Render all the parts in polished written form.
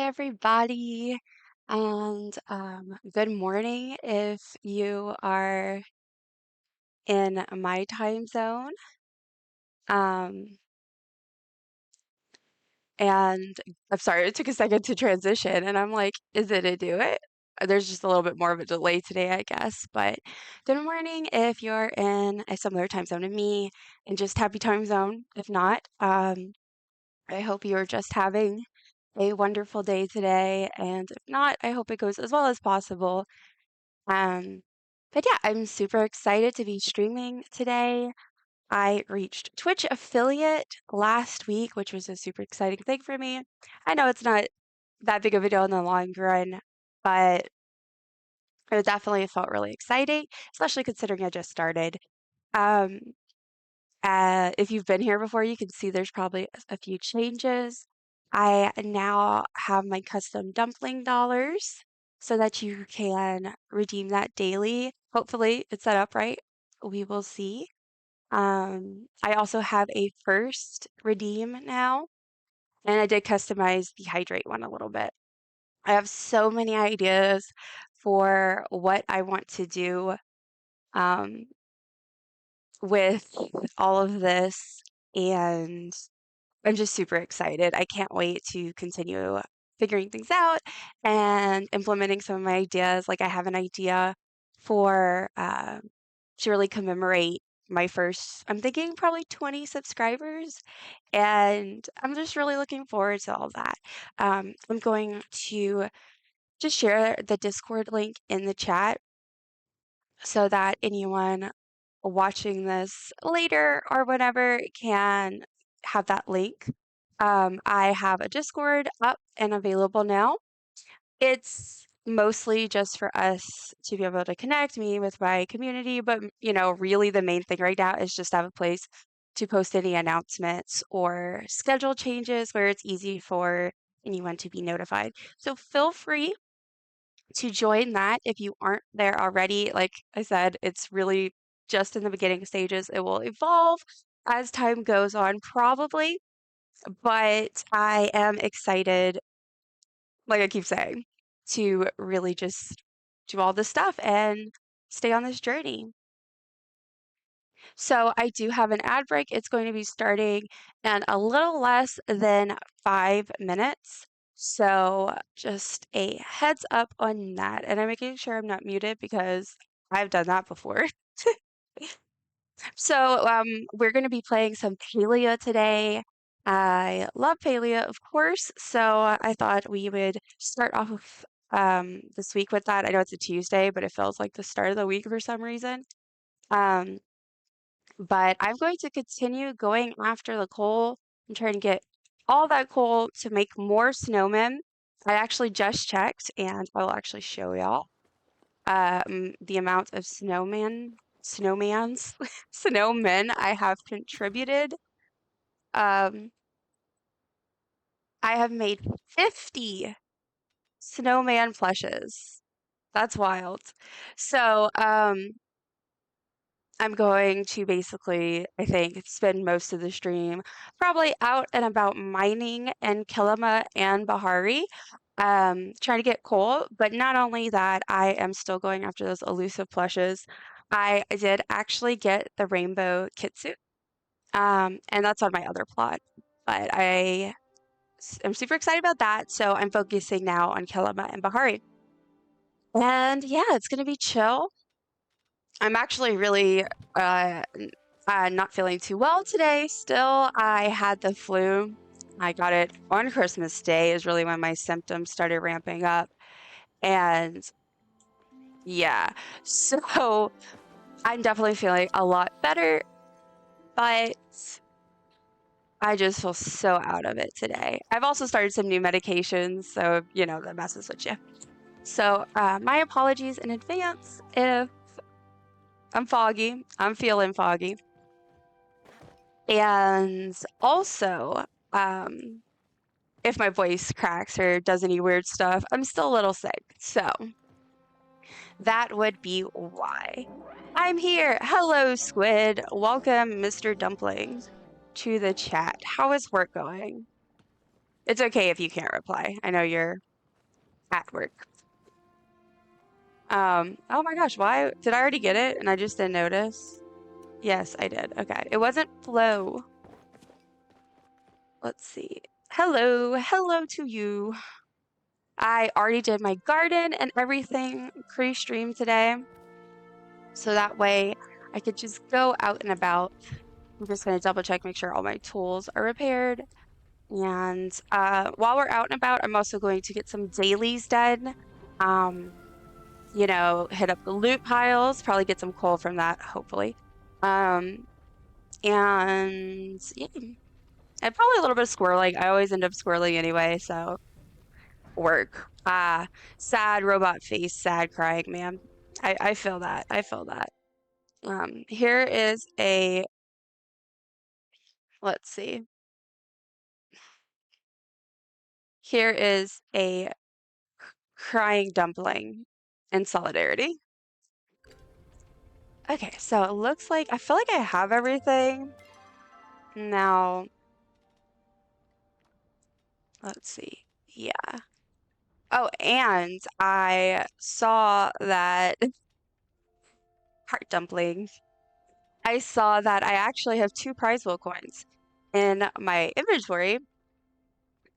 everybody, and good morning if you are in my time zone. Um, and I'm sorry, it took a second to transition, and I'm like, is it a do it? There's just a little bit more of a delay today, I guess. But good morning if you're in a similar time zone to me, and just happy time zone. If not, I hope you're just having a wonderful day today, and if not, I hope it goes as well as possible. Um, but yeah, I'm super excited to be streaming today. I reached Twitch affiliate last week, which was a super exciting thing for me. I know it's not that big of a deal in the long run, but it definitely felt really exciting, especially considering I just started. Um, if you've been here before, you can see there's probably a few changes. I now have my custom dumpling dollars so that you can redeem that daily. Hopefully, it's set up right. We will see. I also have a first redeem now, and I did customize the hydrate one a little bit. I have so many ideas for what I want to do. Um, with all of this, and I'm just super excited. I can't wait to continue figuring things out and implementing some of my ideas. Like I have an idea for to really commemorate my first, I'm thinking probably 20 subscribers, and I'm just really looking forward to all that. I'm going to just share the Discord link in the chat so that anyone watching this later or whatever can have that link. I have a Discord up and available now. It's mostly just for us to be able to connect me with my community, but really the main thing right now is just have a place to post any announcements or schedule changes where it's easy for anyone to be notified. So feel free to join that if you aren't there already. Like I said, it's really just in the beginning stages. It will evolve as time goes on, probably, but I am excited, like I keep saying, to really just do all this stuff and stay on this journey. So I do have an ad break. It's going to be starting in a little less than 5 minutes. So just a heads up on that. And I'm making sure I'm not muted because I've done that before. So we're going to be playing some Palia today. I love Palia, of course. So I thought we would start off with this week with that. I know it's a Tuesday, but it feels like the start of the week for some reason. Um, but I'm going to continue going after the coal and trying to get all that coal to make more snowmen. I actually just checked, and I will actually show y'all the amount of snowmans, snowmen I have contributed. Um, I have made 50 snowman plushes. That's wild. So, I'm going to basically, I think, spend most of the stream probably out and about mining in Kilima and Bahari, trying to get coal. But not only that, I am still going after those elusive plushes. I did actually get the rainbow kitsu, and that's on my other plot. But I'm super excited about that, so I'm focusing now on Kilima and Bahari. And yeah, it's gonna be chill. I'm actually really not feeling too well today still. I had the flu. I got it on Christmas Day is really when my symptoms started ramping up. And yeah, so I'm definitely feeling a lot better, but I just feel so out of it today. I've also started some new medications, so that messes with you. So my apologies in advance if I'm foggy. I'm feeling foggy. And also, if my voice cracks or does any weird stuff, I'm still a little sick. So that would be why. I'm here. Hello, Squid. Welcome, Mr. Dumpling, to the chat. How is work going? It's okay if you can't reply. I know you're at work. Oh my gosh, why did I already get it and I just didn't notice? Yes, I did. Okay. It wasn't flow. Let's see. Hello. Hello to you. I already did my garden and everything pre-stream today. So that way I could just go out and about. I'm just going to double check, make sure all my tools are repaired. And while we're out and about, I'm also going to get some dailies done. Um, hit up the loot piles, probably get some coal from that, hopefully. Um, and yeah, and probably a little bit of squirreling. I always end up squirreling anyway, so work. Sad robot face, sad crying, man. I feel that. I feel that. Here is let's see. Here is a crying dumpling in solidarity. Okay, so it looks like I feel like I have everything. Now, let's see. Yeah. Oh, and I saw that heart dumpling. I saw that I actually have two prize wheel coins in my inventory.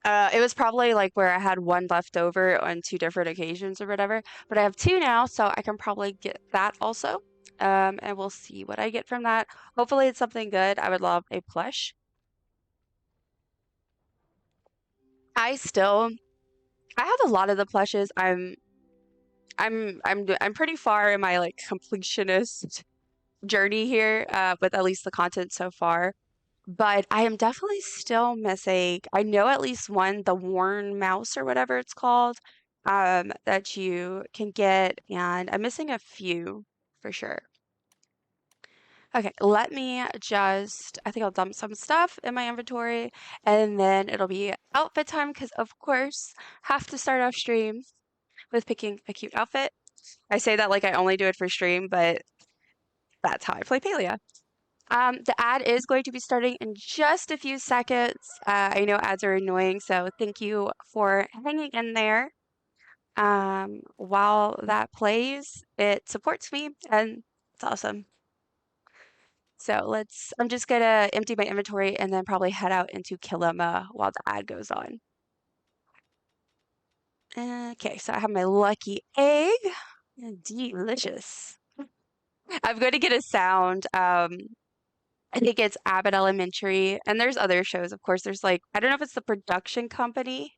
It was probably like where I had one left over on two different occasions or whatever, but I have two now, so I can probably get that also. And we'll see what I get from that. Hopefully it's something good. I would love a plush. I still, I have a lot of the plushes. I'm pretty far in my like completionist journey here, with at least the content so far. But I am definitely still missing, I know at least one, the worn mouse or whatever it's called, that you can get, and I'm missing a few for sure. Okay, let me just, I think I'll dump some stuff in my inventory and then it'll be outfit time because of course, have to start off stream with picking a cute outfit. I say that like I only do it for stream, but that's how I play Palia. The ad is going to be starting in just a few seconds. I know ads are annoying, so thank you for hanging in there. While that plays, it supports me and it's awesome. So I'm just gonna empty my inventory and then probably head out into Kilima while the ad goes on. Okay, so I have my lucky egg. Delicious. I'm going to get a sound. I think it's Abbott Elementary, and there's other shows, of course. There's like I don't know if it's the production company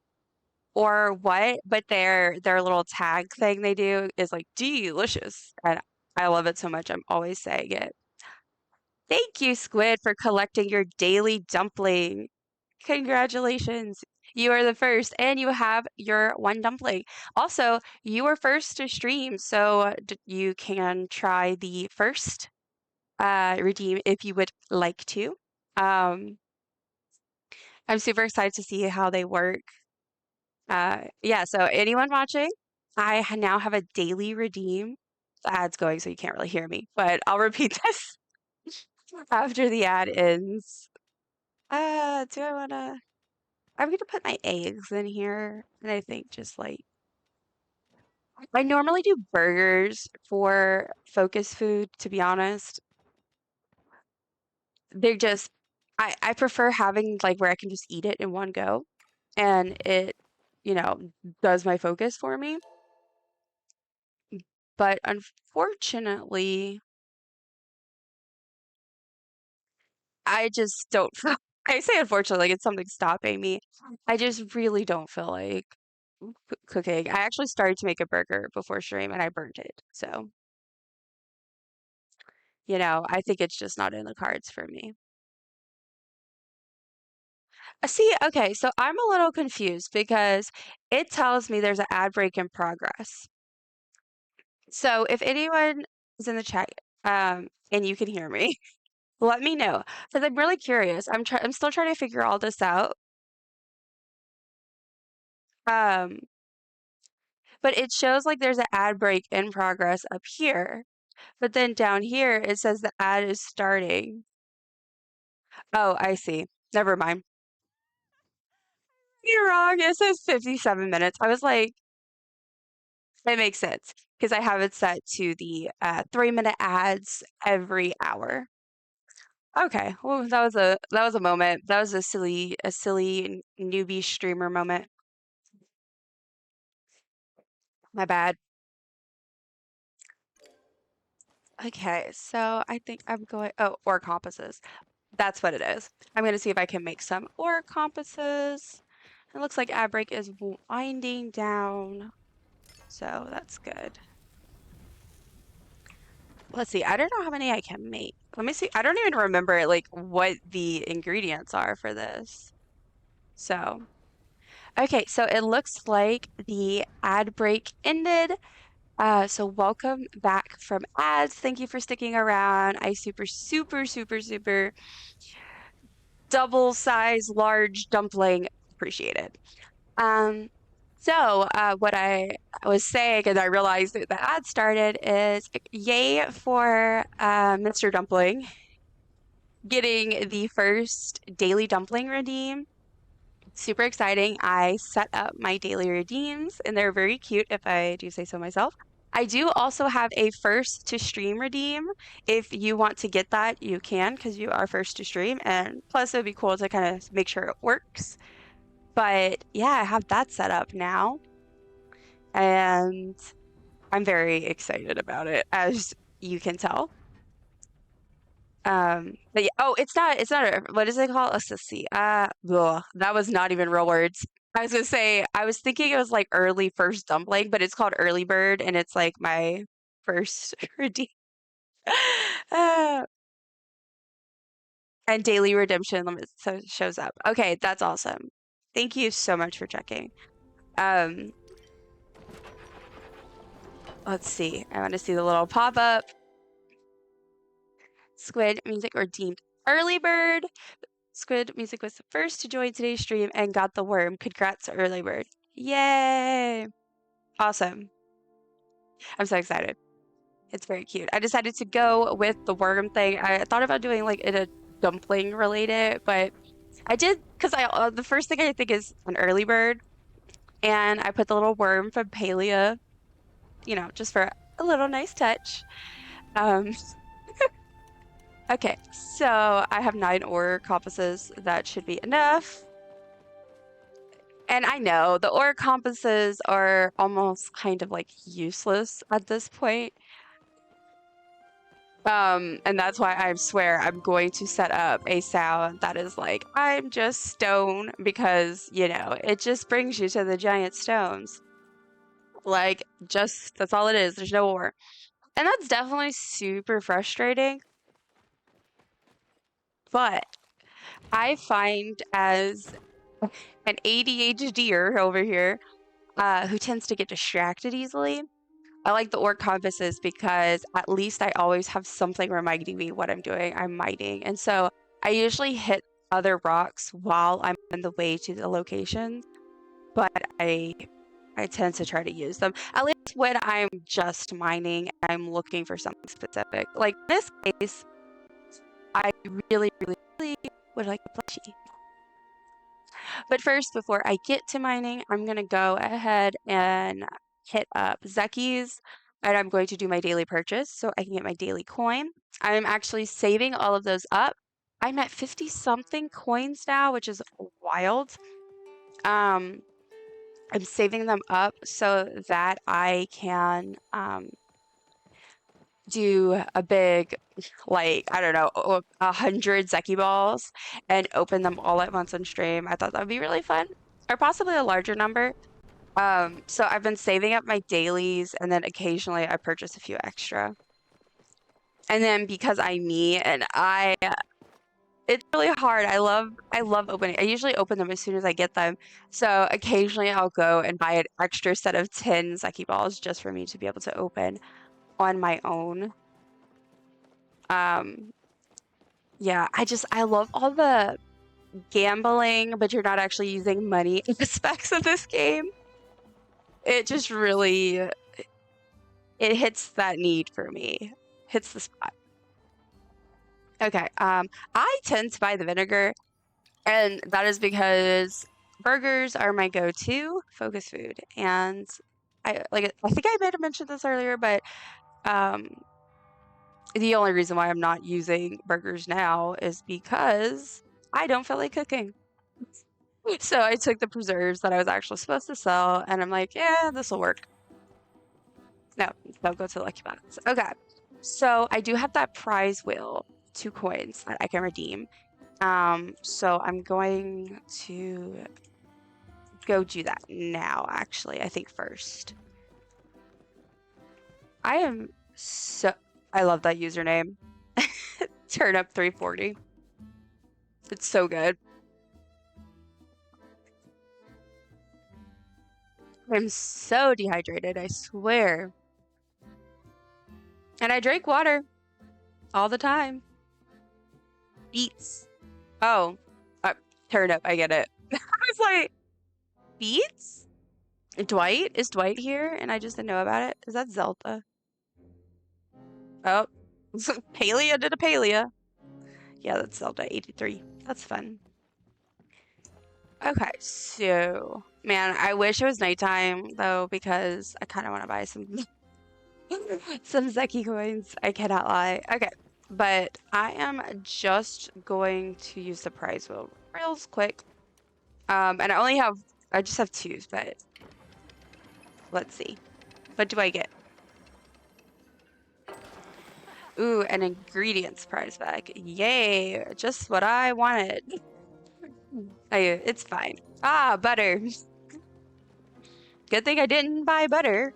or what, but their little tag thing they do is like delicious, and I love it so much. I'm always saying it. Thank you, Squid, for collecting your daily dumpling. Congratulations. You are the first, and you have your one dumpling. Also, you were first to stream, so you can try the first redeem if you would like to. Um, I'm super excited to see how they work. Yeah, so anyone watching, now have a daily redeem. The ad's going, so you can't really hear me, but I'll repeat this after the ad ends. Do I wanna? I'm gonna put my eggs in here, and I think just like I normally do burgers for focus food, to be honest. They're just I prefer having like where I can just eat it in one go and it, you know, does my focus for me. But unfortunately, I just don't feel, I say unfortunately, like it's something stopping me. I just really don't feel like cooking. I actually started to make a burger before stream and I burnt it. So, I think it's just not in the cards for me. See, okay, so I'm a little confused because it tells me there's an ad break in progress. So if anyone is in the chat, and you can hear me, let me know because I'm really curious. I'm still trying to figure all this out. Um, but it shows like there's an ad break in progress up here, but then down here it says the ad is starting. Oh, I see. Never mind. You're wrong. It says 57 minutes. I was like, it makes sense because I have it set to the 3-minute ads every hour. Okay, well, that was a moment. That was a silly newbie streamer moment. My bad. Okay, so I think I'm going. Oh, ore compasses. That's what it is. I'm going to see if I can make some ore compasses. It looks like ad break is winding down, so that's good. Let's see. I don't know how many I can make. Let me see. I don't even remember like what the ingredients are for this. So, okay, so it looks like the ad break ended. So welcome back from ads. Thank you for sticking around. I super, super, super, super double size large dumpling appreciate it. Um, so what I was saying, and I realized that the ad started, is yay for Mr. Dumpling getting the first daily dumpling redeem. Super exciting. I set up my daily redeems, and they're very cute, if I do say so myself. I do also have a first to stream redeem. If you want to get that, you can because you are first to stream. And plus, it would be cool to kind of make sure it works. But yeah, I have that set up now. And I'm very excited about it, as you can tell. But yeah, oh, it's not what is it called? Let's just see. Ugh, that was not even real words. I was gonna say, I was thinking it was like early first dumpling, but it's called early bird, and it's like my first redeem. Uh, and daily redemption limit so shows up. Okay, that's awesome. Thank you so much for checking. Um, let's see. I want to see the little pop-up. Squid music redeemed early bird. Squid Music was the first to join today's stream and got the worm. Congrats, early bird. Yay! Awesome. I'm so excited. It's very cute. I decided to go with the worm thing. I thought about doing like it a dumpling related, but I did because the first thing I think is an early bird, and I put the little worm from Palia, just for a little nice touch. Um, okay, so I have 9 ore compasses. That should be enough. And I know the ore compasses are almost kind of like useless at this point. And that's why I swear I'm going to set up a sound that is like, I'm just stone because, it just brings you to the giant stones. Like, just, that's all it is. There's no ore. And that's definitely super frustrating. But I find as an ADHDer over here, who tends to get distracted easily, I like the ore compasses because at least I always have something reminding me what I'm doing. I'm mining. And so I usually hit other rocks while I'm on the way to the location, but I tend to try to use them. At least when I'm just mining, I'm looking for something specific. Like in this case, I really, really, really would like a plushie. But first, before I get to mining, I'm going to go ahead and hit up Zeki's, and I'm going to do my daily purchase so I can get my daily coin. I'm actually saving all of those up. I'm at 50 something coins now, which is wild. Um, I'm saving them up so that I can do a big, like, I don't know, 100 Zeki balls and open them all at once on stream. I thought that would be really fun, or possibly a larger number. So I've been saving up my dailies, and then occasionally I purchase a few extra. And then because I'm me and it's really hard. I love opening. I usually open them as soon as I get them. So occasionally I'll go and buy an extra set of 10 Zeki balls just for me to be able to open on my own. Um, yeah, I love all the gambling, but you're not actually using money aspects of this game. It just really, it hits that need for me. Hits the spot. Okay, I tend to buy the vinegar, and that is because burgers are my go-to focus food. And I think I might have mentioned this earlier, but um, the only reason why I'm not using burgers now is because I don't feel like cooking. So I took the preserves that I was actually supposed to sell, and I'm like, yeah, this will work. No, don't go to the lucky box. Okay. So I do have that prize wheel, 2 coins that I can redeem. So I'm going to go do that now, actually, I think first. I am so I love that username. Turn up 340. It's so good. I'm so dehydrated, I swear. And I drink water all the time. Beets. Oh, turn up, I get it. I was like, beets? Dwight? Is Dwight here and I just didn't know about it? Is that Zelda? Oh, Palia did a Palia. Yeah, that's Zelda 83. That's fun. Okay, so man, I wish it was nighttime though because I kind of want to buy some some Zeki coins. I cannot lie. Okay, but I am just going to use the prize wheel real quick. And I just have twos, but let's see. What do I get? Ooh, an ingredients prize bag. Yay, just what I wanted. It's fine. Ah, butter. Good thing I didn't buy butter.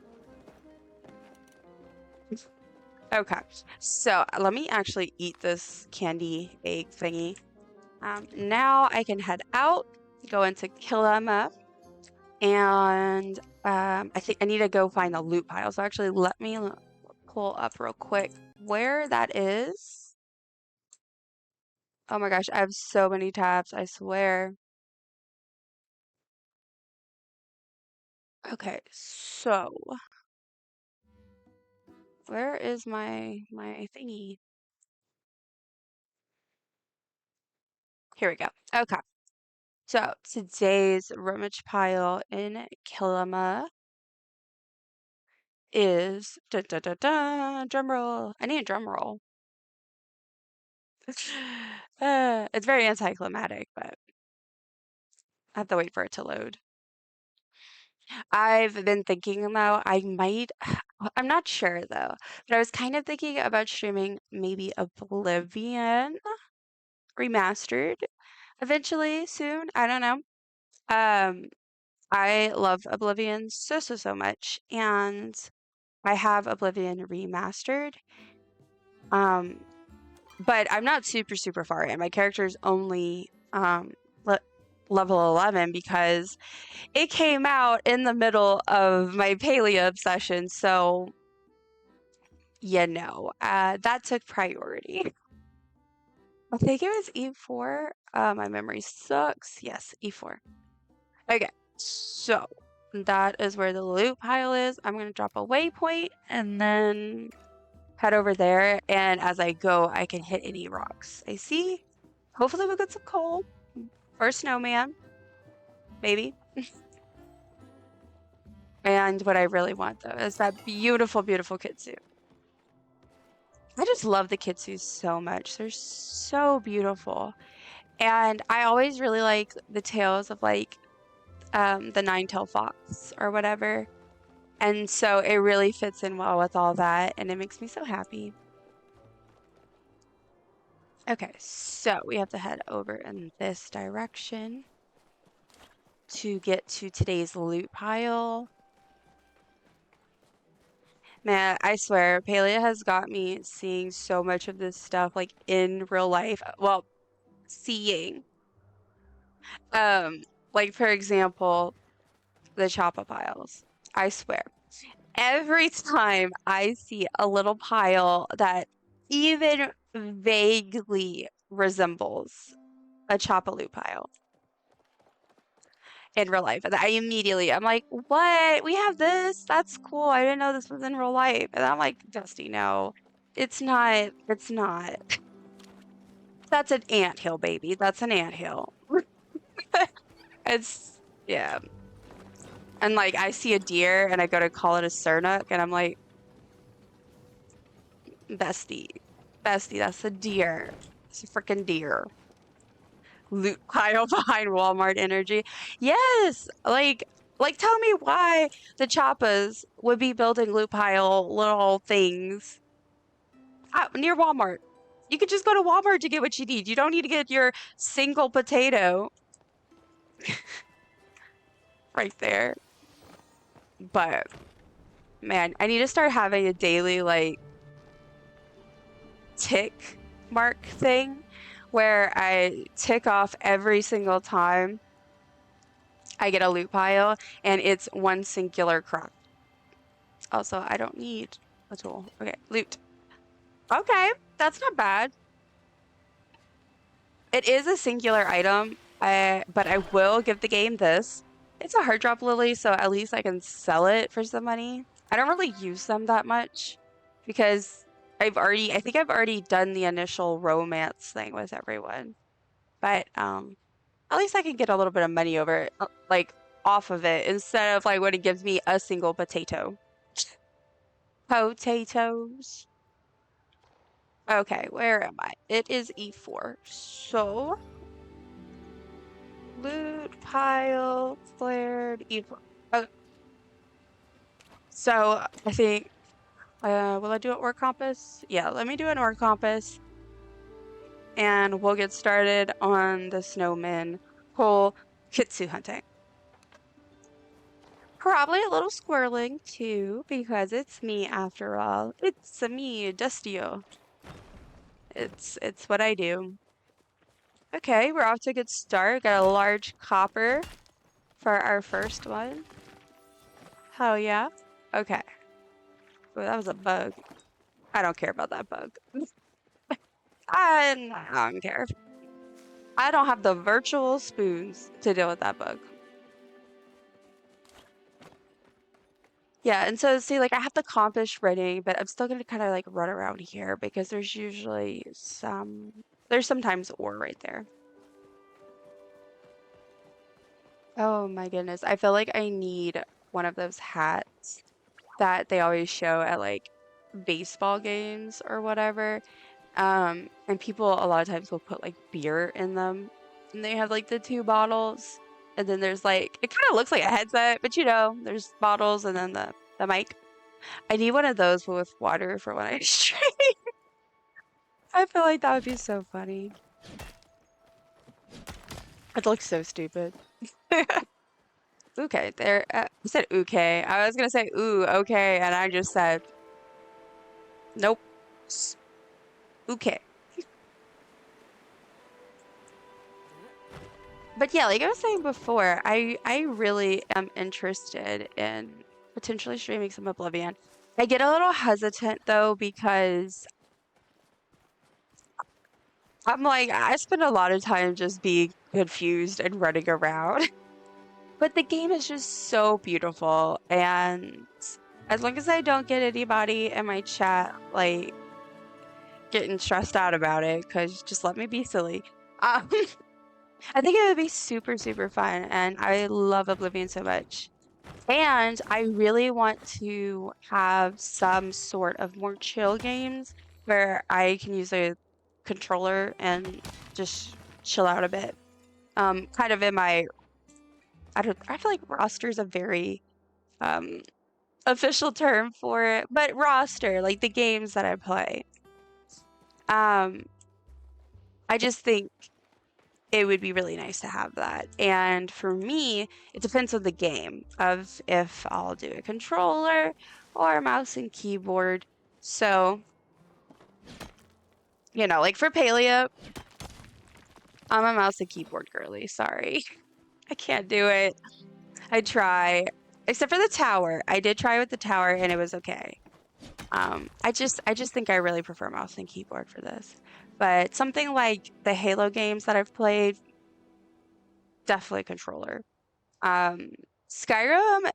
Okay, so let me actually eat this candy egg thingy. Now I can head out, go into Kilima, and I think I need to go find the loot pile. So actually, let me pull up real quick where that is. Oh my gosh, I have so many tabs, I swear. Okay, so where is my thingy? Here we go. Okay. So today's rummage pile in Kilima is da da da da drum roll. I need a drum roll. It's very anticlimactic, but I have to wait for it to load. I've been thinking though, I'm not sure though, but I was kind of thinking about streaming maybe Oblivion remastered eventually soon. I don't know. Um, I love Oblivion so much, and I have Oblivion remastered. Um, but I'm not super far in. My character's only le level 11 because it came out in the middle of my Palia obsession, so that took priority. I think it was E4. My memory sucks. Yes, E4. Okay, so that is where the loot pile is. I'm gonna drop a waypoint and then head over there. And as I go, I can hit any rocks I see. Hopefully, we'll get some coal or snowman, maybe. And what I really want though is that beautiful kitsu. I just love the kitsus so much. They're so beautiful. And I always really like the tales of like the nine-tailed fox or whatever. And so it really fits in well with all that and it makes me so happy. Okay, so we have to head over in this direction to get to today's loot pile. Man, I swear, Palia has got me seeing so much of this stuff like in real life. Well, seeing. Um, like for example, the Choppa piles. I swear. Every time I see a little pile that even vaguely resembles a Choppa loot pile in real life, and I'm like, what? We have this? That's cool. I didn't know this was in real life. And I'm like, Dusty, no, it's not. It's not. That's an anthill, baby. That's an anthill. It's Yeah. And like I see a deer and I go to call it a sernuk and I'm like, bestie, bestie, that's a deer. It's a freaking deer. Loot pile behind Walmart energy. Yes, like tell me why the Chappas would be building loot pile little things out near Walmart. You could just go to Walmart to get what you need. You don't need to get your single potato right there. But man, I need to start having a daily like tick mark thing where I tick off every single time I get a loot pile and it's one singular crop. Also, I don't need a tool. Okay, loot. Okay, that's not bad. It is a singular item, but I will give the game this. It's a heart drop lily, so at least I can sell it for some money. I don't really use them that much because I think I've already done the initial romance thing with everyone. But at least I can get a little bit of money over it, like off of it instead of like when it gives me a single potato. Potatoes. Okay, where am I? It is E4. So, loot pile flared E4. Okay. So, I think, will I do an ore compass? Yeah, let me do an ore compass and we'll get started on the snowman whole kitsu hunting. Probably a little squirreling too, because it's me after all. It's me, Dustio. It's what I do. Okay, we're off to a good start. Got a large copper for our first one. Hell yeah. Okay. Well, that was a bug. I don't care about that bug. I don't care. I don't have the virtual spoons to deal with that bug. Yeah, and so see, like I have the compass ready, but I'm still gonna kind of like run around here because there's sometimes ore right there. Oh my goodness. I feel like I need one of those hats that they always show at like baseball games or whatever. And people a lot of times will put like beer in them. And they have like the two bottles. And then there's like it kind of looks like a headset, but you know, there's bottles and then the mic. I need one of those but with water for when I stream. I feel like that would be so funny. It looks so stupid. Okay, there. You said okay. I was gonna say ooh, okay, and I just said nope. Okay. But yeah, like I was saying before, I really am interested in potentially streaming some Oblivion. I get a little hesitant though because I'm like I spend a lot of time just being confused and running around. But the game is just so beautiful and as long as I don't get anybody in my chat like getting stressed out about it, because just let me be silly. Um, I think it would be super, super fun, and I love Oblivion so much. And I really want to have some sort of more chill games where I can use a controller and just chill out a bit. Kind of in my, I feel like roster is a very um, official term for it, but roster, like the games that I play. Um, I just think it would be really nice to have that. And for me, it depends on the game of if I'll do a controller or a mouse and keyboard. So, you know, like for Palia, I'm a mouse and keyboard girly. Sorry. I can't do it. I try. Except for the tower. I did try with the tower and it was okay. I just think I really prefer mouse and keyboard for this. But something like the Halo games that I've played, definitely controller. Um, Skyrim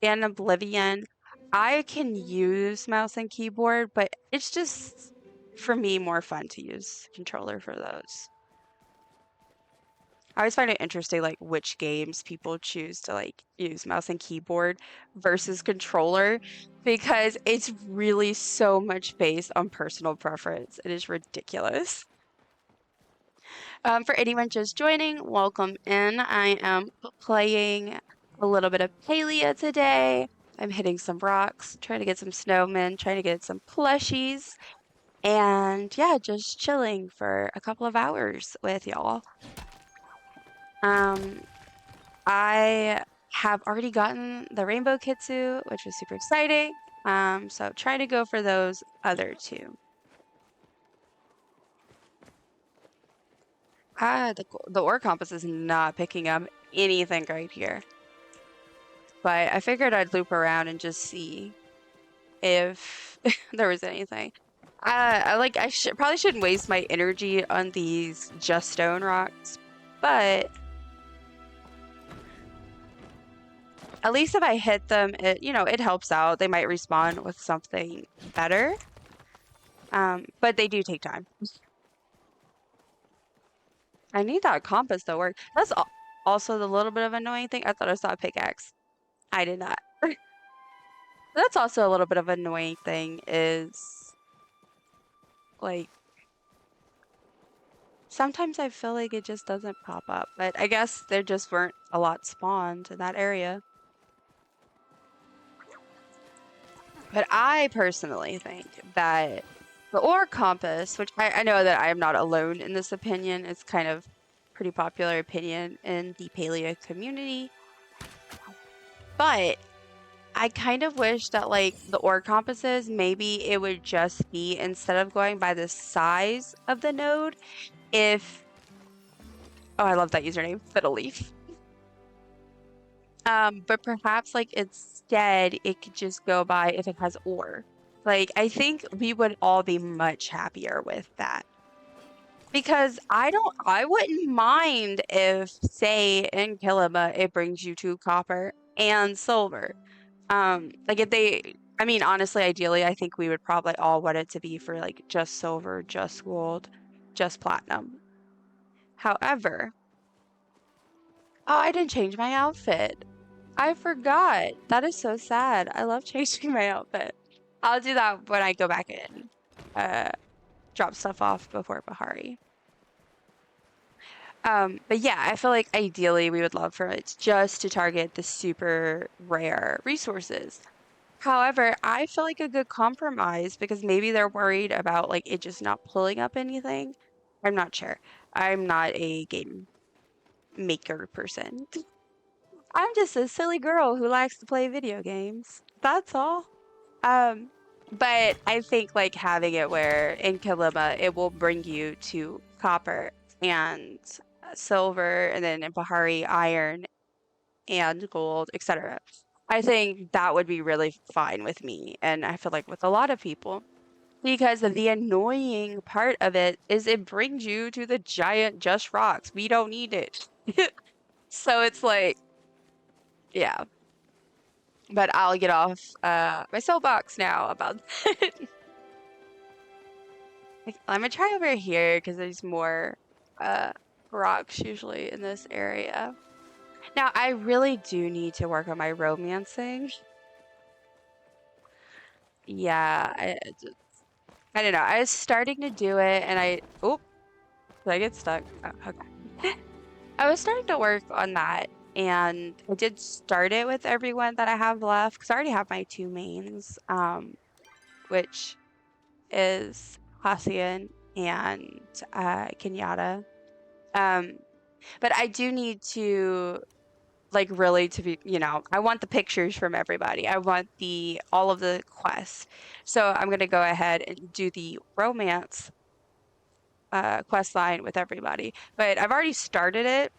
and Oblivion, I can use mouse and keyboard, but it's just for me more fun to use controller for those. I always find it interesting, like which games people choose to like use mouse and keyboard versus controller, because it's really so much based on personal preference. It is ridiculous. For anyone just joining, welcome in. I am playing a little bit of Palia today. I'm hitting some rocks, trying to get some snowmen, trying to get some plushies, and yeah, just chilling for a couple of hours with y'all. Um, I have already gotten the Rainbow Kitsu, which was super exciting. So try to go for those other two. The ore compass is not picking up anything right here. But I figured I'd loop around and just see if there was anything. Probably shouldn't waste my energy on these just stone rocks, but at least if I hit them, it helps out. They might respawn with something better. But they do take time. I need that compass to work. That's also the little bit of annoying thing. I thought I saw a pickaxe. I did not. That's also a little bit of an annoying thing is like sometimes I feel like it just doesn't pop up, but I guess there just weren't a lot spawned in that area. But I personally think that the ore compass, which I know that I am not alone in this opinion, it's kind of pretty popular opinion in the paleo community. But I kind of wish that like the ore compasses, maybe it would just be instead of going by the size of the node, if I love that username, Fiddleleaf. But perhaps like instead it could just go by if it has ore. Like I think we would all be much happier with that. Because I wouldn't mind if, say, in Kilima it brings you to copper and silver. Like if I mean, honestly, ideally, I think we would probably all want it to be for like just silver, just gold, just platinum. However, I didn't change my outfit. I forgot. That is so sad. I love changing my outfit. I'll do that when I go back in. Drop stuff off before Bahari. But yeah, I feel like ideally we would love for it just to target the super rare resources. However, I feel like a good compromise because maybe they're worried about like it just not pulling up anything. I'm not sure. I'm not a game maker person. I'm just a silly girl who likes to play video games. That's all. Um, but I think like having it where in Kilima it will bring you to copper and silver, and then in Bahari iron and gold, etc. I think that would be really fine with me, and I feel like with a lot of people. Because the annoying part of it is it brings you to the giant just rocks. We don't need it. So it's like, yeah. But I'll get off my soapbox now about that. I'm gonna try over here because there's more rocks usually in this area. Now, I really do need to work on my romancing. Yeah, I don't know. I was starting to do it and did I get stuck? Oh, okay. I was starting to work on that and I did start it with everyone that I have left because I already have my two mains, which is Hacian and Kenyatta. But I do need to like really to be, I want the pictures from everybody. I want all of the quests. So I'm gonna go ahead and do the romance quest line with everybody. But I've already started it.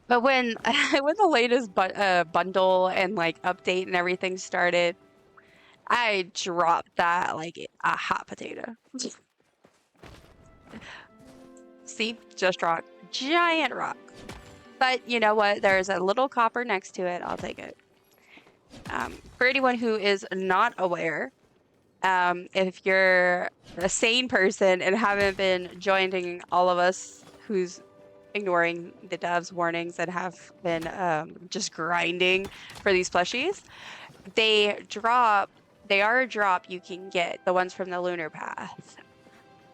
But when when the latest bundle and like update and everything started, I dropped that like a hot potato. See, just rock, giant rock. But you know what? There's a little copper next to it. I'll take it. For anyone who is not aware, if you're a sane person and haven't been joining all of us who's ignoring the devs' warnings and have been just grinding for these plushies. They drop, they are a drop you can get, the ones from the lunar path,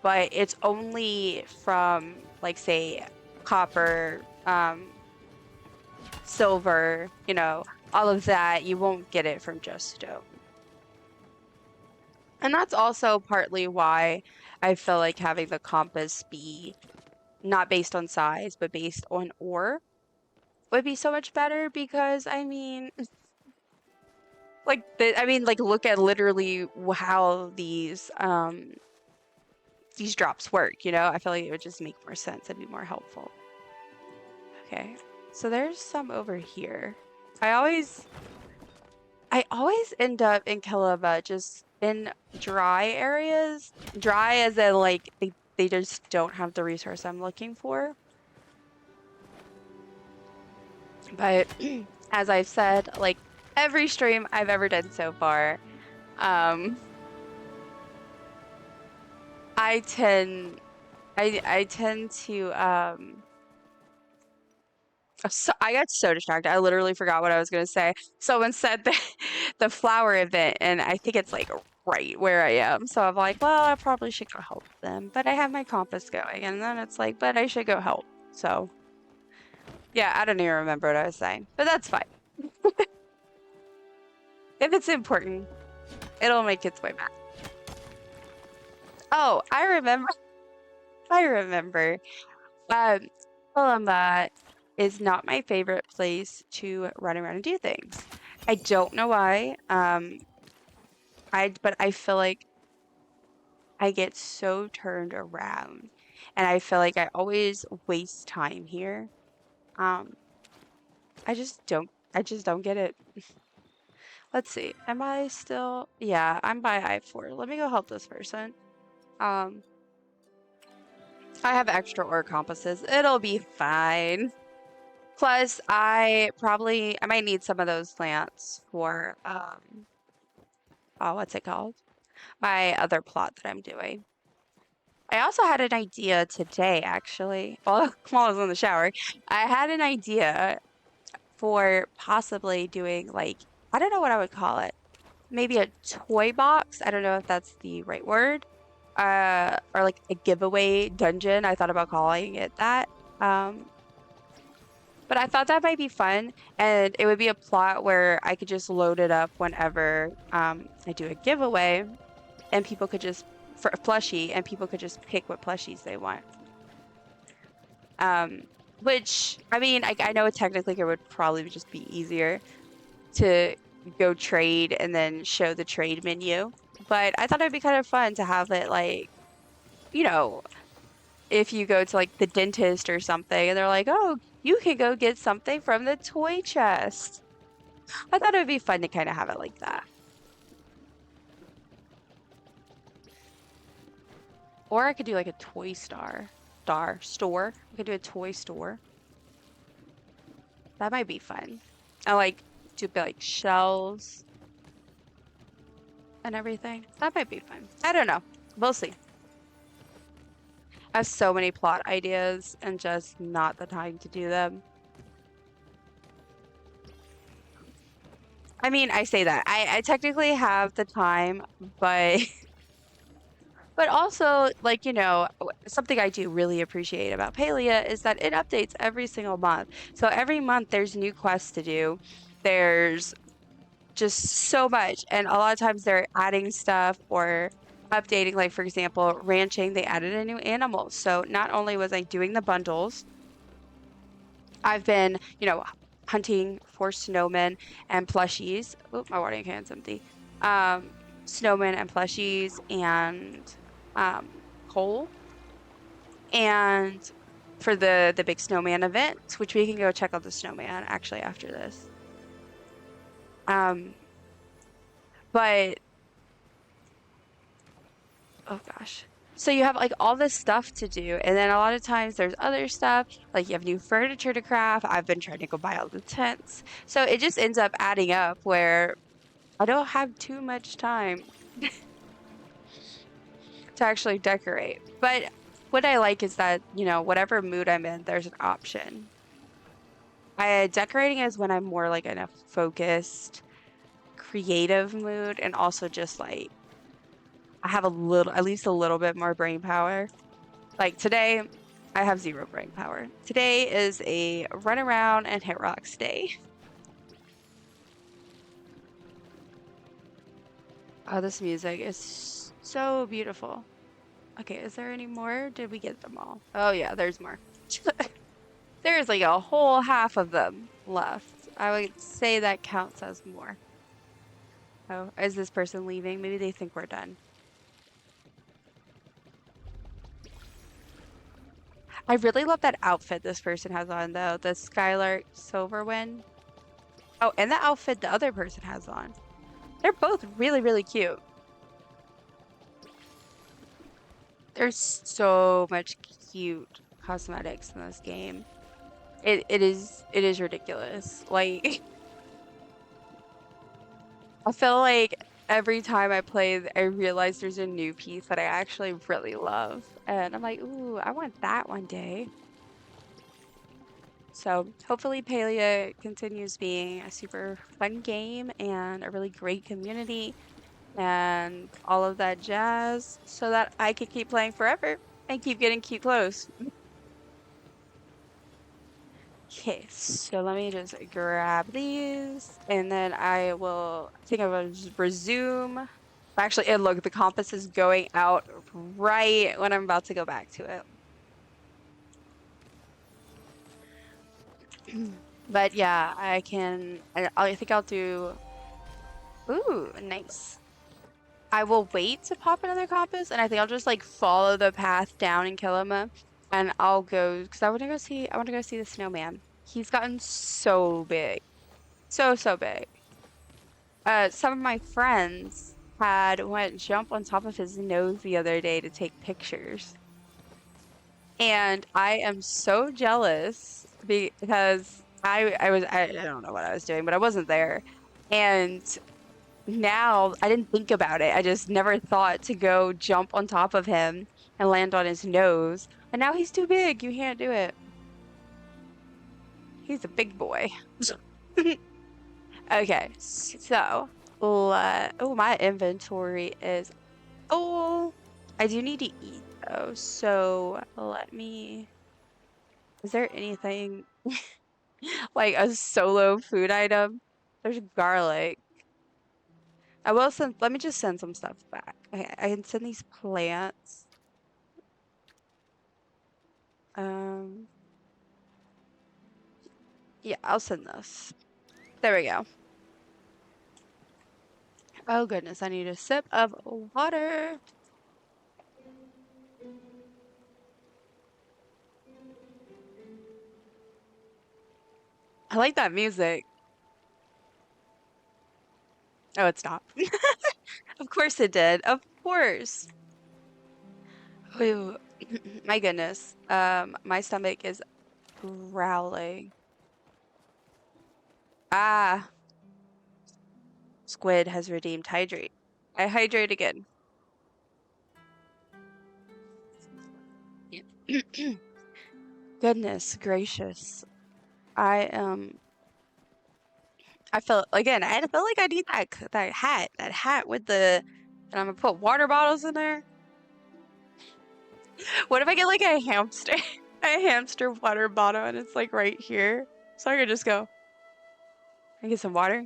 but it's only from like say copper, silver, all of that. You won't get it from just stone. And that's also partly why I feel like having the compass be not based on size, but based on ore would be so much better because I mean, like look at literally how these drops work, I feel like it would just make more sense and be more helpful. Okay. So there's some over here. I always end up in Kilima just in dry areas. Dry as in like they just don't have the resource I'm looking for. But as I've said, like every stream I've ever done so far, um, I tend I tend to so I got so distracted. I literally forgot what I was gonna say. Someone said that the flower event, and I think it's like right where I am. So I'm like, well, I probably should go help them. But I have my compass going, and then it's like, but I should go help. So yeah, I don't even remember what I was saying, but that's fine. If it's important, it'll make its way back. Oh, I remember. I remember. Kilima is not my favorite place to run around and do things. I don't know why. But I feel like I get so turned around, and I feel like I always waste time here. Um, I just don't get it. Let's see. Am I still? Yeah, I'm by I-4. Let me go help this person. Um, I have extra ore compasses. It'll be fine. Plus, I might need some of those plants for oh, what's it called? My other plot that I'm doing. I also had an idea today, actually. While I was in the shower, I had an idea for possibly doing like, I don't know what I would call it. Maybe a toy box. I don't know if that's the right word. Or like a giveaway dungeon. I thought about calling it that. But I thought that might be fun, and it would be a plot where I could just load it up whenever I do a giveaway, and people could just for a plushie, and people could just pick what plushies they want. Which I mean, I know technically it would probably just be easier to go trade and then show the trade menu, but I thought it'd be kind of fun to have it like, you know, if you go to like the dentist or something and they're like, oh, you can go get something from the toy chest. I thought it would be fun to kind of have it like that. Or I could do like a toy store. I could do a toy store. That might be fun. I like do like shells and everything. That might be fun. I don't know. We'll see. I have so many plot ideas and just not the time to do them. I mean, I say that. I technically have the time, but but also like, something I do really appreciate about Palia is that it updates every single month. So every month there's new quests to do. There's just so much, and a lot of times they're adding stuff or updating, like for example ranching, they added a new animal. So not only was I doing the bundles, I've been hunting for snowmen and plushies. Oh, my watering can's empty. Snowmen and plushies and coal, and for the big snowman event, which we can go check out the snowman actually after this. But oh gosh. So you have like all this stuff to do, and then a lot of times there's other stuff, like you have new furniture to craft. I've been trying to go buy all the tents. So it just ends up adding up where I don't have too much time to actually decorate. But what I like is that, whatever mood I'm in, there's an option. Decorating is when I'm more like in a focused, creative mood, and also just like I have at least a little bit more brain power. Like today, I have zero brain power. Today is a run around and hit rocks day. Oh, this music is so beautiful. Okay, is there any more? Did we get them all? Oh yeah, there's more. There's like a whole half of them left. I would say that counts as more. Oh, is this person leaving? Maybe they think we're done. I really love that outfit this person has on though, the Skylark Silverwind. Oh, and the outfit the other person has on. They're both really, really cute. There's so much cute cosmetics in this game. It is ridiculous. Like I feel like every time I play, I realize there's a new piece that I actually really love. And I'm like, ooh, I want that one day. So hopefully Palia continues being a super fun game and a really great community and all of that jazz so that I can keep playing forever and keep getting cute clothes. Okay, so let me just grab these and then I think I will just resume. Actually, and look, the compass is going out right when I'm about to go back to it. But yeah, I think I'll do, ooh, nice. I will wait to pop another compass and I think I'll just like follow the path down in Kilima and I'll go, because I want to go see the snowman. He's gotten so big. So, so big. Some of my friends had went jump on top of his nose the other day to take pictures. And I am so jealous because I don't know what I was doing, but I wasn't there. And now I didn't think about it. I just never thought to go jump on top of him and land on his nose. And now he's too big. You can't do it. He's a big boy. Okay, so oh, my inventory is oh, I do need to eat though. So let me. Is there anything like a solo food item? There's garlic. I will send. Let me just send some stuff back. Okay, I can send these plants. Um, yeah, I'll send this. There we go. Oh goodness, I need a sip of water. I like that music. Oh, it's not. Of course it did. Of course. Ooh, my goodness. My stomach is growling. Ah, squid has redeemed hydrate. I hydrate again. Goodness gracious. I I felt again, I feel like I need that hat with and I'm gonna put water bottles in there. What if I get like a hamster, a hamster water bottle and it's like right here? So I could just go and get some water.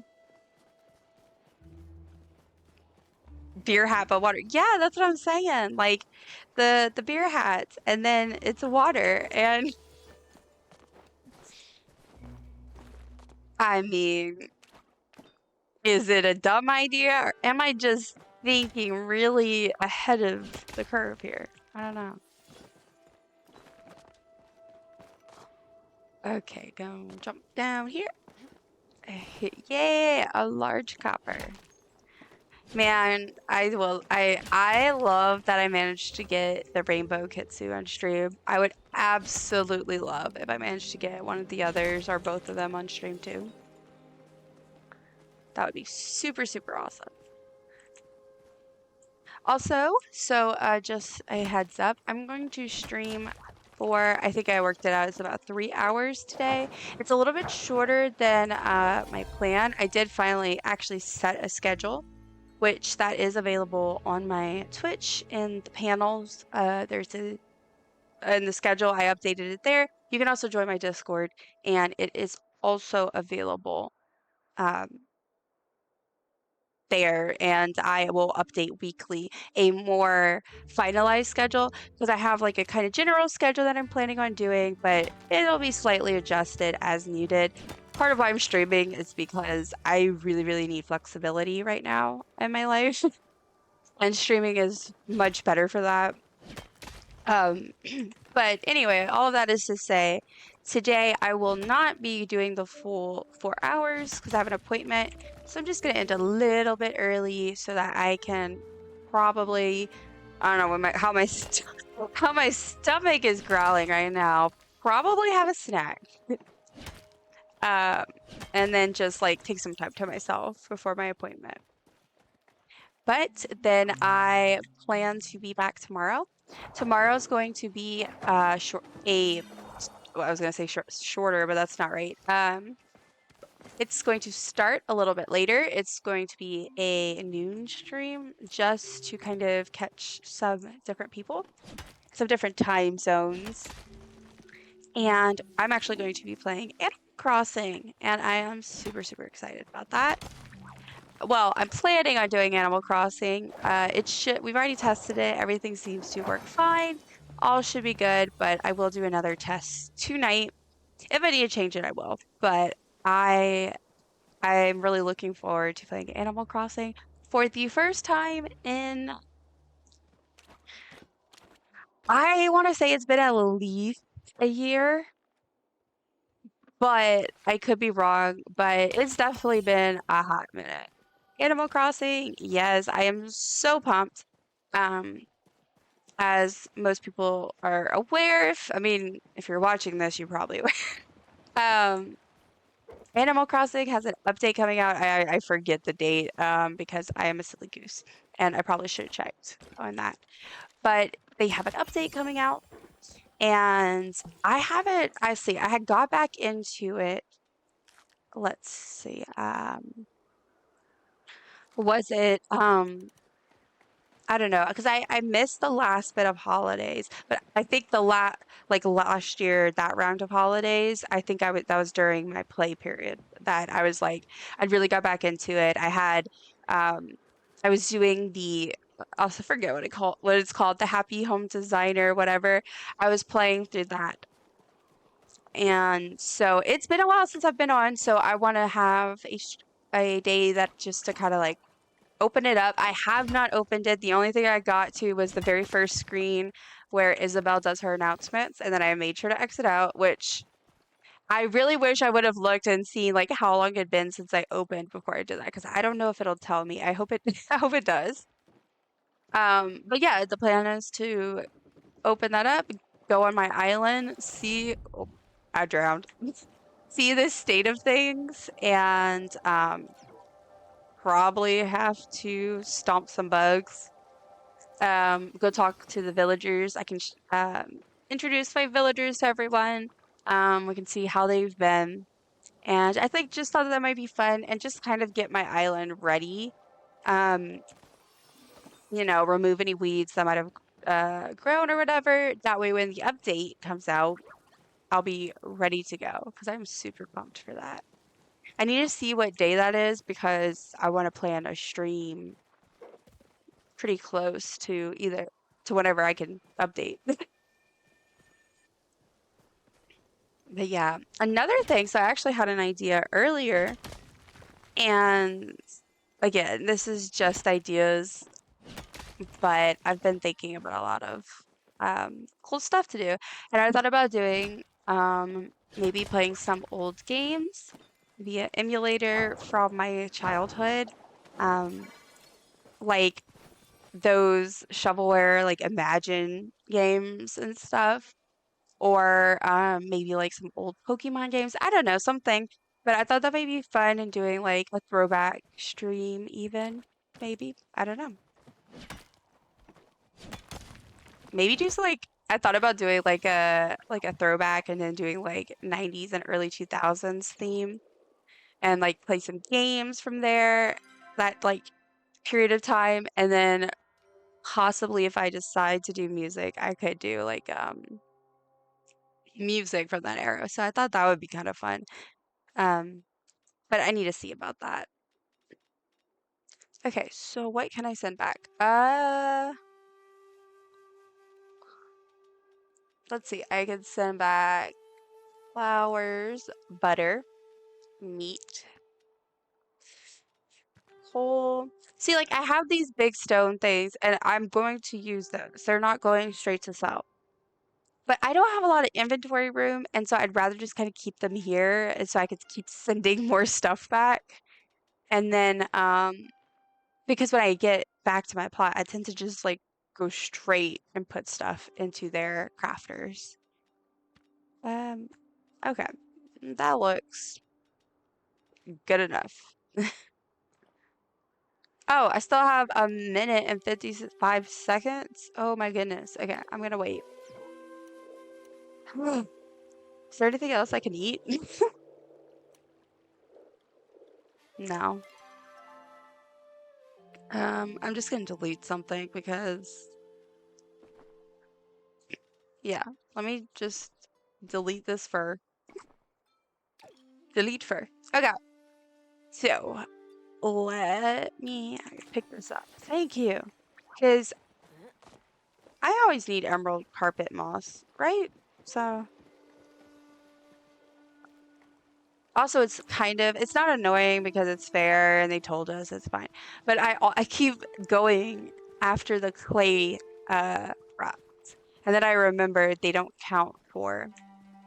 Beer hat, but water. Yeah, that's what I'm saying. Like the beer hat, and then it's water. And I mean, is it a dumb idea, or am I just thinking really ahead of the curve here? I don't know. Okay, go jump down here. Yay, a large copper. Man, I love that I managed to get the rainbow kitsu on stream. I would absolutely love if I managed to get one of the others or both of them on stream too. That would be super, super awesome. Also, just a heads up, I'm going to stream for, I think I worked it out, it's about 3 hours today. It's a little bit shorter than my plan. I did finally actually set a schedule, which that is available on my Twitch in the panels. There's a in the schedule, I updated it there. You can also join my Discord, and it is also available. Um, there, and I will update weekly a more finalized schedule because I have like a kind of general schedule that I'm planning on doing, but it'll be slightly adjusted as needed. Part of why I'm streaming is because I really, really need flexibility right now in my life, and streaming is much better for that. Um, but anyway, all of that is to say, today I will not be doing the full 4 hours because I have an appointment. So I'm just going to end a little bit early so that I can probably, I don't know how my how my stomach is growling right now. Probably have a snack. Um, and then just like take some time to myself before my appointment. But then I plan to be back tomorrow. Tomorrow's going to be well, I was gonna say shorter, but that's not right. It's going to start a little bit later. It's going to be a noon stream just to kind of catch some different people, some different time zones. And I'm actually going to be playing Animal Crossing, and I am super, super excited about that. Well, I'm planning on doing Animal Crossing. We've already tested it. Everything seems to work fine. All should be good, but I will do another test tonight. If I need to change it, I will. But I I'm really looking forward to playing Animal Crossing for the first time in, I want to say it's been at least a year, but I could be wrong, but it's definitely been a hot minute. Animal Crossing, yes, I am so pumped. Um, as most people are aware, I mean, if you're watching this, you probably aware. Um, Animal Crossing has an update coming out. I forget the date because I am a silly goose and I probably should have checked on that. But they have an update coming out, and I haven't, I see, I had got back into it. Let's see. Was it I don't know, because I missed the last bit of holidays, but I think like last year, that round of holidays, I think that was during my play period that I was like, I really got back into it. Um, I was doing I also forget what it's called, the Happy Home Designer, whatever. I was playing through that. And so it's been a while since I've been on, so I want to have a day that just to kind of like open it up. I have not opened it. The only thing I got to was the very first screen where Isabel does her announcements, and then I made sure to exit out, which I really wish I would have looked and seen like how long it had been since I opened before I did that, because I don't know if it'll tell me. I hope it I hope it does. But yeah, the plan is to open that up, go on my island, see oh, I drowned. See the state of things, and probably have to stomp some bugs. Go talk to the villagers. I can introduce my villagers to everyone. We can see how they've been. And I think just thought that might be fun and just kind of get my island ready. Um, remove any weeds that might have grown or whatever. That way, when the update comes out, I'll be ready to go because I'm super pumped for that. I need to see what day that is because I want to plan a stream pretty close to either to whenever I can update. But yeah, another thing, so I actually had an idea earlier, and again, this is just ideas, but I've been thinking about a lot of cool stuff to do. And I thought about doing maybe playing some old games via emulator from my childhood. Um, like those shovelware, like Imagine games and stuff, or maybe like some old Pokemon games. I don't know, something. But I thought that might be fun and doing like a throwback stream, even maybe. I don't know. maybe do some like I thought about doing like a throwback and then doing like 90s and early 2000s theme and like play some games from there that like period of time and then possibly if I decide to do music, I could do like music from that era. So I thought that would be kind of fun. Um, but I need to see about that. Okay, so what can I send back? Let's see. I could send back flowers, butter, meat, coal. See, like I have these big stone things and I'm going to use those. They're not going straight to sell. But I don't have a lot of inventory room, and so I'd rather just kind of keep them here and so I could keep sending more stuff back. And then because when I get back to my plot, I tend to just like go straight and put stuff into their crafters. Um, okay. That looks good enough. Oh, I still have a minute and 55 seconds. Oh my goodness. Okay, I'm gonna wait. Is there anything else I can eat? No. I'm just gonna delete something because, yeah, let me just delete this fur. Delete fur. Okay, so let me pick this up. Thank you. Because I always need emerald carpet moss, right? So, also it's kind of, it's not annoying because it's fair and they told us it's fine. But I keep going after the clay rocks. And then I remember they don't count for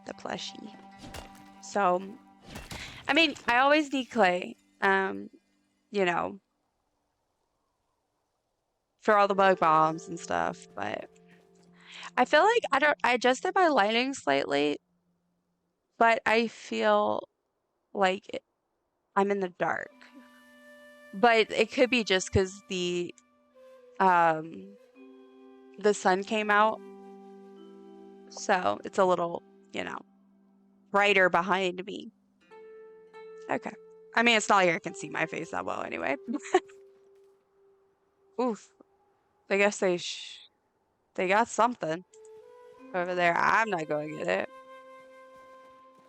the plushie. So, I mean, I always need clay, you know, for all the bug bombs and stuff, but I feel like I adjusted my lighting slightly, but I feel like I'm in the dark. But it could be just because um the sun came out, so it's a little, you know, brighter behind me. Okay. I mean, it's not like I can see my face that well anyway. Oof. I guess they got something over there. I'm not going to get it.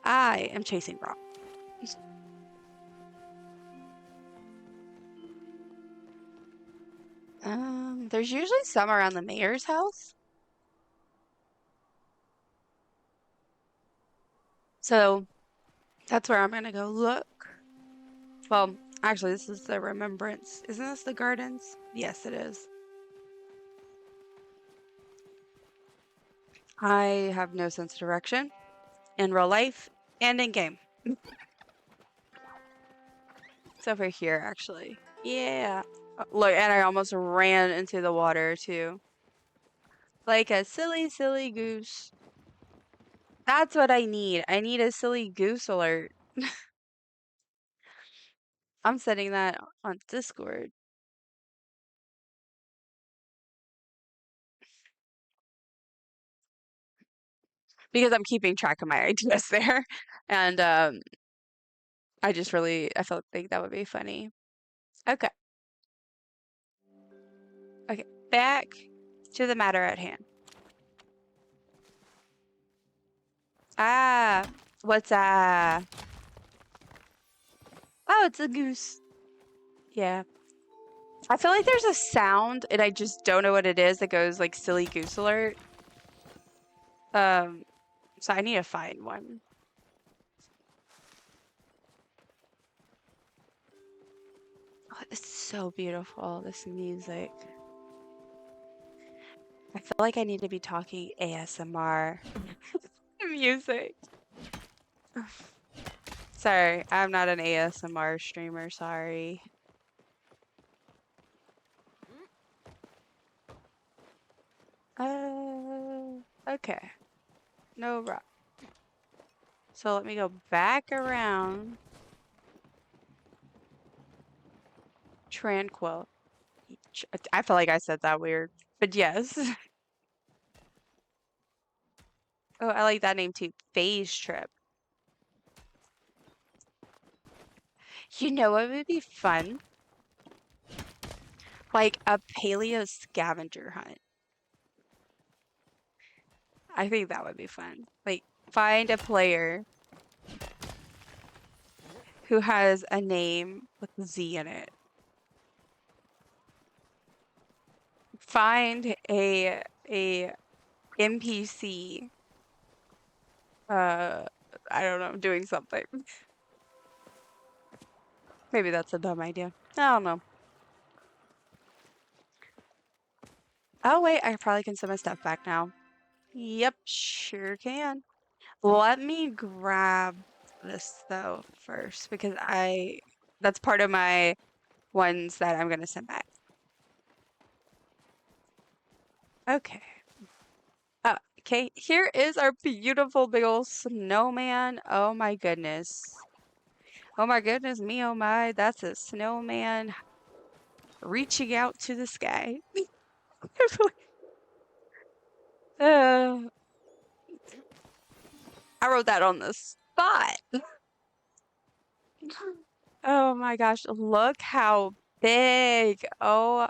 I am chasing Rob. There's usually some around the mayor's house. So that's where I'm gonna go look. Well, actually, this is the Remembrance. Isn't this the gardens? Yes, it is. I have no sense of direction in real life and in game. It's over here, actually. Yeah. Look, and I almost ran into the water too. Like a silly, silly goose. That's what I need. I need a silly goose alert. I'm setting that on Discord because I'm keeping track of my ideas there. And I just really I felt think that would be funny. Okay. Okay. Back to the matter at hand. Ah, what's oh, it's a goose. Yeah. I feel like there's a sound and I just don't know what it is that goes like silly goose alert. Um, so I need to find one. Oh, it's so beautiful, this music. I feel like I need to be talking ASMR music. Sorry, I'm not an ASMR streamer, sorry. Okay. No rock. So let me go back around. Tranquil. I feel like I said that weird, but yes. Oh, I like that name too. Phase trip. You know what would be fun? Like a paleo scavenger hunt. I think that would be fun. Like find a player who has a name with Z in it. Find a NPC uh I don't know, doing something. Maybe that's a dumb idea. I don't know. Oh wait, I probably can send my stuff back now. Yep, sure can. Let me grab this though first because that's part of my ones that I'm gonna send back. Okay. Okay, here is our beautiful big old snowman. Oh my goodness. Oh my goodness me, oh my, that's a snowman reaching out to the sky. Uh, I wrote that on the spot. Oh my gosh, look how big. Oh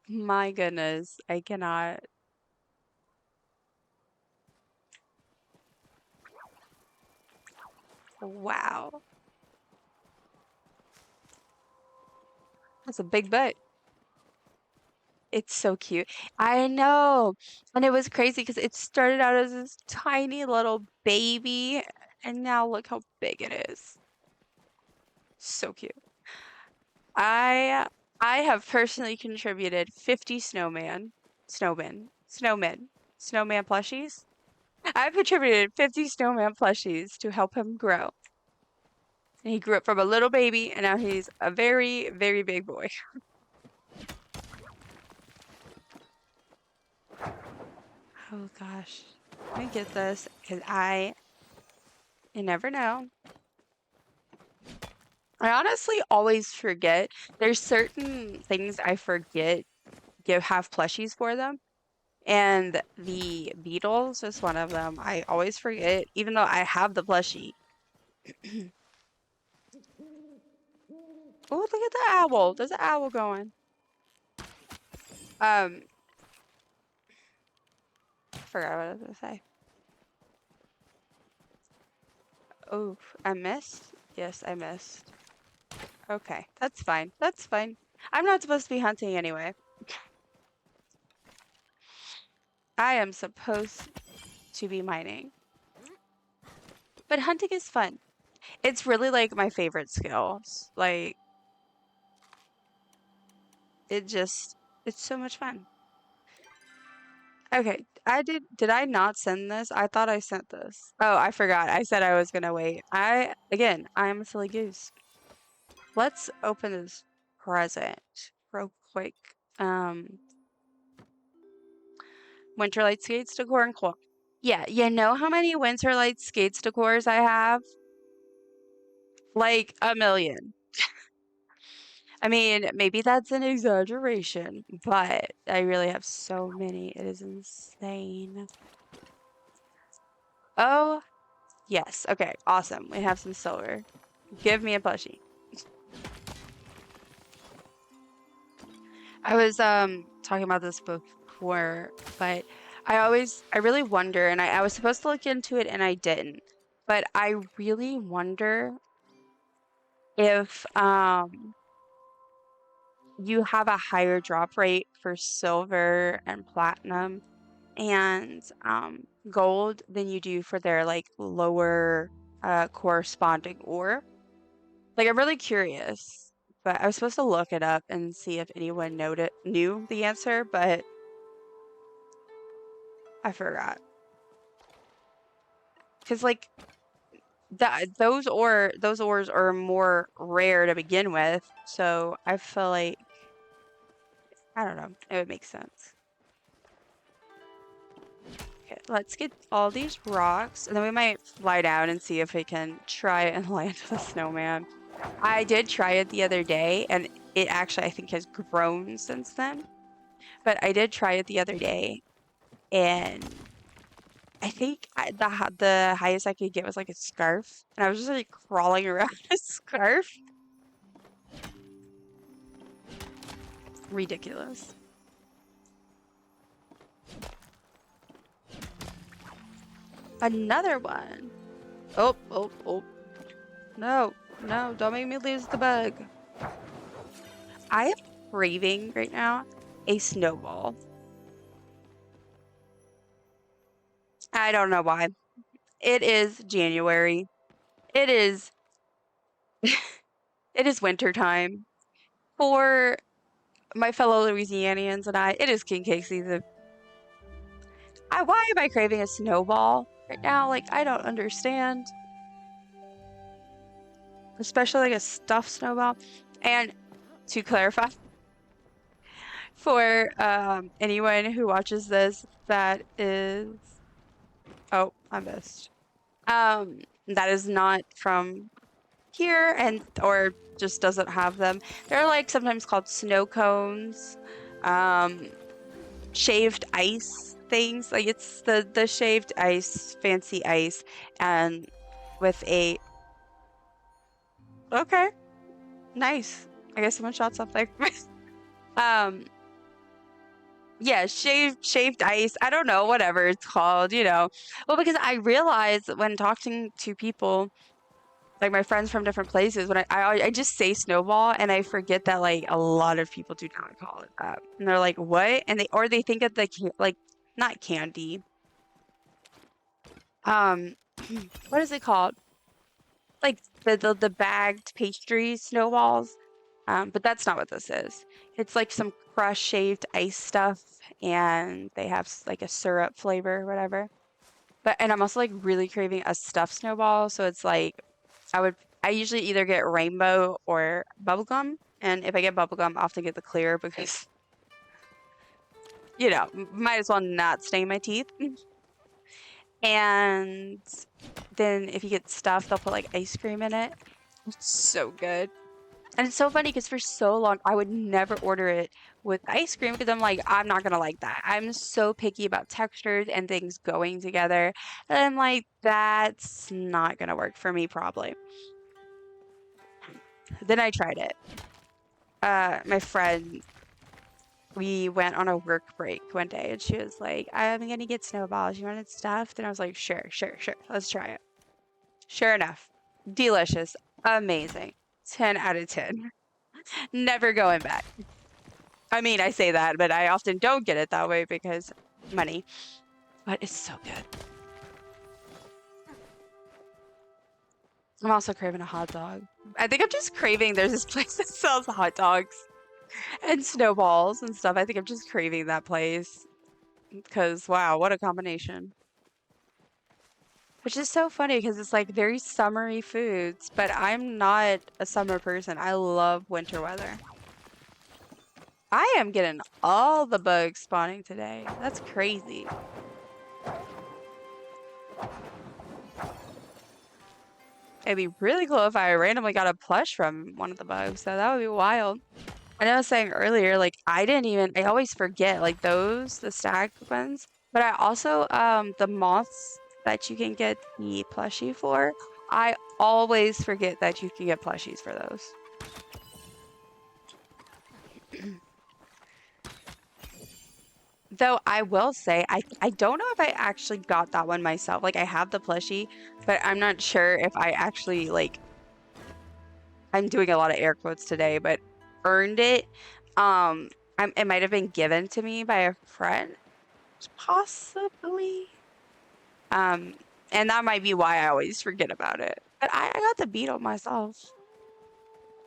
my goodness, I cannot. Wow, that's a big butt. It's so cute. I know. And it was crazy because it started out as this tiny little baby, and now look how big it is. So cute. I I have personally contributed 50 snowman plushies. I've contributed 50 snowman plushies to help him grow. And he grew up from a little baby, and now he's a very, very big boy. Oh gosh. Let me get this because you never know. I honestly always forget. There's certain things I forget have plushies for them. And the Beatles is one of them. I always forget, even though I have the plushie. Oh, look at the owl. There's an owl going. I forgot what I was gonna say. Oh, I missed? Yes, I missed. Okay, that's fine. That's fine. I'm not supposed to be hunting anyway. I am supposed to be mining. But hunting is fun. It's really like my favorite skills. Like, it's so much fun. Okay, did I not send this? I thought I sent this. Oh, I forgot. I said I was gonna wait. Again, I am a silly goose. Let's open this present real quick. Um, Winterlight Skates decor and cloth. Yeah, you know how many Winterlight Skates decors I have? Like a million. I mean, maybe that's an exaggeration, but I really have so many. It is insane. Oh, yes. Okay, awesome. We have some silver. Give me a plushie. I was talking about this before, but I really wonder, and I was supposed to look into it and I didn't, but I really wonder if you have a higher drop rate for silver and platinum and gold than you do for their like lower corresponding ore. Like I'm really curious, but I was supposed to look it up and see if anyone knew the answer, but I forgot. Because like those ores are more rare to begin with, so I feel like I don't know, it would make sense. Okay, let's get all these rocks, and then we might fly down and see if we can try and land the snowman. I did try it the other day, and it actually I think has grown since then. But I did try it the other day, and I think the highest I could get was like a scarf, and I was just like crawling around a scarf. Ridiculous. Another one. Oh, oh, oh. No, no, don't make me lose the bug. I am craving right now a snowball. I don't know why. It is January. It is it is winter time. For my fellow Louisianians and I, it is king cake season. Why am I craving a snowball right now? Like, I don't understand. Especially like a stuffed snowball. And to clarify, for anyone who watches this that is, oh, I missed. That is not from here and or just doesn't have them. They're like sometimes called snow cones, um, shaved ice things. Like it's the shaved ice, fancy ice, and with a okay, nice. I guess someone shot something. um, yeah, shaved ice. I don't know, whatever it's called, you know. Well, because I realized when talking to people, like my friends from different places, when I just say snowball and I forget that like a lot of people do not call it that. And they're like, "What?" And they think of the like not candy. Um, what is it called? Like the bagged pastry snowballs. But that's not what this is. It's like some crushed shaved ice stuff, and they have like a syrup flavor or whatever. But and I'm also like really craving a stuffed snowball, so it's like I would I usually either get rainbow or bubblegum, and if I get bubblegum, I often get the clear because you know, might as well not stain my teeth. And then if you get stuffed, they'll put like ice cream in it. It's so good. And it's so funny because for so long I would never order it with ice cream because I'm like, I'm not gonna like that. I'm so picky about textures and things going together. And I'm like, that's not gonna work for me probably. Then I tried it. My friend, we went on a work break one day and she was like, I'm gonna get snowballs. You want it stuffed? And I was like, sure, sure, sure. Let's try it. Sure enough, delicious, amazing. 10 out of 10. Never going back. I mean, I say that, but I often don't get it that way because money. But it's so good. I'm also craving a hot dog. I think I'm just craving there's this place that sells hot dogs and snowballs and stuff. I think I'm just craving that place because wow, what a combination. Which is so funny because it's like very summery foods, but I'm not a summer person. I love winter weather. I am getting all the bugs spawning today. That's crazy. It'd be really cool if I randomly got a plush from one of the bugs, so that would be wild. And I was saying earlier, like I always forget like those, the stacked ones, but I also the moths that you can get the plushie for, I always forget that you can get plushies for those. Though I will say, I don't know if I actually got that one myself. Like I have the plushie, but I'm not sure if I actually like I'm doing a lot of air quotes today, but earned it. It might have been given to me by a friend, possibly. Um, and that might be why I always forget about it. But I got the beetle myself.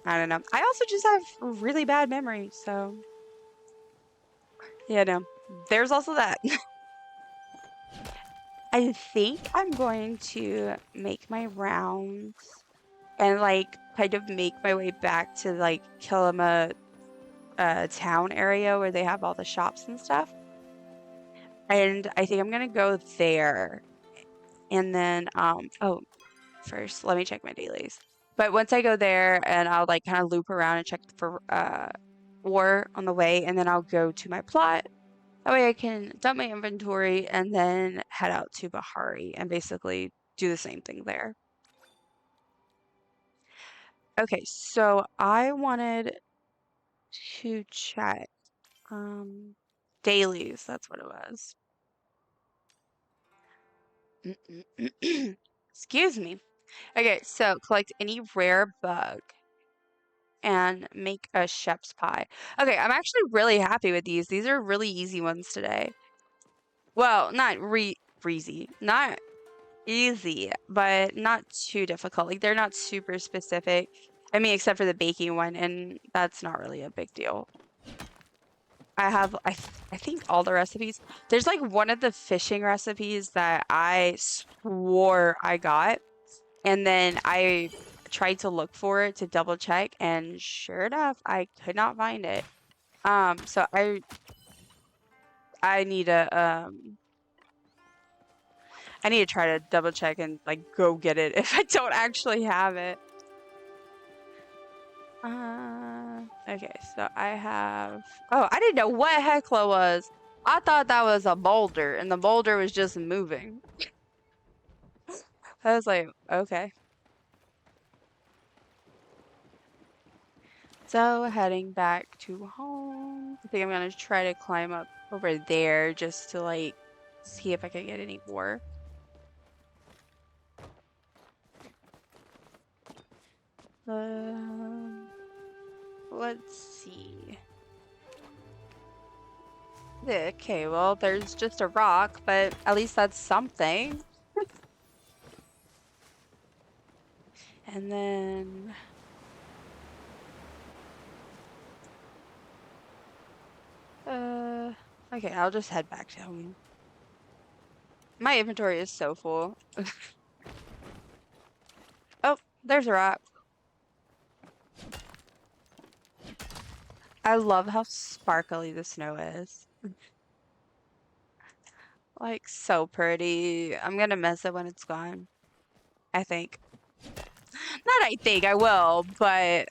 I don't know. I also just have really bad memory, so yeah, no. There's also that. I think I'm going to make my rounds and like kind of make my way back to like Kilima town area where they have all the shops and stuff. And I think I'm gonna go there. And then oh, first let me check my dailies. But once I go there and I'll like kind of loop around and check for war on the way, and then I'll go to my plot That way I can dump my inventory and then head out to Bahari and basically do the same thing there. Okay, so I wanted to check dailies, that's what it was. Excuse me. Okay, so collect any rare bug and make a sheph's pie. Okay, I'm actually really happy with these. These are really easy ones today. Well, not breezy, not easy, but not too difficult. Like they're not super specific. I mean, except for the baking one, and that's not really a big deal. I have, I think all the recipes. There's like one of the fishing recipes that I swore I got, and then I tried to look for it to double check, and sure enough, I could not find it. So I need I need to try to double check and like go get it if I don't actually have it. Okay, so I have. Oh, I didn't know what Hecla was. I thought that was a boulder, and the boulder was just moving. I was like, okay. So heading back to home. I think I'm gonna try to climb up over there just to like see if I can get any more. Um, let's see. Okay, well, there's just a rock, but at least that's something. And then, uh, okay, I'll just head back to home. My inventory is so full. Oh, there's a rock. I love how sparkly the snow is. Like, so pretty. I'm gonna miss it when it's gone. I think. Not I think, I will, but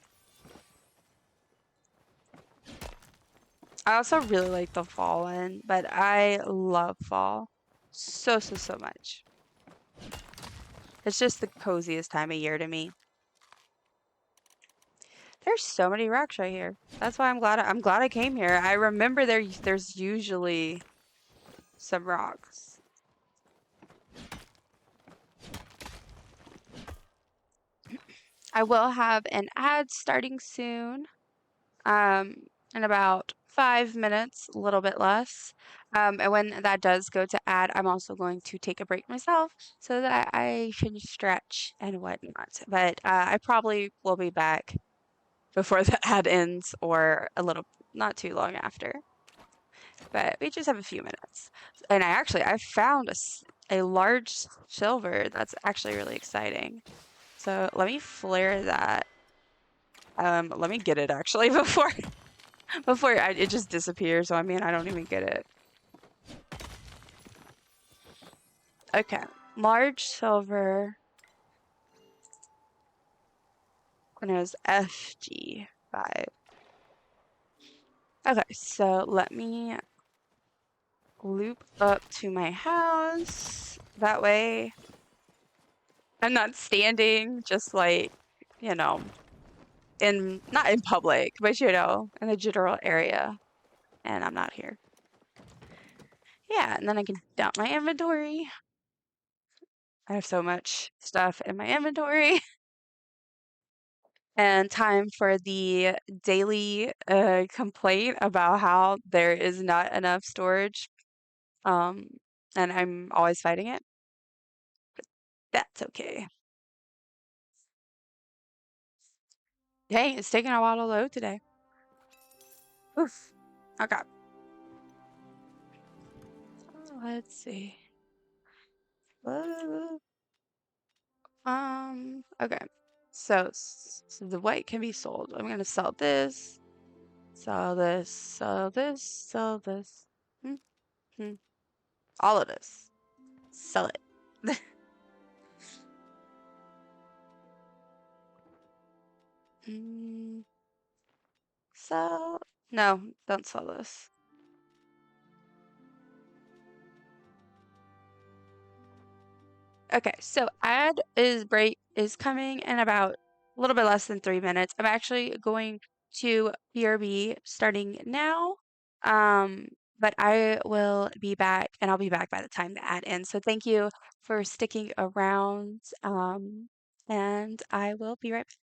I also really like the fall one, but I love fall so, so, so much. It's just the coziest time of year to me. There's so many rocks right here. That's why I'm glad I came here. I remember there's usually some rocks. I will have an ad starting soon. Um, in about 5 minutes, a little bit less. And when that does go to ad, I'm also going to take a break myself so that I can stretch and whatnot. But I probably will be back before the ad ends or a little, not too long after. But we just have a few minutes. And I found a large silver. That's actually really exciting. So let me flare that. Let me get it actually before it just disappears. So I mean, I don't even get it. Okay, large silver. And it was FG5. Okay, so let me loop up to my house. That way I'm not standing just like, you know, not in public, but in the general area. And I'm not here. Yeah, and then I can dump my inventory. I have so much stuff in my inventory. And time for the daily complaint about how there is not enough storage. Um, and I'm always fighting it. That's okay. Hey, it's taking a while to load today. Oof. Okay. Let's see. Okay. So the white can be sold. I'm gonna sell this, sell this, sell this, sell this. Hmm, hmm. All of this. Sell it. Mm, sell. No, don't sell this. Okay, so ad is break is coming in about a little bit less than 3 minutes. I'm actually going to BRB starting now. Um, but I will be back and I'll be back by the time the ad ends. So thank you for sticking around. And I will be right back.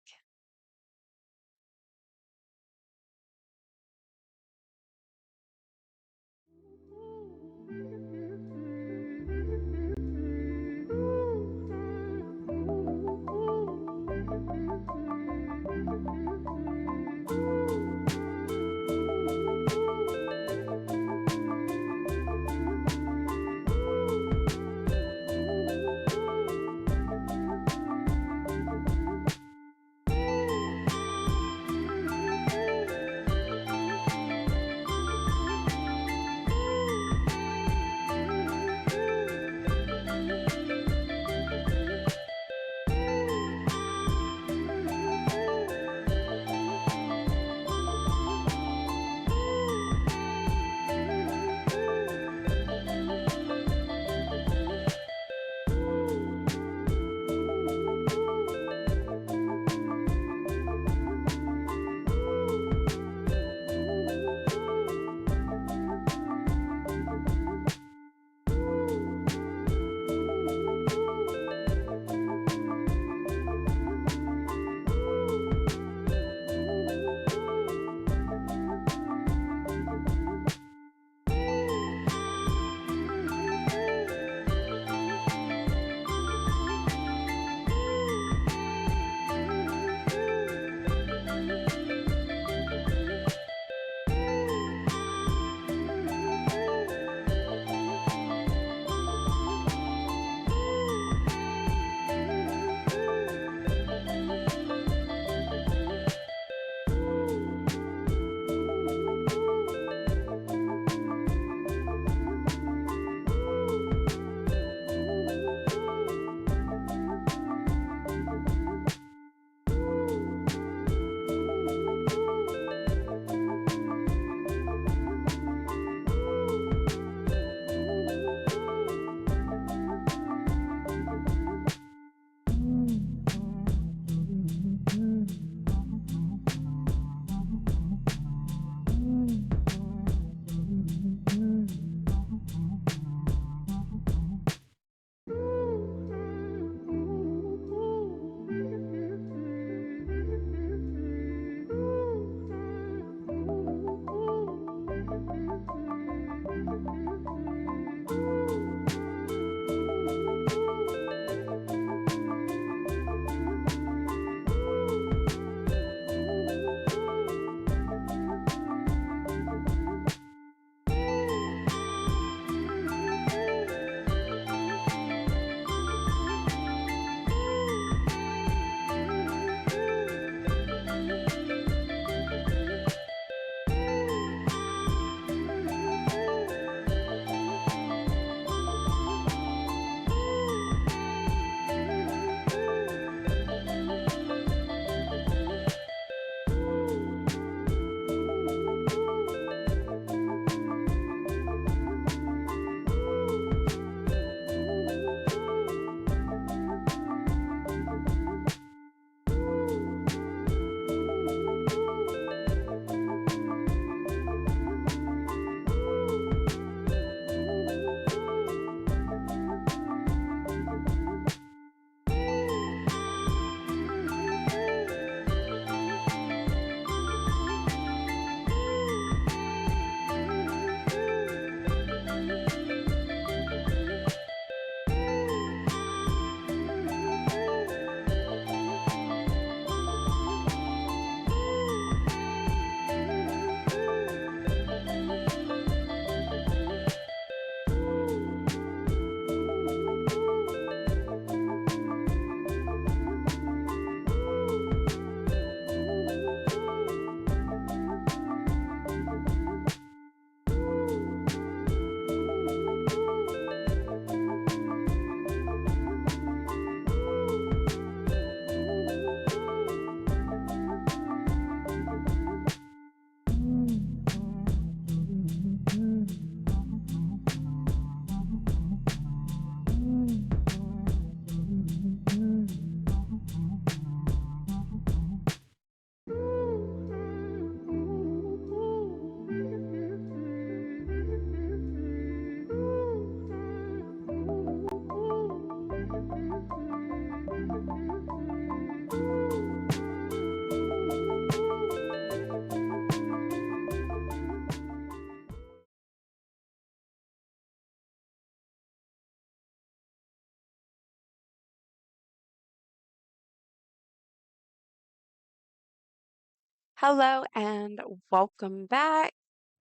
Hello and welcome back.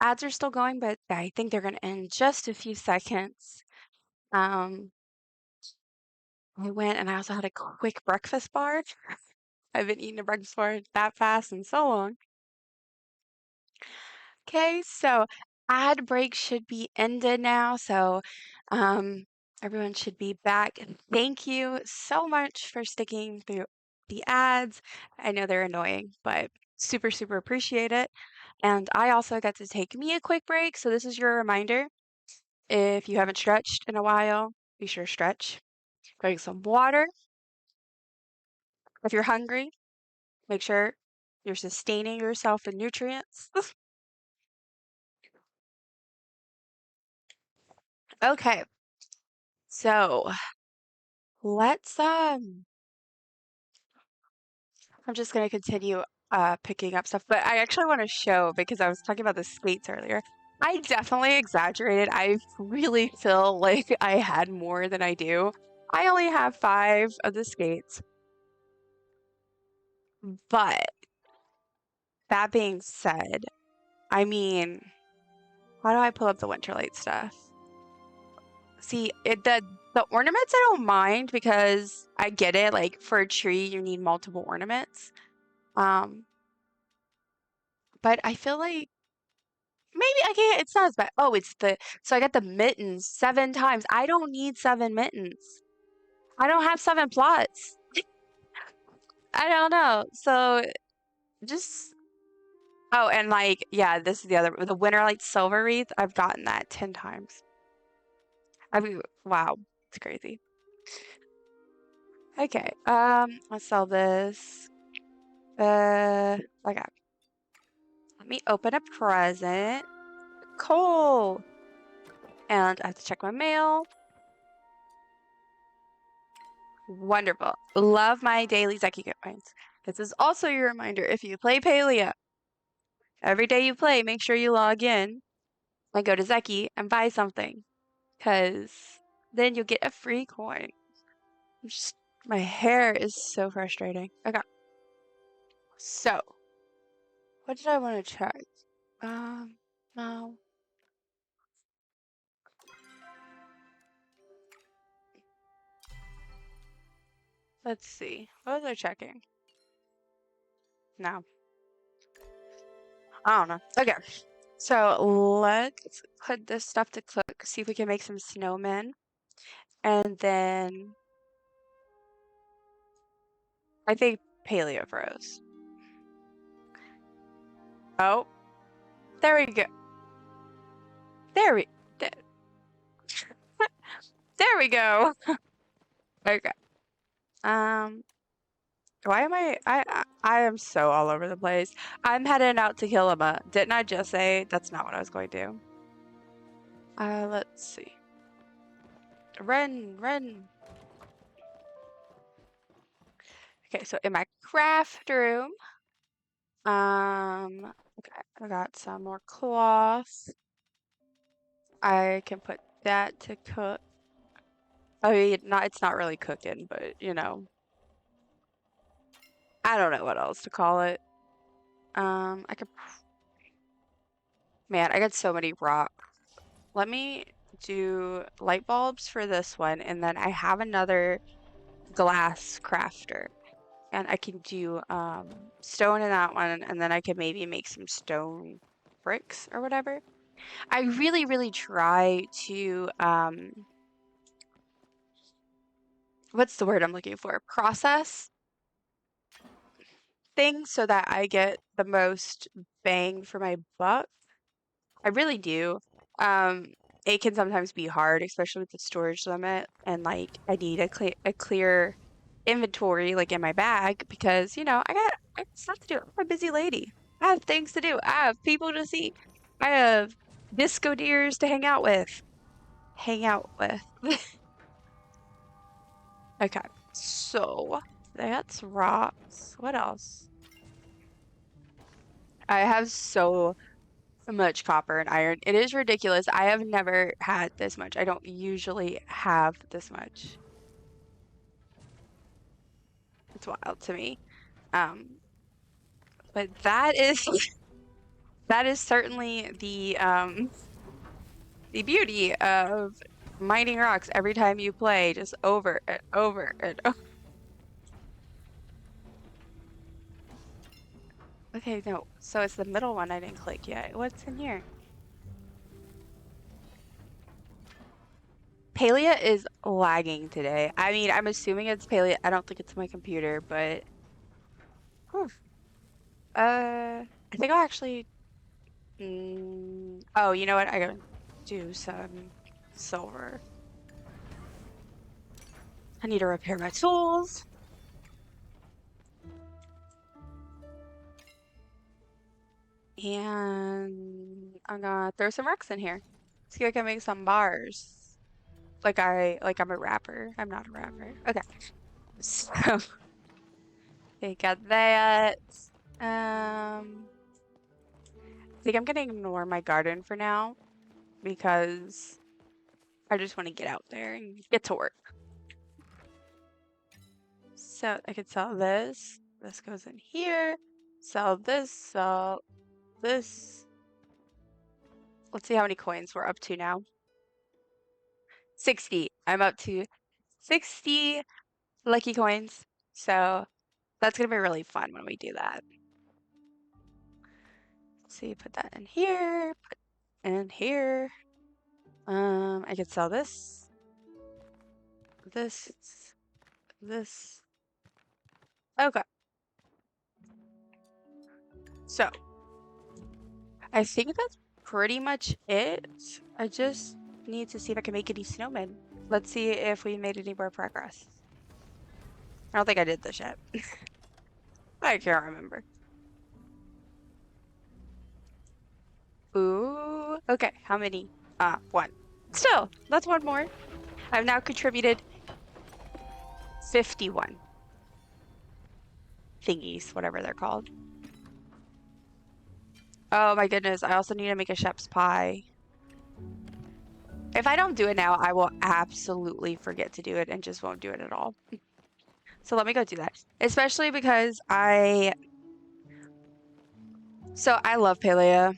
Ads are still going, but I think they're going to end in just a few seconds. Um, I went and I also had a quick breakfast bar. I've been eating a breakfast bar that fast in so long. Okay, so ad break should be ended now. So um, everyone should be back. Thank you so much for sticking through the ads. I know they're annoying, but super, super appreciate it. And I also got to take me a quick break. So this is your reminder. If you haven't stretched in a while, be sure to stretch. Drink some water. If you're hungry, make sure you're sustaining yourself with nutrients. Okay, so let's I'm just gonna continue picking up stuff, but I actually want to show because I was talking about the skates earlier. I definitely exaggerated. I really feel like I had more than I do. I only have 5 of the skates, but that being said, I mean, why do I pull up the Winterlight stuff? See, the ornaments I don't mind because I get it. Like for a tree, you need multiple ornaments. Um, but I feel like maybe I can't. It's not as bad. Oh, so I got the mittens 7 times. I don't need 7 mittens. I don't have 7 plots. I don't know. So just oh, and like yeah, this is the Winterlight Silver Wreath. I've gotten that 10 times. I mean, wow, it's crazy. Okay, let's sell this. Okay. Let me open a present. Cool. And I have to check my mail. Wonderful. Love my daily Yaycap points. This is also your reminder if you play Palia. Every day you play, make sure you log in and go to Zeki and buy something. Because then you'll get a free coin. Just, my hair is so frustrating. Okay. So, what did I want to check? No. Let's see. What was I checking? No. I don't know. Okay. So let's put this stuff to cook. See if we can make some snowmen. And then I think paleo froze. Oh, there we go. There we there, there we go. Okay. Um, why am I am so all over the place. I'm heading out to Kilima. Didn't I just say that's not what I was going to do? Let's see. Run. Okay, so in my craft room, okay, I got some more cloth. I can put that to cook. I mean, it's not really cooking, but you know, I don't know what else to call it. I could, man, I got so many rocks. Let me do light bulbs for this one, and then I have another glass crafter, and I can do stone in that one, and then I could maybe make some stone bricks or whatever. I really, really try to what's the word I'm looking for? Process things so that I get the most bang for my buck. I really do. Um, it can sometimes be hard, especially with the storage limit, and like I need a clear inventory like in my bag because I got stuff to do. I'm a busy lady. I have things to do. I have people to see. I have disco deers to hang out with. Hang out with. Okay, so that's rocks. What else? I have so much copper and iron. It is ridiculous. I have never had this much. I don't usually have this much. It's wild to me. Um, But that is that is certainly the beauty of mining rocks every time you play, just over and over and over. Okay, no. So it's the middle one I didn't click yet. What's in here? Palia is lagging today. I mean, I'm assuming it's Palia. I don't think it's my computer, but whew. I think I'll actually. Oh, you know what? I gotta do some silver. I need to repair my tools. And I'm gonna throw some rocks in here. See if I can make some bars. Like I'm a rapper. I'm not a rapper. Okay. So they got that. I think I'm gonna ignore my garden for now because I just want to get out there and get to work. So I could sell this. This goes in here. Sell this, sell this. Let's see how many coins we're up to now. 60. I'm up to 60 lucky coins. So that's gonna be really fun when we do that. Let's see, put that in here, put in here. I could sell this, this, this. Okay. So I think that's pretty much it. I just need to see if I can make any snowmen. Let's see if we made any more progress. I don't think I did this yet. I can't remember. Ooh, okay, how many? One. Still, that's one more. I've now contributed 51 thingies, whatever they're called. Oh my goodness, I also need to make a sheph's pie. If I don't do it now, I will absolutely forget to do it and just won't do it at all. So let me go do that. Especially because I love Palia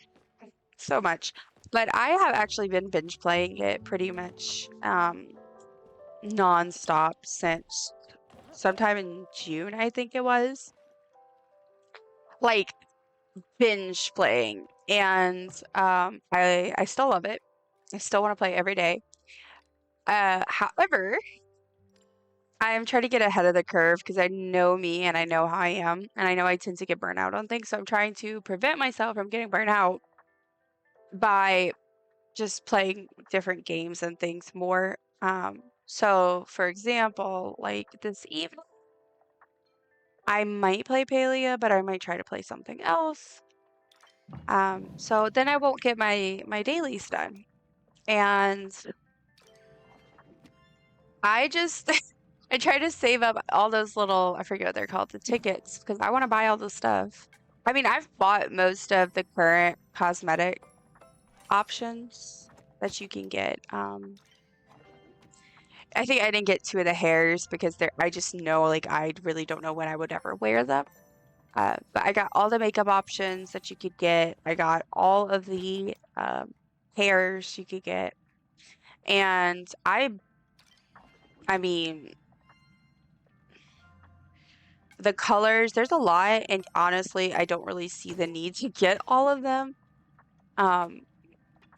so much, but I have actually been binge playing it pretty much non-stop since sometime in June, I think it was. Like binge playing, and I still love it. I still want to play every day. However, I'm trying to get ahead of the curve because I know me and I know how I am, and I know I tend to get burnt out on things. So I'm trying to prevent myself from getting burnt out by just playing different games and things more. So for example, like this evening, I might play Palia, but I might try to play something else. So then I won't get my dailies done. And I just I try to save up all those little, I forget what they're called, the tickets, because I want to buy all the stuff. I mean, I've bought most of the current cosmetic options that you can get. I think I didn't get two of the hairs because I just know, like, I really don't know when I would ever wear them. But I got all the makeup options that you could get. I got all of the hairs you could get. And I mean, the colors, there's a lot, and honestly, I don't really see the need to get all of them.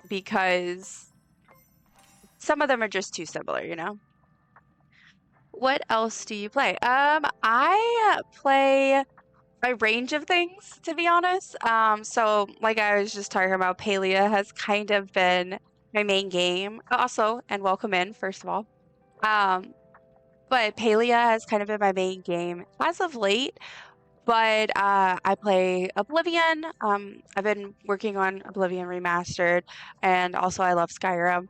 Because some of them are just too similar, you know? What else do you play? I play a range of things, to be honest. So like I was just talking about, Palia has kind of been my main game. Also, and welcome in, first of all. But Palia has kind of been my main game as of late. But I play Oblivion. I've been working on Oblivion Remastered, and also I love Skyrim.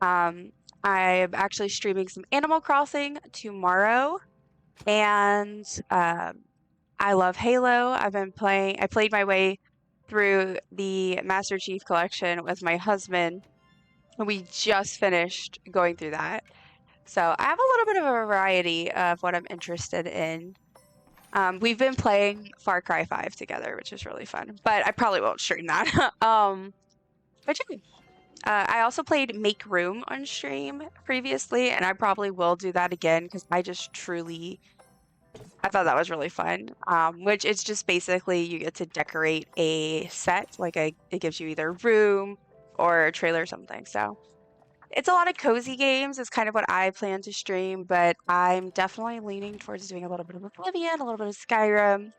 Um, I'm actually streaming some Animal Crossing tomorrow, and I love Halo. I played my way through the Master Chief Collection with my husband, and we just finished going through that. So I have a little bit of a variety of what I'm interested in. We've been playing Far Cry 5 together, which is really fun, but I probably won't stream that. But yeah. I also played Make Room on stream previously, and I probably will do that again because I thought that was really fun. Which it's just basically you get to decorate a set, it gives you either a room or a trailer or something. So it's a lot of cozy games. It's kind of what I plan to stream, but I'm definitely leaning towards doing a little bit of Oblivion, a little bit of Skyrim,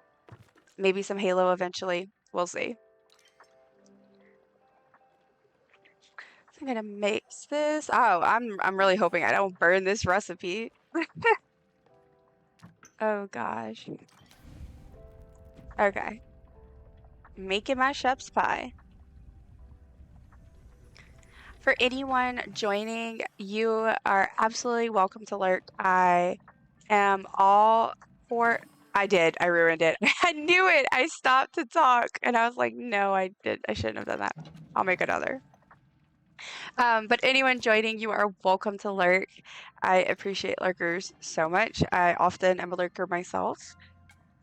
maybe some Halo eventually. We'll see. I'm gonna mix this. Oh, I'm really hoping I don't burn this recipe. Oh gosh. Okay. Making my sheph's pie. For anyone joining, you are absolutely welcome to lurk. I am all for. I did. I ruined it. I knew it. I stopped to talk, and I was like, "No, I did. I shouldn't have done that. I'll make another." But anyone joining, you are welcome to lurk. I appreciate lurkers so much. I often am a lurker myself.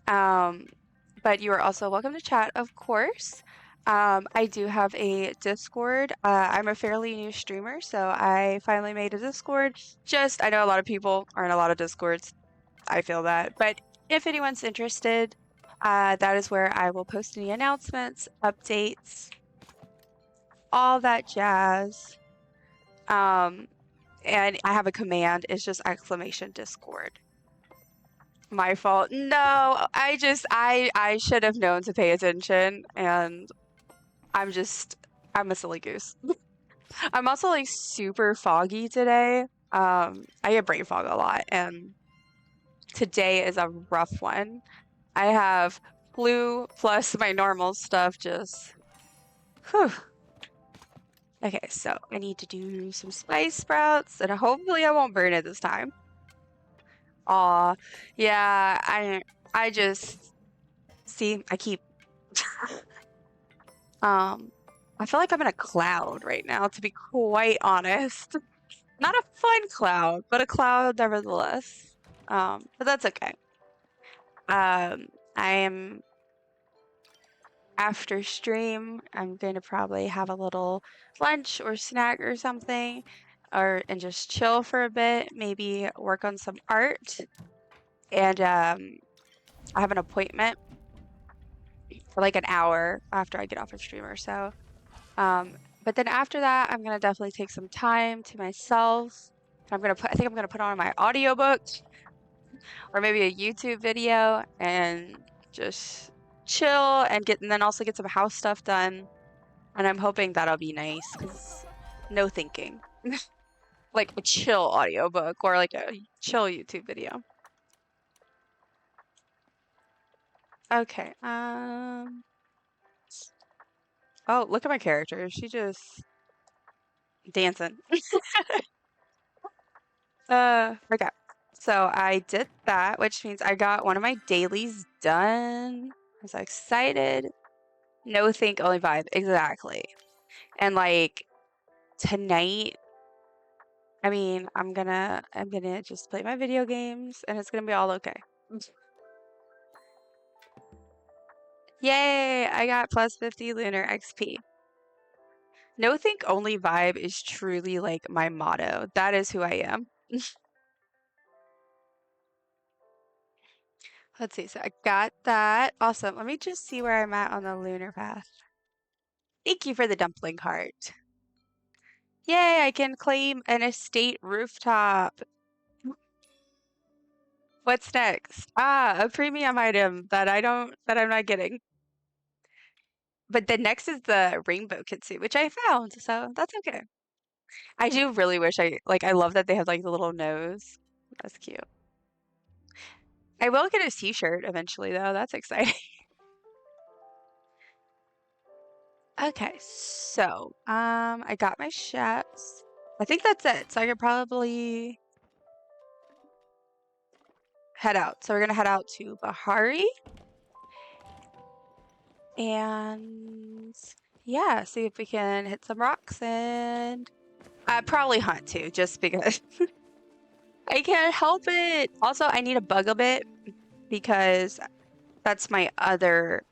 But you are also welcome to chat, of course. I do have a Discord. I'm a fairly new streamer, so I finally made a Discord. I know a lot of people are in a lot of Discords. I feel that. But if anyone's interested, that is where I will post any announcements, updates, all that jazz. And I have a command. It's just exclamation Discord. My fault. No, I should have known to pay attention, and I'm a silly goose. I'm also like super foggy today. I get brain fog a lot, and today is a rough one. I have flu plus my normal stuff just, whew. Okay, so I need to do some spice sprouts, and hopefully I won't burn it this time. Aw, yeah, I just, see, I keep, I feel like I'm in a cloud right now, to be quite honest. Not a fun cloud, but a cloud nevertheless. But that's okay. I am after stream, I'm going to probably have a little lunch or snack or something, and just chill for a bit, maybe work on some art. And I have an appointment for like an hour after I get off of stream or so. But then after that, I'm gonna definitely take some time to myself. I think I'm gonna put on my audiobook or maybe a YouTube video and just chill and then also get some house stuff done. And I'm hoping that'll be nice because no thinking. Like a chill audiobook or like a chill YouTube video. Okay. Oh, look at my character. She just dancing. Okay. So I did that, which means I got one of my dailies done. I was excited. No think, only vibe. Exactly. And like tonight, I mean, I'm gonna just play my video games and it's gonna be all okay. Yay! I got plus 50 lunar XP. No think only vibe is truly like my motto. That is who I am. Let's see. So I got that. Awesome. Let me just see where I'm at on the lunar path. Thank you for the dumpling heart. Yay, I can claim an estate rooftop. What's next? Ah, a premium item that I'm not getting. But the next is the rainbow kitsune, which I found, so that's okay. I do really wish I love that they have like the little nose. That's cute. I will get a t-shirt eventually though. That's exciting. Okay, so I got my chefs. I think that's it. So I could probably head out. So we're gonna head out to Bahari. And yeah, see if we can hit some rocks and probably hunt too, just because I can't help it. Also, I need a bug a bit. because that's my other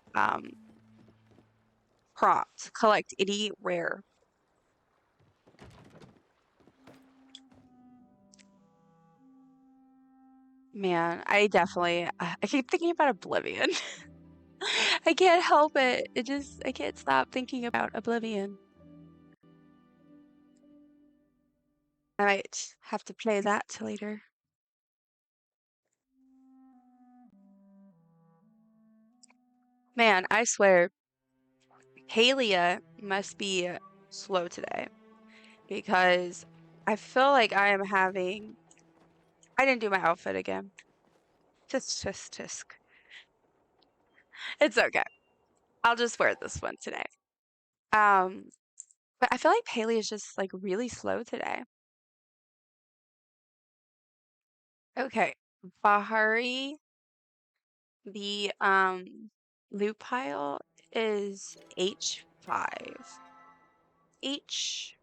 prompt. Collect any rare. Man, I keep thinking about Oblivion. I can't help it. I can't stop thinking about Oblivion. I might have to play that later. Man, I swear, Palia must be slow today because I feel like I am having. I didn't do my outfit again. Tisk. It's okay. I'll just wear this one today. Um, but I feel like Palia is just like really slow today. Okay, Bahari, the loot pile is H5. H5.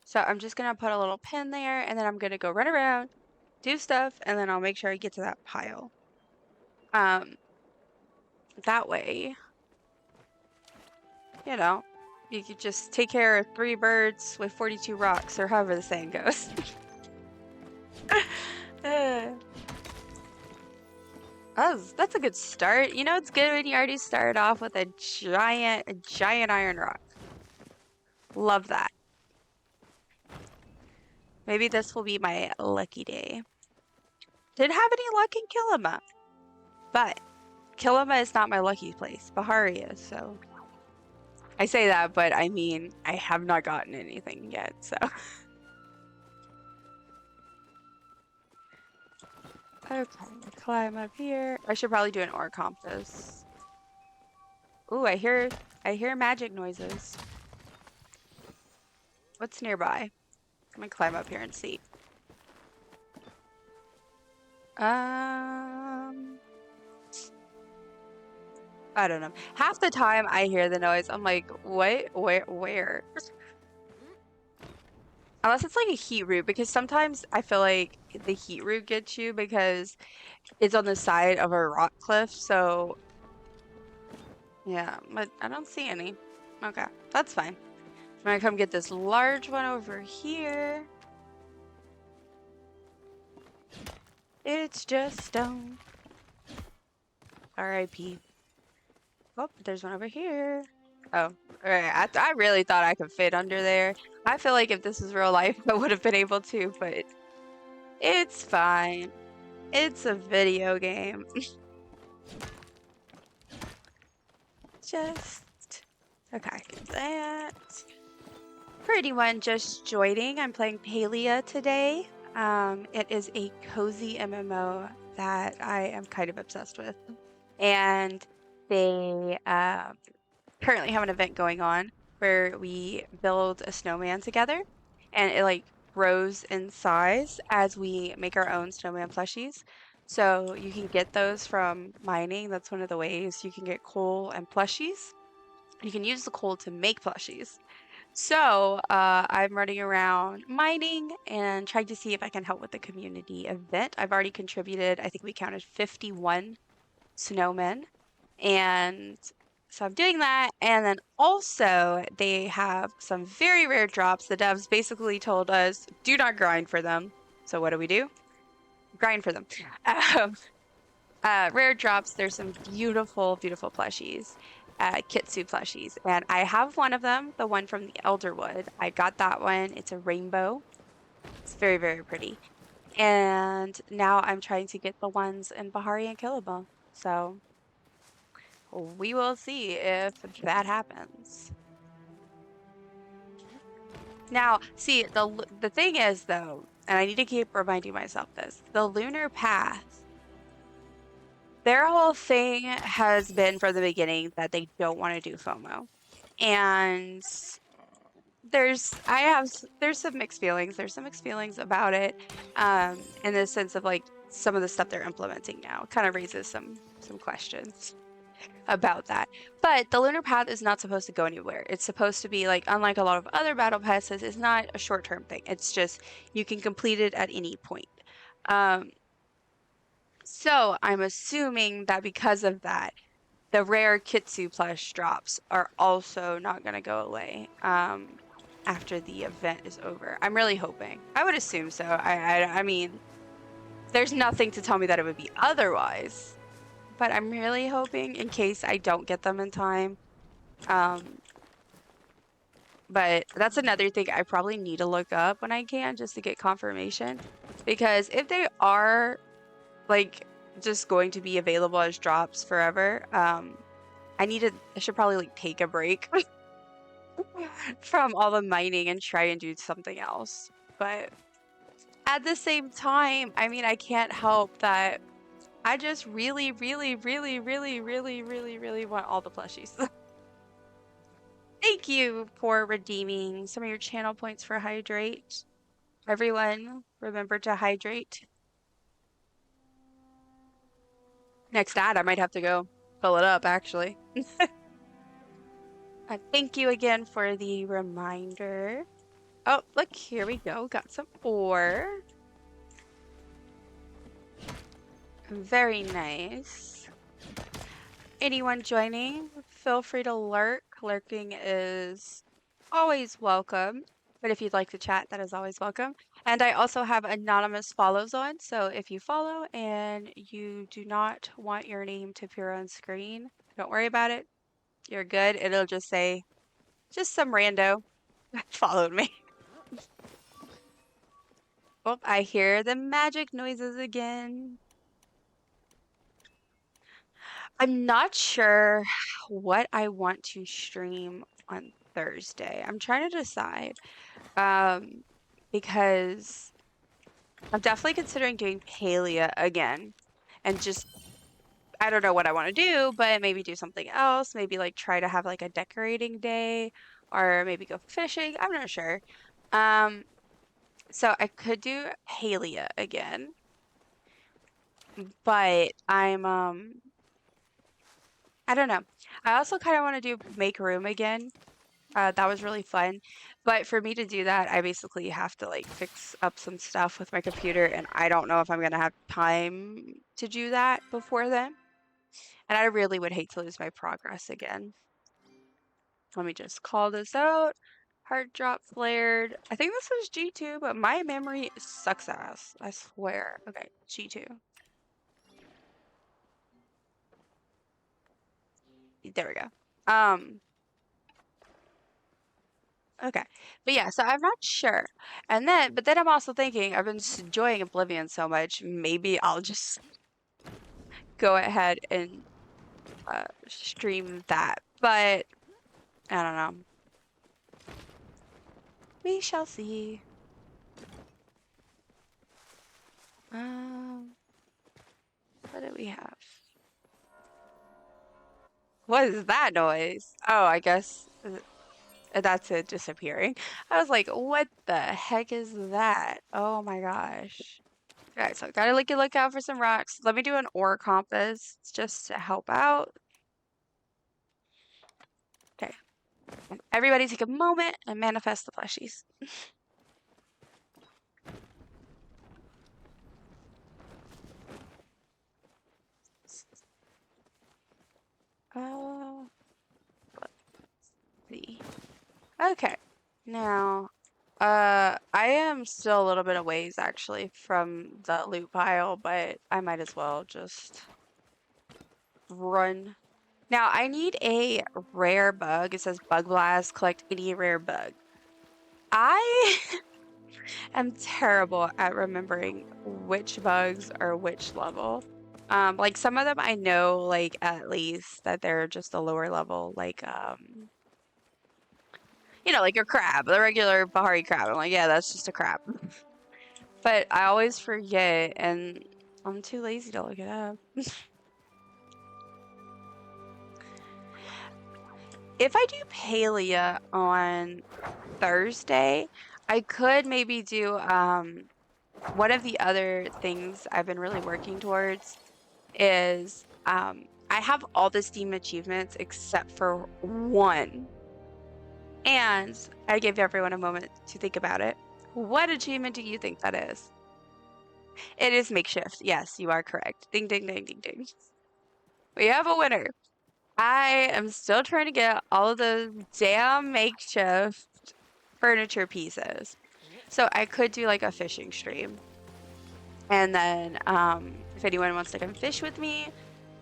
So I'm just gonna put a little pin there and then I'm gonna go run around, do stuff, and then I'll make sure I get to that pile. Um, that way, you know, you could just take care of 3 birds with 42 rocks, or however the saying goes. Uh, that's a good start. You know, it's good when you already start off with a giant iron rock. Love that. Maybe this will be my lucky day. Didn't have any luck in Kilima, but Kilima is not my lucky place. Bahari is, so. I say that, but I mean, I have not gotten anything yet, so. Okay, climb up here. I should probably do an ore compass. Ooh, I hear magic noises. What's nearby? I'm gonna climb up here and see. I don't know. Half the time I hear the noise, I'm like, what? Where? Unless it's like a heat root, because sometimes I feel like the heat root gets you because it's on the side of a rock cliff, so yeah, but I don't see any. Okay, that's fine. I'm gonna come get this large one over here. It's just stone. R.I.P. Oh, there's one over here. Oh, alright. I really thought I could fit under there. I feel like if this was real life, I would have been able to, but it's fine. It's a video game. Just okay, get that. For anyone just joining, I'm playing Palia today. It is a cozy MMO that I am kind of obsessed with, and they currently have an event going on where we build a snowman together, and it like grows in size as we make our own snowman plushies. So you can get those from mining. That's one of the ways you can get coal and plushies. You can use the coal to make plushies. So I'm running around mining and trying to see if I can help with the community event. I've already contributed, I think we counted 51 snowmen. And so I'm doing that. And then also they have some very rare drops. The devs basically told us, do not grind for them. So what do? Grind for them. Um, rare drops. There's some beautiful, beautiful plushies, Kitsu plushies, and I have one of them, the one from the Elderwood. I got that one. It's a rainbow. It's very, very pretty. And now I'm trying to get the ones in Bahari and Kilima. So we will see if that happens. Now, see, the thing is though, and I need to keep reminding myself this, the lunar path. Their whole thing has been from the beginning that they don't want to do FOMO. And there's some mixed feelings. There's some mixed feelings about it, in the sense of like some of the stuff they're implementing now kind of raises some questions about that. But the lunar path is not supposed to go anywhere. It's supposed to be like, unlike a lot of other battle passes, it's not a short-term thing. It's just you can complete it at any point. So I'm assuming that because of that, the rare Kitsu plush drops are also not going to go away after the event is over. I'm really hoping. I would assume so. I mean, there's nothing to tell me that it would be otherwise, but I'm really hoping in case I don't get them in time. But that's another thing I probably need to look up when I can just to get confirmation. Because if they are like just going to be available as drops forever, I should probably like take a break from all the mining and try and do something else. But at the same time, I mean, I can't help that I just really, really, really, really, really, really, really want all the plushies. Thank you for redeeming some of your channel points for hydrate. Everyone, remember to hydrate. Next ad, I might have to go fill it up, actually. Thank you again for the reminder. Oh, look, here we go. Got some ore. Very nice. Anyone joining, feel free to lurk. Lurking is always welcome. But if you'd like to chat, that is always welcome. And I also have anonymous follows on. So if you follow and you do not want your name to appear on screen, don't worry about it. You're good. It'll just say, just some rando followed me. Oh, I hear the magic noises again. I'm not sure what I want to stream on Thursday. I'm trying to decide. Because I'm definitely considering doing Palia again. And just, I don't know what I want to do, but maybe do something else. Maybe like try to have like a decorating day or maybe go fishing. I'm not sure. So I could do Palia again, but I don't know. I also kind of want to do make room again. That was really fun. But for me to do that, I basically have to like fix up some stuff with my computer, and I don't know if I'm gonna have time to do that before then. And I really would hate to lose my progress again. Let me just call this out. Hard drop flared. I think this was G2, but my memory sucks ass. I swear. Okay, G2. There we go. Okay. But yeah, so I'm not sure. But then I'm also thinking, I've been enjoying Oblivion so much, maybe I'll just go ahead and stream that. But I don't know. We shall see. Um, what do we have? What is that noise? Oh, I guess that's it disappearing. I was like, what the heck is that? Oh my gosh. Okay, so gotta look out for some rocks. Let me do an ore compass just to help out. Okay. Everybody take a moment and manifest the plushies. Let's see. Okay. Now, I am still a little bit of ways actually from the loot pile, but I might as well just run. Now, I need a rare bug. It says bug blast, collect any rare bug. I am terrible at remembering which bugs are which level. Like some of them I know like at least that they're just a lower level, like you know, like your crab, the regular Bahari crab. I'm like, yeah, that's just a crab. But I always forget and I'm too lazy to look it up. If I do Palia on Thursday, I could maybe do one of the other things I've been really working towards is I have all the Steam achievements except for one. And I give everyone a moment to think about it. What achievement do you think that is? It is makeshift. Yes, you are correct. Ding, ding, ding, ding, ding. We have a winner. I am still trying to get all of those damn makeshift furniture pieces. So I could do like a fishing stream. And then if anyone wants to come fish with me,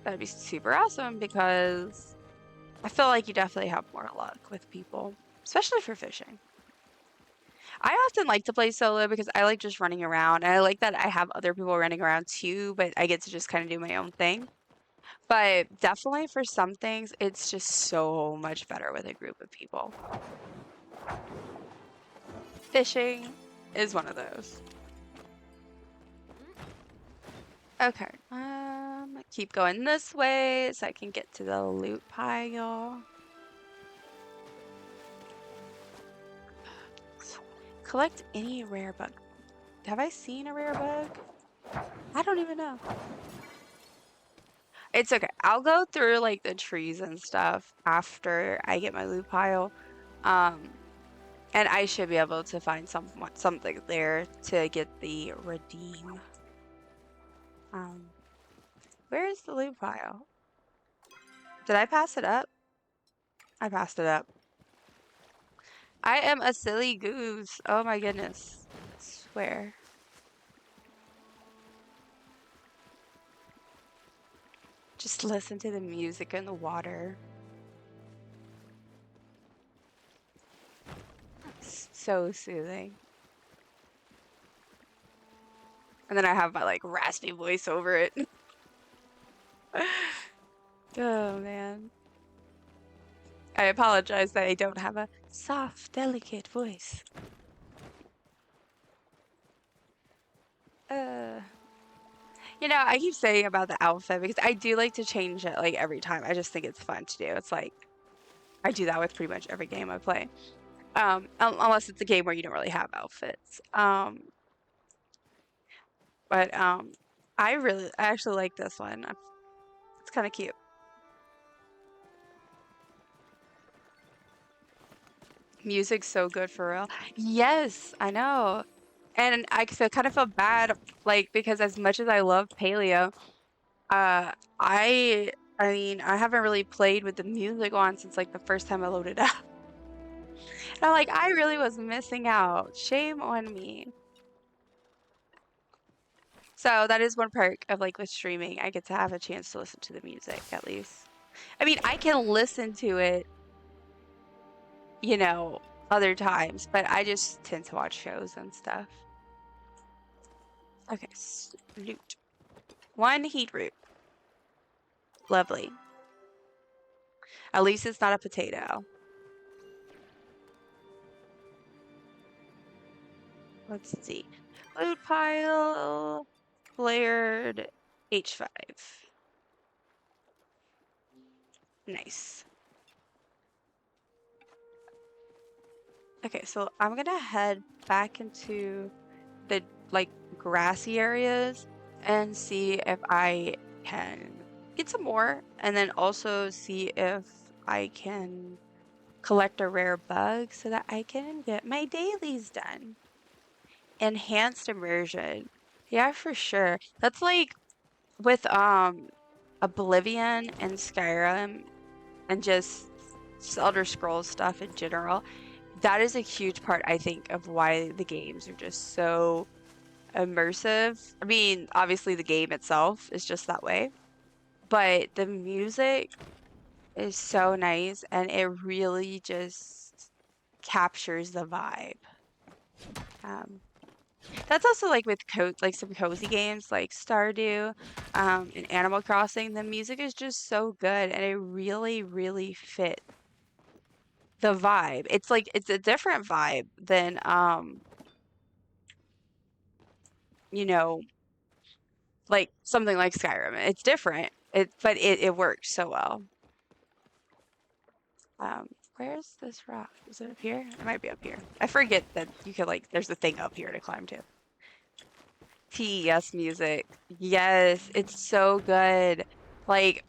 that'd be super awesome because I feel like you definitely have more luck with people, especially for fishing. I often like to play solo because I like just running around. And I like that I have other people running around too, but I get to just kind of do my own thing. But definitely for some things, it's just so much better with a group of people. Fishing is one of those. Okay, keep going this way so I can get to the loot pile. Collect any rare bug. Have I seen a rare bug? I don't even know. It's okay. I'll go through like the trees and stuff after I get my loot pile. And I should be able to find something there to get the redeem. Where is the loot pile? Did I pass it up? I passed it up. I am a silly goose. Oh my goodness. I swear. Just listen to the music in the water. It's so soothing. And then I have my like raspy voice over it. Oh man. I apologize that I don't have a soft, delicate voice. You know, I keep saying about the outfit because I do like to change it like every time. I just think it's fun to do. It's like I do that with pretty much every game I play. Unless it's a game where you don't really have outfits. But I actually like this one. It's kind of cute. Music's so good for real. Yes, I know. And I kind of feel bad, like, because as much as I love Palia, uh, I, I mean, I haven't really played with the music on since like the first time I loaded up. And I'm like, I really was missing out. Shame on me. So that is one perk of like with streaming. I get to have a chance to listen to the music at least. I mean, I can listen to it, you know, other times, but I just tend to watch shows and stuff. Okay, loot. One heat root. Lovely. At least it's not a potato. Let's see. Loot pile. Layered H5. Nice. Okay, so I'm gonna head back into the like grassy areas and see if I can get some more, and then also see if I can collect a rare bug so that I can get my dailies done. Enhanced immersion. Yeah, for sure. That's like with Oblivion and Skyrim and just Elder Scrolls stuff in general. That is a huge part, I think, of why the games are just so immersive. I mean, obviously the game itself is just that way, but the music is so nice and it really just captures the vibe. That's also like with like some cozy games like Stardew, and Animal Crossing. The music is just so good and it really, really fit the vibe. It's like it's a different vibe than you know, like something like Skyrim. It's different. But it works so well. Where's this rock? Is it up here? It might be up here. I forget that you could like there's a thing up here to climb to. TES music. Yes, it's so good. Like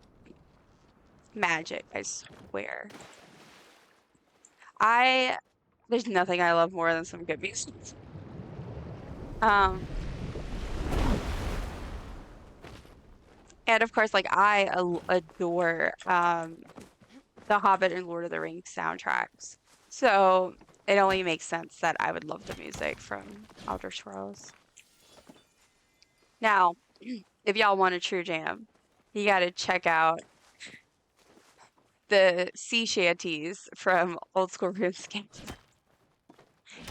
magic, I swear. There's nothing I love more than some good music. Um And of course, like I adore the Hobbit and Lord of the Rings soundtracks. So it only makes sense that I would love the music from Outer Scrolls. Now, if y'all want a true jam, you gotta check out the sea shanties from old school RuneScape.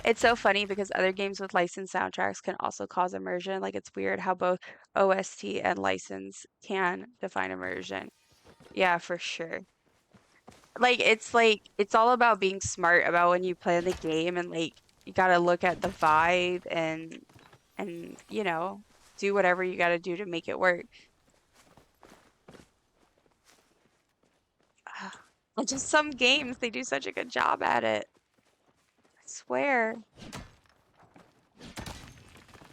It's so funny because other games with licensed soundtracks can also cause immersion. Like it's weird how both OST and license can define immersion. Yeah, for sure. Like it's all about being smart about when you play the game and like you gotta look at the vibe and do whatever you gotta do to make it work. But just some games they do such a good job at it. I swear.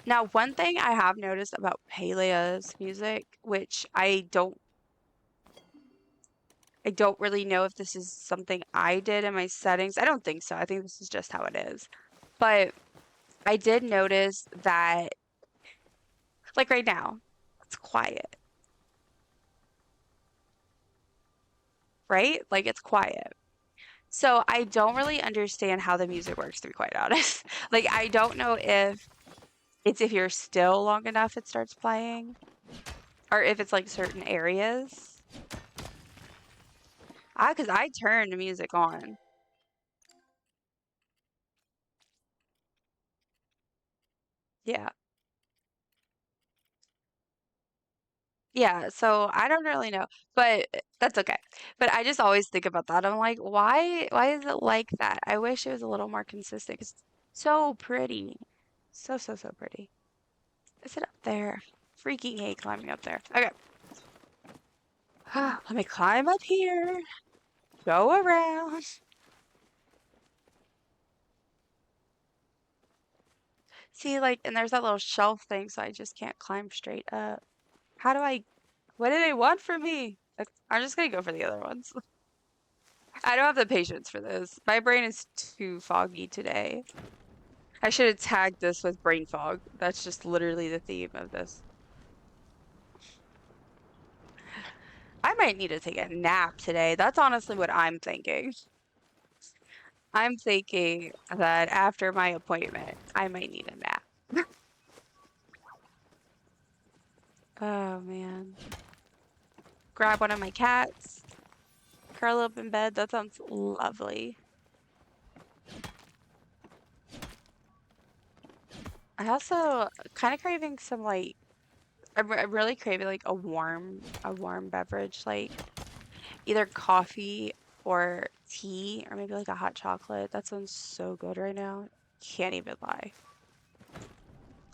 Now, one thing I have noticed about Palia's music, which I don't really know if this is something I did in my settings. I don't think so. I think this is just how it is. But I did notice that like right now, it's quiet, right? Like it's quiet. So I don't really understand how the music works, to be quite honest. Like I don't know if it's if you're still long enough it starts playing, or if it's like certain areas. Because I turned the music on. Yeah. Yeah, so I don't really know, but that's okay. But I just always think about that. I'm like, why is it like that? I wish it was a little more consistent. 'Cause it's so pretty. So, so, so pretty. Is it up there? Freaking hate climbing up there. Okay. Let me climb up here. Go around. See, like, and there's that little shelf thing, so I just can't climb straight up. How do I, what do they want from me? I'm just gonna go for the other ones. I don't have the patience for this. My brain is too foggy today. I should have tagged this with brain fog. That's just literally the theme of this. I might need to take a nap today. That's honestly what I'm thinking. I'm thinking that after my appointment, I might need a nap. Oh man. Grab one of my cats, curl up in bed. That sounds lovely. I also kind of craving some like I'm really craving like a warm beverage, like either coffee or tea or maybe like a hot chocolate. That sounds so good right now. Can't even lie.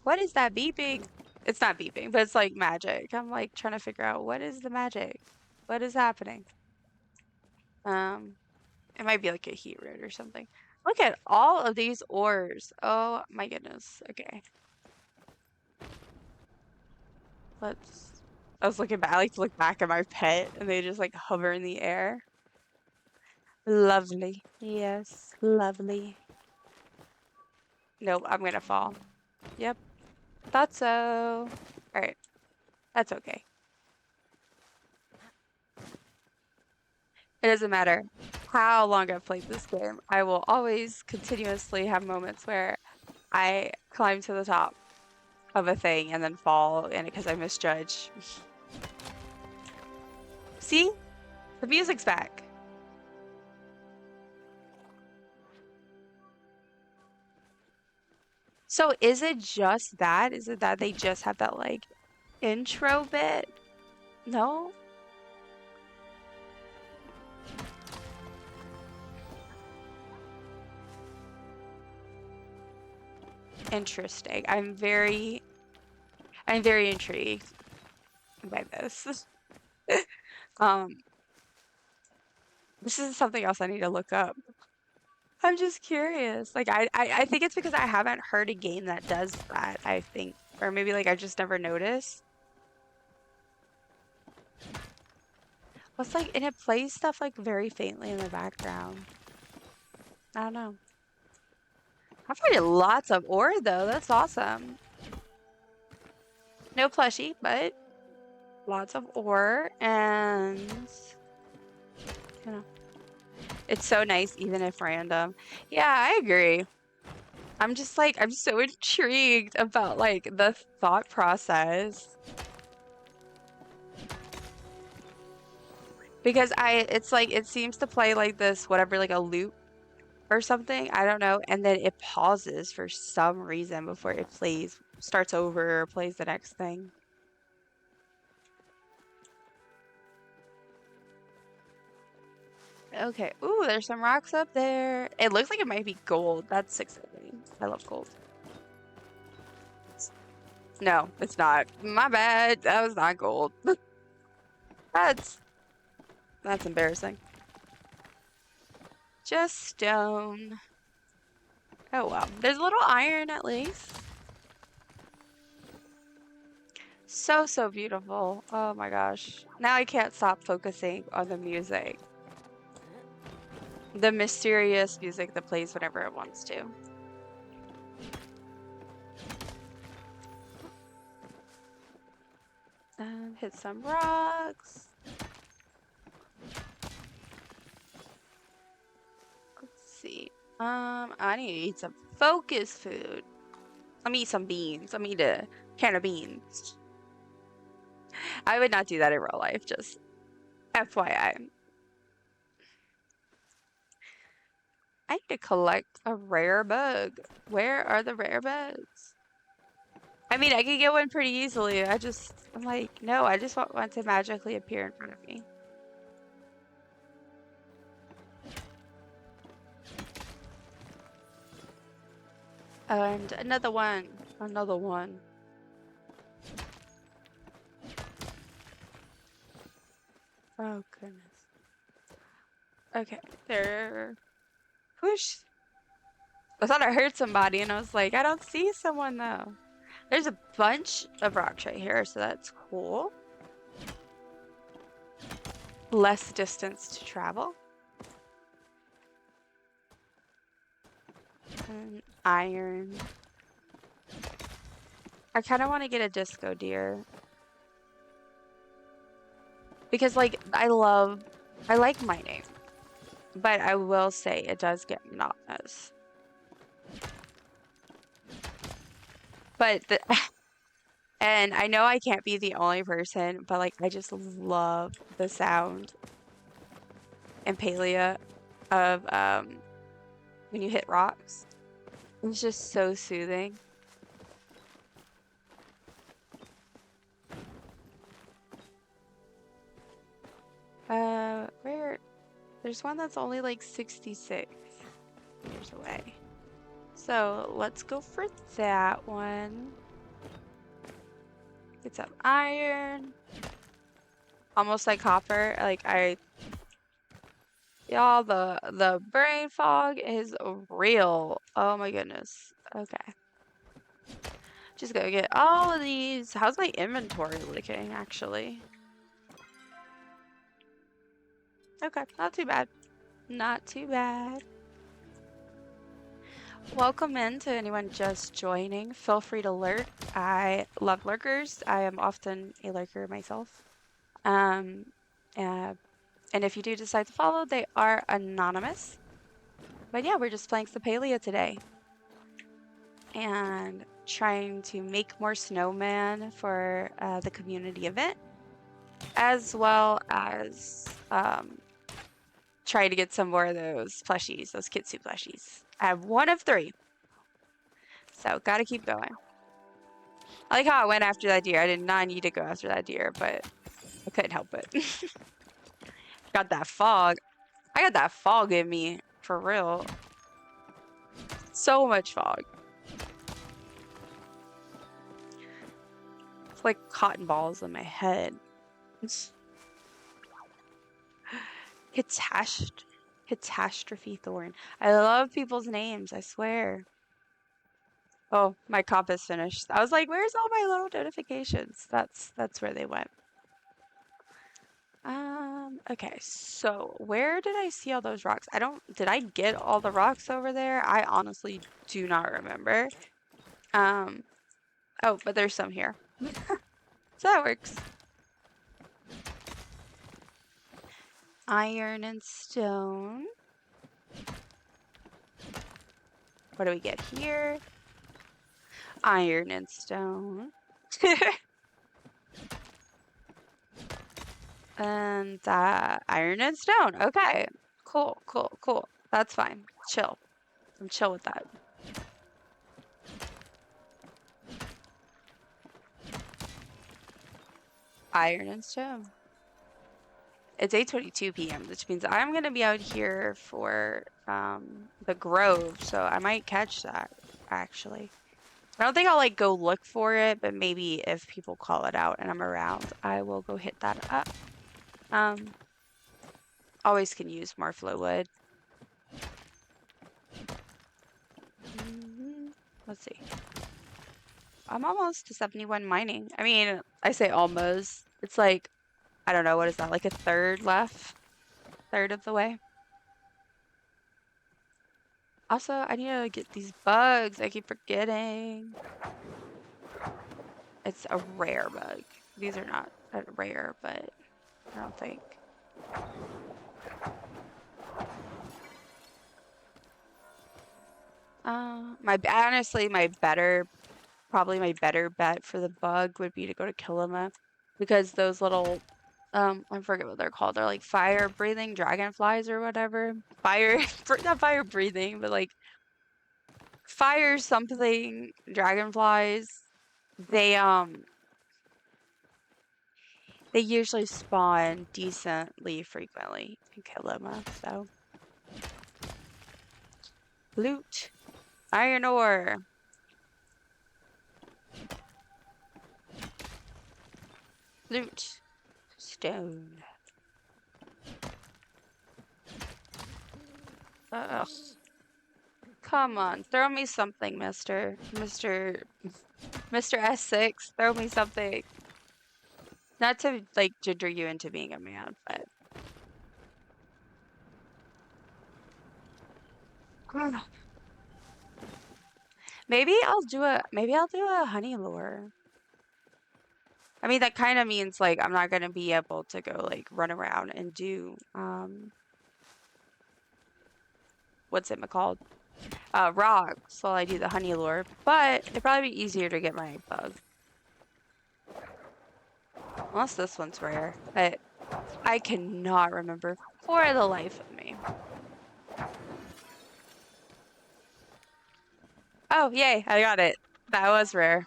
What is that beeping? It's not beeping, but it's like magic. I'm like trying to figure out what is the magic? What is happening? Um, it might be like a heat root or something. Look at all of these ores. Oh my goodness. Okay. Let's I was looking back, I like to look back at my pet and they just like hover in the air. Lovely. Yes, lovely. Nope, I'm gonna fall. Yep, thought so. All right, that's okay. It doesn't matter how long I've played this game. I will always continuously have moments where I climb to the top of a thing and then fall in it because I misjudge. See? The music's back. So is it just that? Is it that they just have that like intro bit? No? Interesting. I'm very intrigued by this. Um, this is something else I need to look up. I'm just curious. Like I think it's because I haven't heard a game that does that, I think. Or maybe like I just never noticed. What's like and it plays stuff like very faintly in the background. I don't know. I'm finding lots of ore though. That's awesome. No plushie, but lots of ore, and you know, it's so nice even if random. Yeah, I agree. I'm just like, I'm so intrigued about like the thought process because it's like it seems to play like this whatever like a loop or something, I don't know, and then it pauses for some reason before it starts over or plays the next thing. Okay. Ooh, there's some rocks up there. It looks like it might be gold. That's exciting. I love gold. No, it's not. My bad. That was not gold. That's that's embarrassing. Just stone. Oh well. There's a little iron at least. So, so beautiful. Oh my gosh. Now I can't stop focusing on the music. The mysterious music that plays whenever it wants to. And hit some rocks. Let's see. I need to eat some focus food. Let me eat some beans. Let me eat a can of beans. I would not do that in real life, just FYI. I need to collect a rare bug. Where are the rare bugs? I mean, I could get one pretty easily. I'm like, no, I just want one to magically appear in front of me. And another one. Another one. Oh, goodness. Okay, there. Whoosh. I thought I heard somebody, and I was like, I don't see someone, though. There's a bunch of rocks right here, so that's cool. Less distance to travel. And iron. I kind of want to get a disco deer. Because, like, I like mining. But I will say it does get monotonous. But, and I know I can't be the only person, but, like, I just love the sound in Palia of, when you hit rocks. It's just so soothing. Where? There's one that's only like 66 meters away. So let's go for that one. Get some iron. Almost like copper. Y'all, the brain fog is real. Oh my goodness. Okay. Just go get all of these. How's my inventory looking, actually? Okay, not too bad. Not too bad. Welcome in to anyone just joining. Feel free to lurk. I love lurkers. I am often a lurker myself. Um, and if you do decide to follow, they are anonymous. But yeah, we're just playing Palia today. And trying to make more snowman for the community event. As well as try to get some more of those plushies, those Kitsu plushies. I have one of 3. So gotta keep going. I like how I went after that deer. I did not need to go after that deer, but I couldn't help it. Got that fog. I got that fog in me, for real. So much fog. It's like cotton balls in my head. Catastrophe Thorn. I love people's names, I swear. Oh, my comp is finished. I was like, where's all my little notifications? That's where they went. Okay, so where did I see all those rocks? Did I get all the rocks over there? I honestly do not remember. Oh, but there's some here. So that works. Iron and stone. What do we get here? Iron and stone. And iron and stone. Okay. Cool, cool, cool. That's fine. Chill. I'm chill with that. Iron and stone. It's 8:22 p.m., which means I'm gonna be out here for the grove, so I might catch that actually. I don't think I'll like go look for it, but maybe if people call it out and I'm around, I will go hit that up. Always can use more flow wood. Let's see. I'm almost to 71 mining. I mean, I say almost. It's like, I don't know, what is that? Like a third left? Third of the way. Also, I need to get these bugs. I keep forgetting. It's a rare bug. These are not rare, but I don't think. Honestly, probably my better bet for the bug would be to go to Kilima, because those little, I forget what they're called. They're like fire breathing dragonflies or whatever. Not fire breathing, but like fire something dragonflies. They usually spawn decently frequently in Kilima, so. Loot. Iron ore. Loot. Stone. Ugh. Come on, throw me something, Mr. S6. Throw me something. Not to like ginger you into being a man, but maybe I'll do a honey lure. I mean, that kind of means like I'm not gonna be able to go like run around and do what's it called? Rocks while I do the honey lure, but it'd probably be easier to get my bug. Unless this one's rare, but I cannot remember for the life of me. Oh, yay, I got it. That was rare.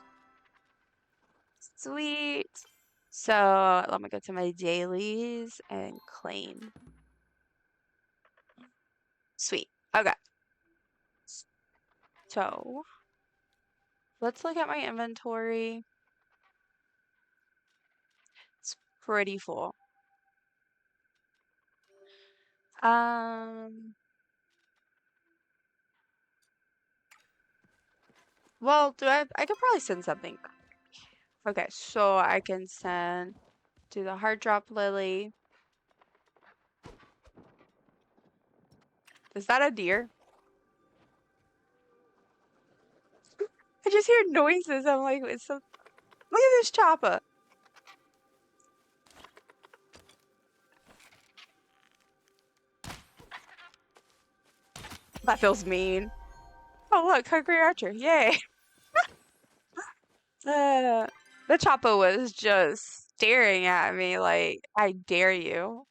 Sweet. So let me go to my dailies and claim. Sweet. Okay. So let's look at my inventory. It's pretty full. Well, I could probably send something. Okay, so I can do the heart drop lily. Is that a deer? I just hear noises. I'm like, look at this chopper. That feels mean. Oh, look, Hungry Archer. Yay. The chopper was just staring at me like, I dare you.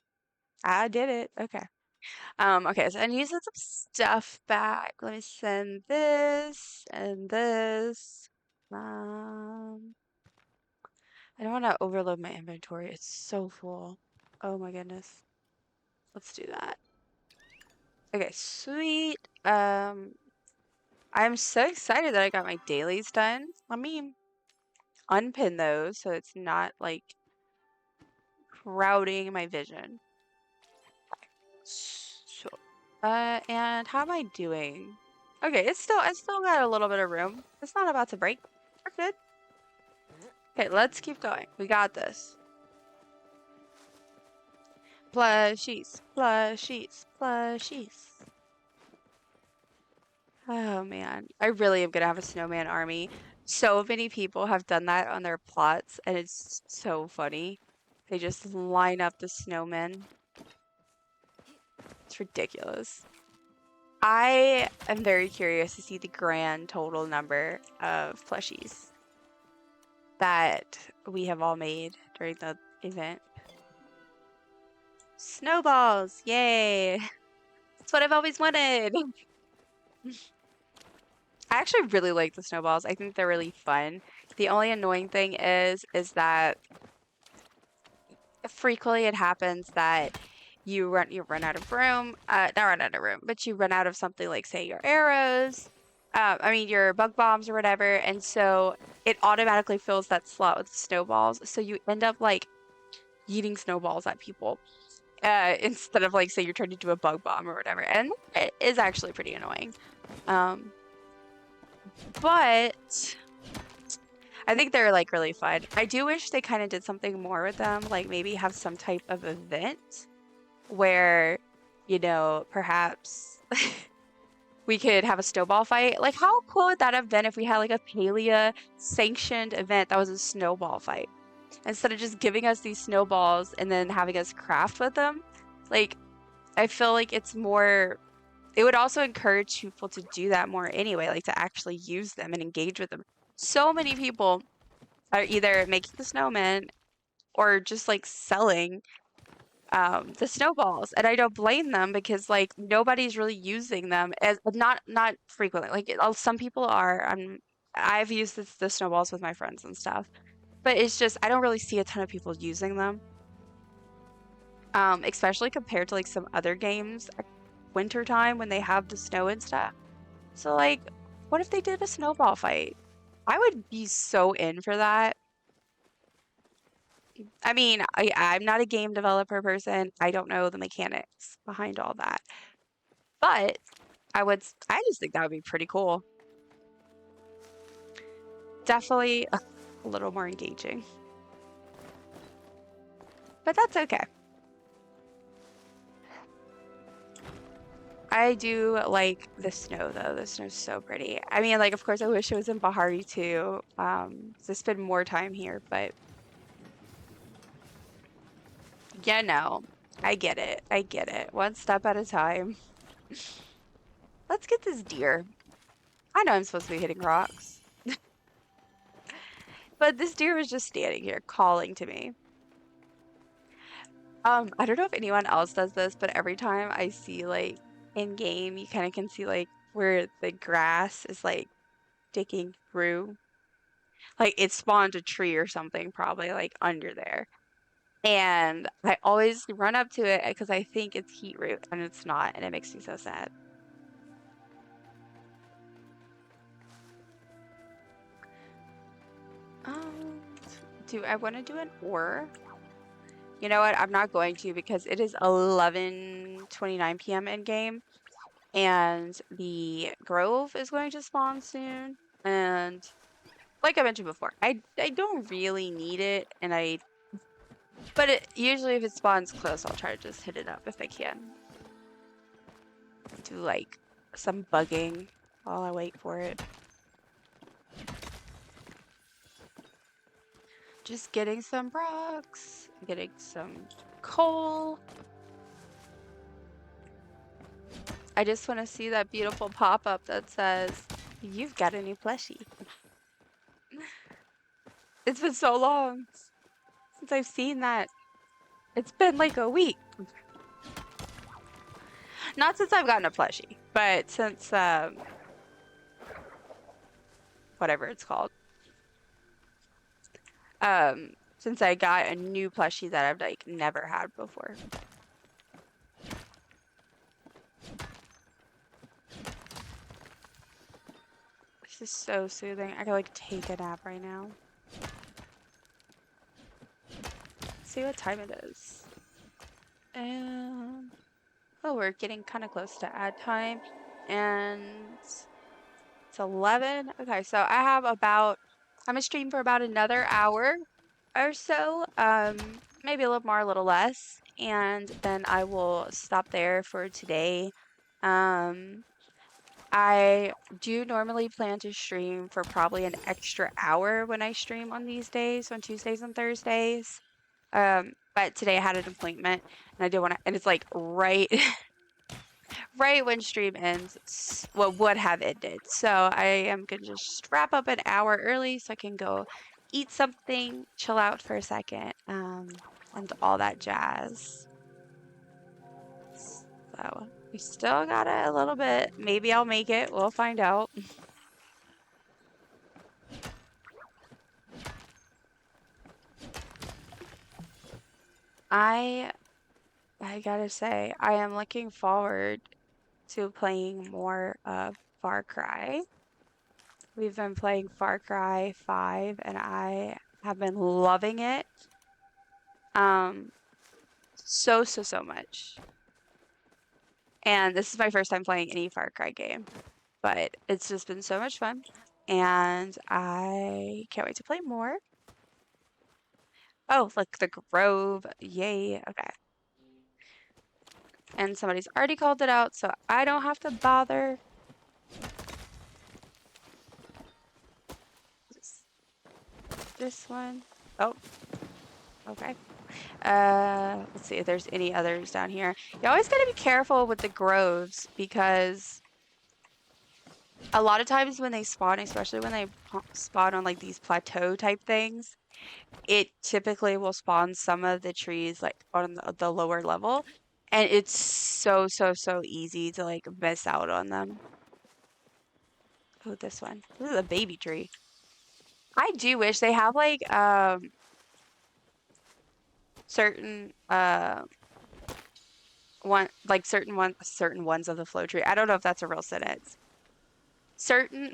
I did it. Okay. Okay, so I need to send some stuff back. Let me send this and this. I don't want to overload my inventory. It's so full. Oh my goodness. Let's do that. Okay, sweet. I'm so excited that I got my dailies done. Let me unpin those so it's not like crowding my vision. So, and how am I doing? Okay, I still got a little bit of room. It's not about to break. We're good. Okay, let's keep going. We got this. Plushies, plushies, plushies. Oh man, I really am gonna have a snowman army. So many people have done that on their plots, and it's so funny. They just line up the snowmen. It's ridiculous. I am very curious to see the grand total number of plushies that we have all made during the event. Snowballs! Yay! That's what I've always wanted! I actually really like the snowballs. I think they're really fun. The only annoying thing is that frequently it happens that you run out of room, not run out of room, but you run out of something like, say, your arrows, I mean your bug bombs or whatever, and so it automatically fills that slot with snowballs. So you end up like yeeting snowballs at people instead of like, say, you're trying to do a bug bomb or whatever, and it is actually pretty annoying. Um, but I think they're like really fun. I do wish they kind of did something more with them, like maybe have some type of event where, perhaps we could have a snowball fight. Like, how cool would that have been if we had like a Palia sanctioned event that was a snowball fight instead of just giving us these snowballs and then having us craft with them? Like, I feel like it's more. It would also encourage people to do that more anyway, like to actually use them and engage with them. So many people are either making the snowmen or just like selling the snowballs, and I don't blame them because like nobody's really using them as not frequently. Like some people are. I've used the snowballs with my friends and stuff, but it's just I don't really see a ton of people using them. Especially compared to like some other games at wintertime when they have the snow and stuff. So like, what if they did a snowball fight? I would be so in for that. I mean, I'm not a game developer person. I don't know the mechanics behind all that. But I just think that would be pretty cool. Definitely a little more engaging. But that's okay. I do like the snow though. The snow's so pretty. I mean, like, of course, I wish it was in Bahari too. To spend more time here, but yeah, no, I get it. I get it. One step at a time. Let's get this deer. I know I'm supposed to be hitting rocks, but this deer was just standing here calling to me. I don't know if anyone else does this, but every time I see like in game, you kind of can see like where the grass is like sticking through. Like it spawned a tree or something probably like under there. And I always run up to it because I think it's heat root and it's not, and it makes me so sad. Um, do I want to do an ore? You know what? I'm not going to because it is 11:29 p.m. in game, and the grove is going to spawn soon. And like I mentioned before, I don't really need it, but usually if it spawns close, I'll try to just hit it up if I can. Do like some bugging while I wait for it. Just getting some rocks, getting some coal. I just want to see that beautiful pop-up that says, "You've got a new plushie." It's been so long since I've seen that. It's been like a week. Not since I've gotten a plushie, but since whatever it's called. Since I got a new plushie that I've like never had before. This is so soothing. I could like take a nap right now. Let's see what time it is. Oh, we're getting kind of close to ad time, and it's 11. Okay, so I'm gonna stream for about another hour or so, maybe a little more, a little less, and then I will stop there for today. I do normally plan to stream for probably an extra hour when I stream on these days, on Tuesdays and Thursdays. But today I had an appointment and I didn't want to, and it's like right right when stream ends, well, would have ended. So I am gonna just wrap up an hour early so I can go eat something, chill out for a second, and all that jazz. So we still got a little bit. Maybe I'll make it. We'll find out. I I gotta say, I am looking forward to playing more of Far Cry. We've been playing Far Cry 5 and I have been loving it. Um, so much. And this is my first time playing any Far Cry game, but it's just been so much fun. And I can't wait to play more. Oh, look, the Grove. Yay. Okay. And somebody's already called it out, so I don't have to bother. This one. Oh, okay. Let's see if there's any others down here. You always gotta be careful with the groves because a lot of times when they spawn, especially when they spawn on like these plateau type things, it typically will spawn some of the trees like on the lower level, and it's so easy to like miss out on them. Oh, this one. This is a baby tree. I do wish they have like certain certain ones of the flow tree. I don't know if that's a real sentence. Certain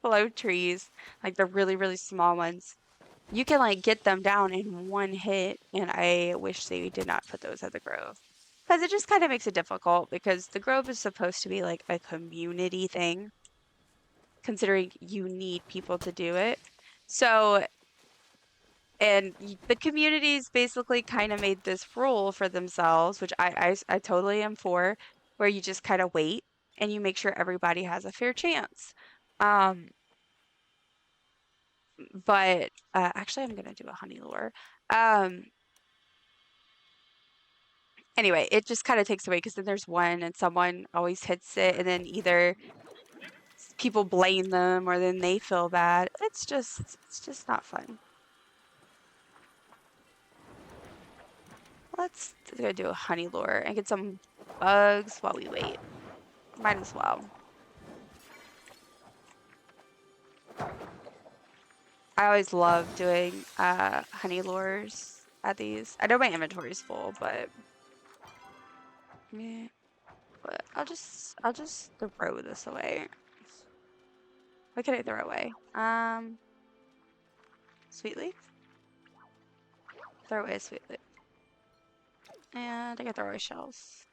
flow trees, like the really small ones, you can like get them down in one hit, and I wish they did not put those at the Grove. Because it just kind of makes it difficult because the Grove is supposed to be like a community thing, considering you need people to do it. So, and the communities basically kind of made this rule for themselves, which I totally am for, where you just kind of wait and you make sure everybody has a fair chance. Um, but actually, I'm gonna do a honey lure. Um, anyway, it just kind of takes away because then there's one and someone always hits it, and then either people blame them or then they feel bad. It's just not fun. Let's go do a honey lure and get some bugs while we wait. Might as well. I always love doing honey lures at these. I know my inventory's full, but yeah. But I'll just throw this away. What can I throw away? Sweet leaf? Throw away a sweet leaf. And I can throw away shells.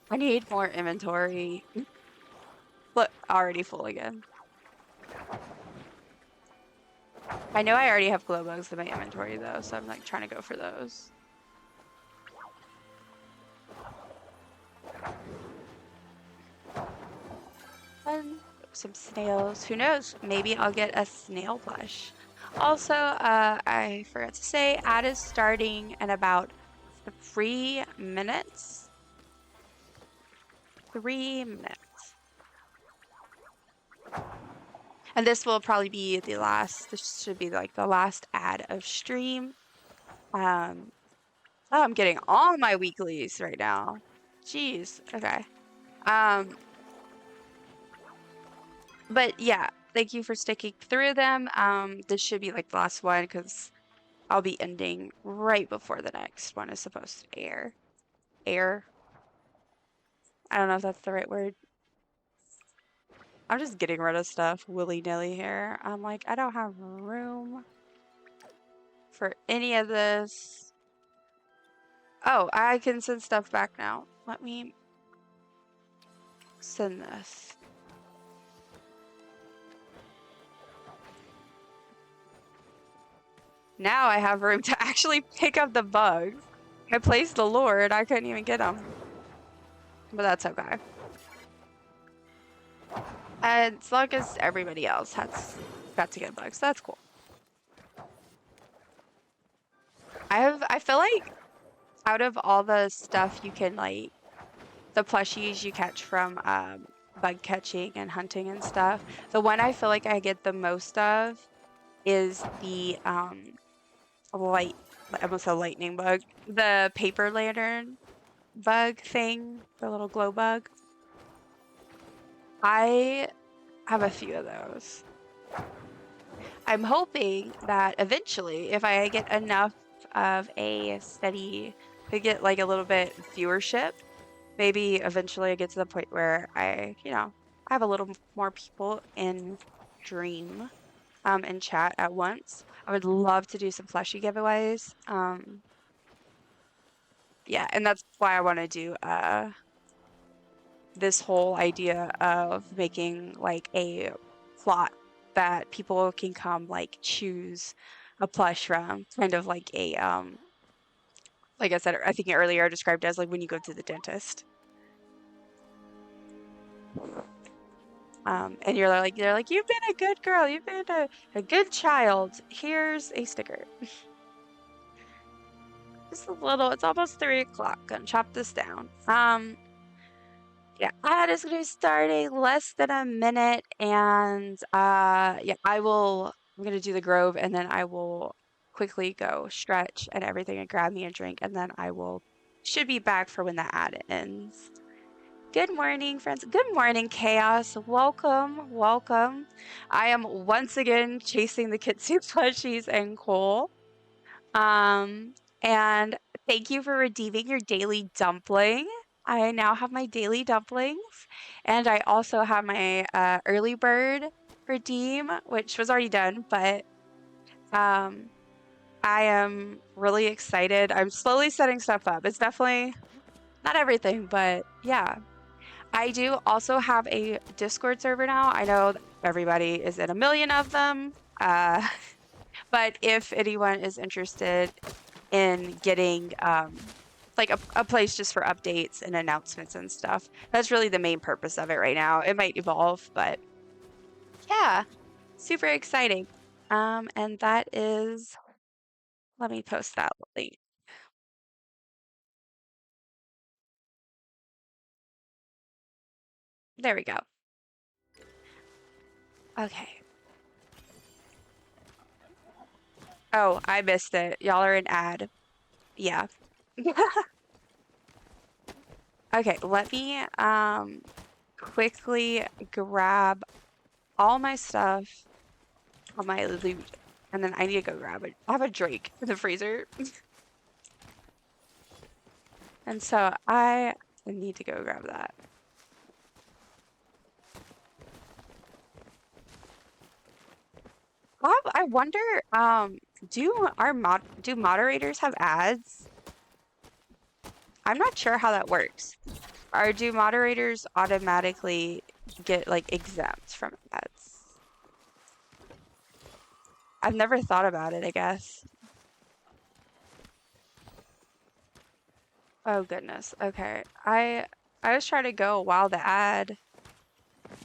I need more inventory. Look, already full again. I know I already have glow bugs in my inventory though, so I'm like trying to go for those. And some snails. Who knows? Maybe I'll get a snail plush. Also, I forgot to say, ad is starting in about 3 minutes. 3 minutes. And this will probably be the last, this should be like the last ad of stream. Oh, I'm getting all my weeklies right now. Jeez. Okay. But yeah, thank you for sticking through them. This should be like the last one because I'll be ending right before the next one is supposed to air. Air. I don't know if that's the right word. I'm just getting rid of stuff willy-nilly here. I'm like, I don't have room for any of this. Oh, I can send stuff back now. Let me send this. Now I have room to actually pick up the bugs. I placed the lure and I couldn't even get them. But that's okay. As long as everybody else has got to get bugs, that's cool. I feel like out of all the stuff you can like the plushies you catch from bug catching and hunting and stuff, the one I feel like I get the most of is the light I almost said lightning bug. The paper lantern bug thing, the little glow bug. I have a few of those. I'm hoping that eventually, if I get enough of a steady, to get like a little bit viewership, maybe eventually I get to the point where I have a little more people in dream, in chat at once. I would love to do some plushie giveaways. Yeah, and that's why I want to do this whole idea of making like a plot that people can come like choose a plush from, kind of like a like I said, I think earlier I described as like when you go to the dentist. And they're like, you've been a good girl, you've been a good child. Here's a sticker. Just a little, it's almost 3 o'clock. Gonna chop this down. Yeah, ad is gonna be starting less than a minute, and yeah, I'm gonna do the grove, and then I will quickly go stretch and everything and grab me a drink, and then should be back for when the ad ends. Good morning, friends. Good morning, Chaos. Welcome, welcome. I am once again chasing the Kitsune plushies and Cole. And thank you for redeeming your daily dumpling. I now have my daily dumplings, and I also have my early bird redeem, which was already done, but um, I am really excited. I'm slowly setting stuff up. It's definitely not everything, but yeah. I do also have a Discord server now. I know that everybody is in a million of them, but if anyone is interested in getting like a place just for updates and announcements and stuff. That's really the main purpose of it right now. It might evolve, but yeah, super exciting. And that is, let me post that link. There we go. Okay. Oh, I missed it. Y'all are an ad. Yeah. Okay, let me quickly grab all my stuff, all my loot, and then I need to go grab it. I have a drink in the freezer. And so I need to go grab that. I wonder, do moderators have ads? I'm not sure how that works. Or do moderators automatically get like exempt from ads? I've never thought about it, I guess. Oh goodness. Okay. I was trying to go while the ad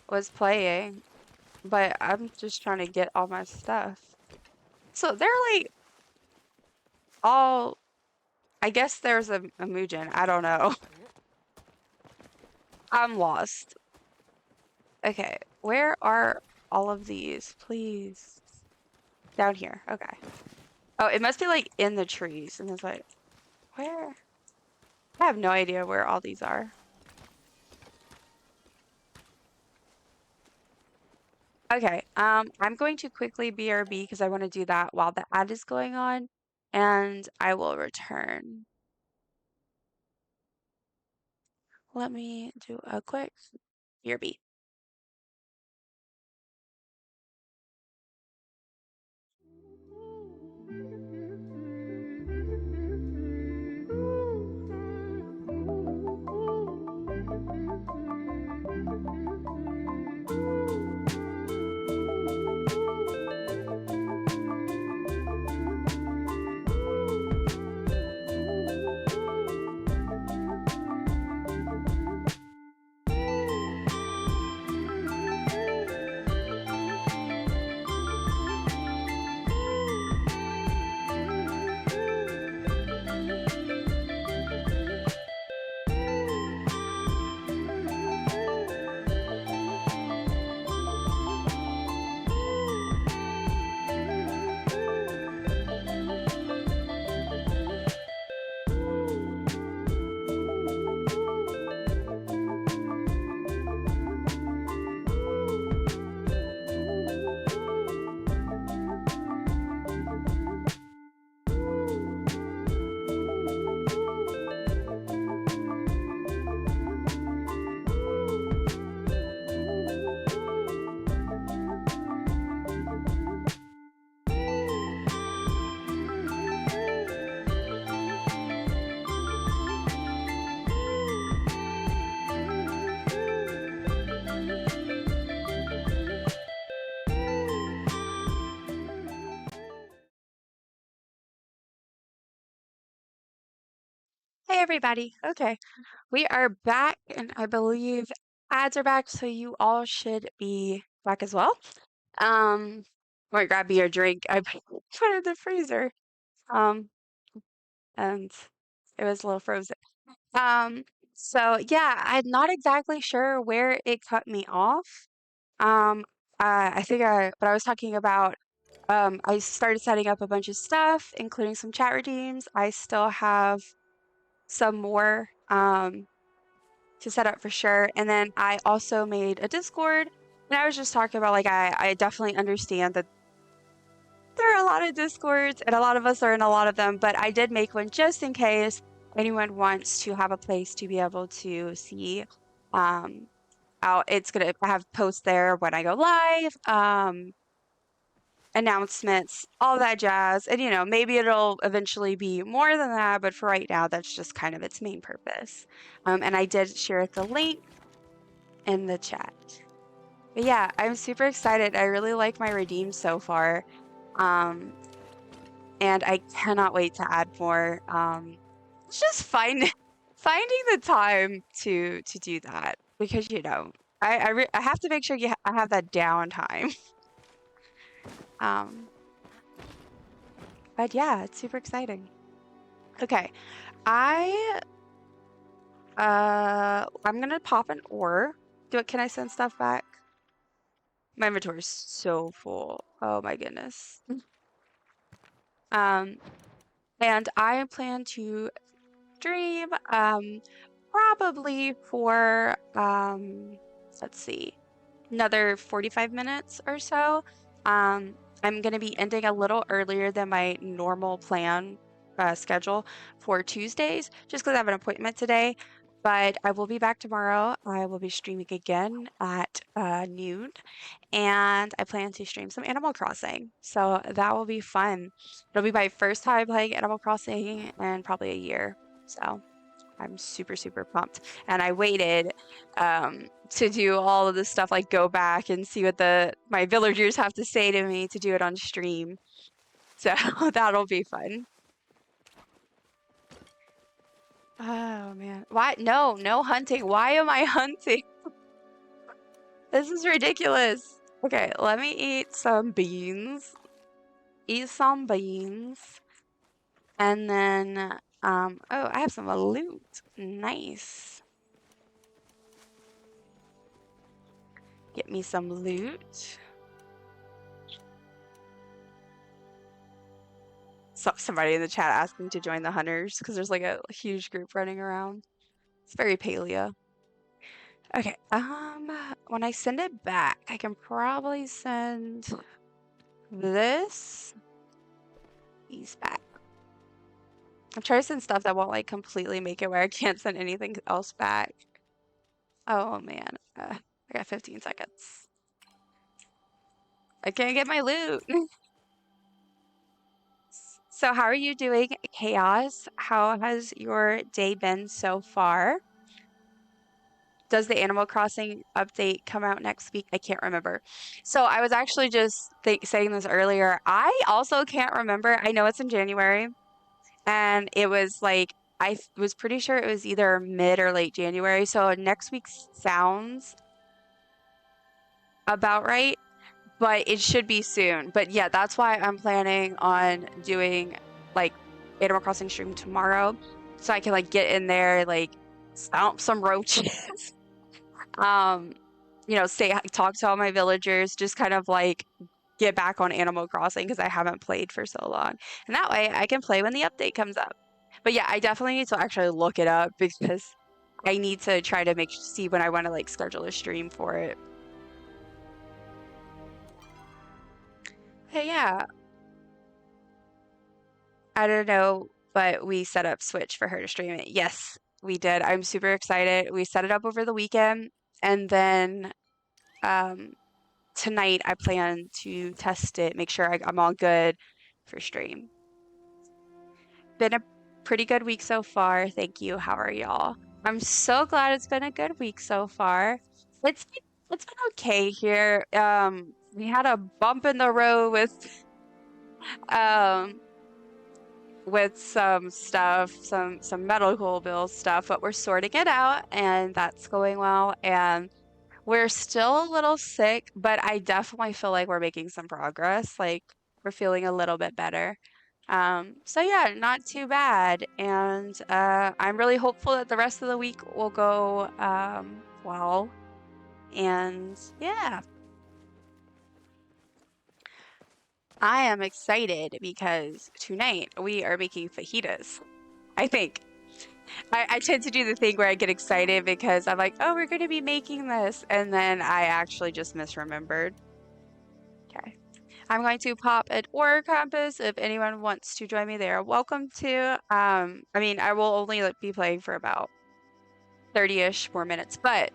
was playing, but I'm just trying to get all my stuff. So they're like all, I guess there's a Mujin. I don't know. I'm lost. Okay, where are all of these? Please. Down here. Okay. Oh, it must be like in the trees. And it's like, where? I have no idea where all these are. Okay, I'm going to quickly BRB because I want to do that while the ad is going on, and I will return. Let me do a quick BRB. everybody. Okay, we are back, and I believe ads are back, so you all should be back as well. Or grab me a drink. I put it in the freezer. Um, and it was a little frozen. Um, so yeah, I'm not exactly sure where it cut me off. Um, I think what I was talking about. I started setting up a bunch of stuff, including some chat redeems. I still have some more. To set up for sure. And then I also made a Discord, and I was just talking about like I definitely understand that there are a lot of Discords and a lot of us are in a lot of them, but I did make one just in case anyone wants to have a place to be able to see um out. It's gonna have posts there when I go live, announcements, all that jazz. And maybe it'll eventually be more than that, but for right now that's just kind of its main purpose. And I did share the link in the chat. But yeah, I'm super excited. I really like my redeems so far. Um, and I cannot wait to add more. It's just finding the time to do that because I have to make sure I have that downtime. Um, but yeah, it's super exciting. Okay, I I'm gonna pop an ore. Can I send stuff back? My inventory is so full. Oh my goodness. Um, and I plan to stream probably for let's see, another 45 minutes or so. I'm going to be ending a little earlier than my normal plan schedule for Tuesdays just because I have an appointment today. But I will be back tomorrow. I will be streaming again at noon, and I plan to stream some Animal Crossing. So that will be fun. It'll be my first time playing Animal Crossing in probably a year. So I'm super, super pumped. And I waited to do all of this stuff, like go back and see what my villagers have to say to me to do it on stream. So that'll be fun. Oh man. Why? No, no hunting. Why am I hunting? This is ridiculous. Okay, let me eat some beans. Eat some beans. And then, oh, I have some loot. Nice. Get me some loot. Somebody in the chat asking to join the hunters because there's like a huge group running around. It's very Palia. Okay, when I send it back, I can probably send these back. I'm trying to send stuff that won't like completely make it where I can't send anything else back. Oh man, I got 15 seconds. I can't get my loot. So how are you doing, Chaos? How has your day been so far? Does the Animal Crossing update come out next week? I can't remember. So I was actually just saying this earlier. I also can't remember. I know it's in January, and it was like I was pretty sure it was either mid or late January. So next week sounds about right, but it should be soon. But yeah, that's why I'm planning on doing like Animal Crossing stream tomorrow, so I can like get in there, like stomp some roaches. um talk to all my villagers, just kind of like get back on Animal Crossing because I haven't played for so long, and that way I can play when the update comes up. But yeah, I definitely need to actually look it up because I need to try to see when I want to like schedule a stream for it. Hey, yeah, I don't know, but we set up Switch for her to stream it. Yes, we did. I'm super excited. We set it up over the weekend, and then um tonight I plan to test it, make sure I'm all good for stream. Been a pretty good week so far. Thank you. How are y'all? I'm so glad it's been a good week so far. It's been okay here. We had a bump in the road with um with some stuff, some medical bill stuff, but we're sorting it out and that's going well. And we're still a little sick, but I definitely feel like we're making some progress. Like we're feeling a little bit better. So yeah, not too bad. And I'm really hopeful that the rest of the week will go well. And yeah, I am excited because tonight we are making fajitas. I think. I tend to do the thing where I get excited because I'm like, oh, we're going to be making this. And then I actually just misremembered. Okay. I'm going to pop an order compass if anyone wants to join me there. Welcome to. I mean, I will only be playing for about 30-ish more minutes, but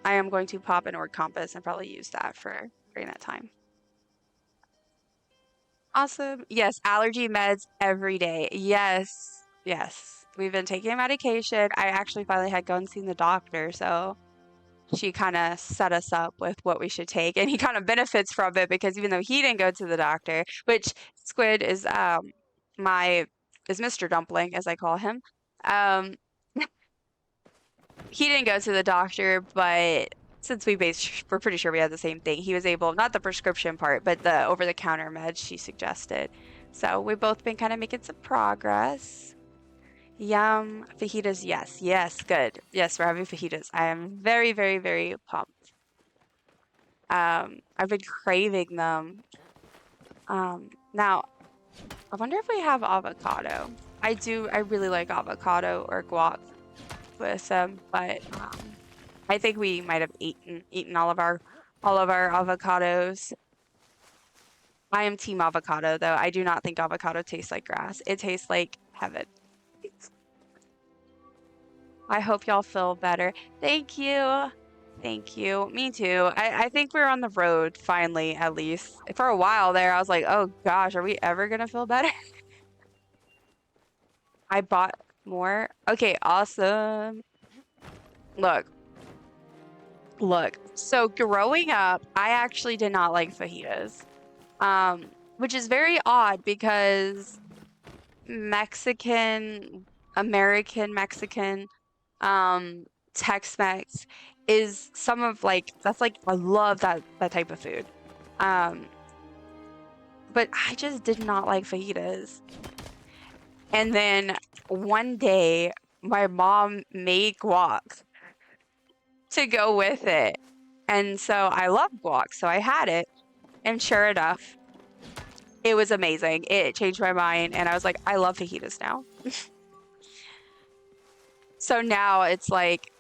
I am going to pop an org compass and probably use that for during that time. Awesome. Yes, allergy meds every day. Yes, yes. We've been taking medication. I actually finally had gone and seen the doctor, so she kind of set us up with what we should take, and he kind of benefits from it because even though he didn't go to the doctor, which Squid my is Mr. Dumpling as I call him. Um he didn't go to the doctor, but since we're pretty sure we had the same thing, he was able, not the prescription part, but the over-the-counter meds she suggested. So we've both been kind of making some progress. Yum. Fajitas, yes. Yes, good. Yes, we're having fajitas. I am very, very, very pumped. I've been craving them. Now, I wonder if we have avocado. I really like avocado or guac with them, but I think we might have eaten all of our avocados. I am team avocado though. I do not think avocado tastes like grass. It tastes like heaven. I hope y'all feel better. Thank you. Thank you. Me too. I think we're on the road finally, at least. For a while there, I was like, oh gosh, are we ever gonna feel better? I bought more. Okay, awesome. Look, look. So growing up, I actually did not like fajitas. Which is very odd because Mexican, American Mexican, um, Tex-Mex is some of like that's like I love that type of food. Um, but I just did not like fajitas. And then one day my mom made guac to go with it. And so I love guac, so I had it. And sure enough, it was amazing. It changed my mind and I was like, I love fajitas now. So now it's like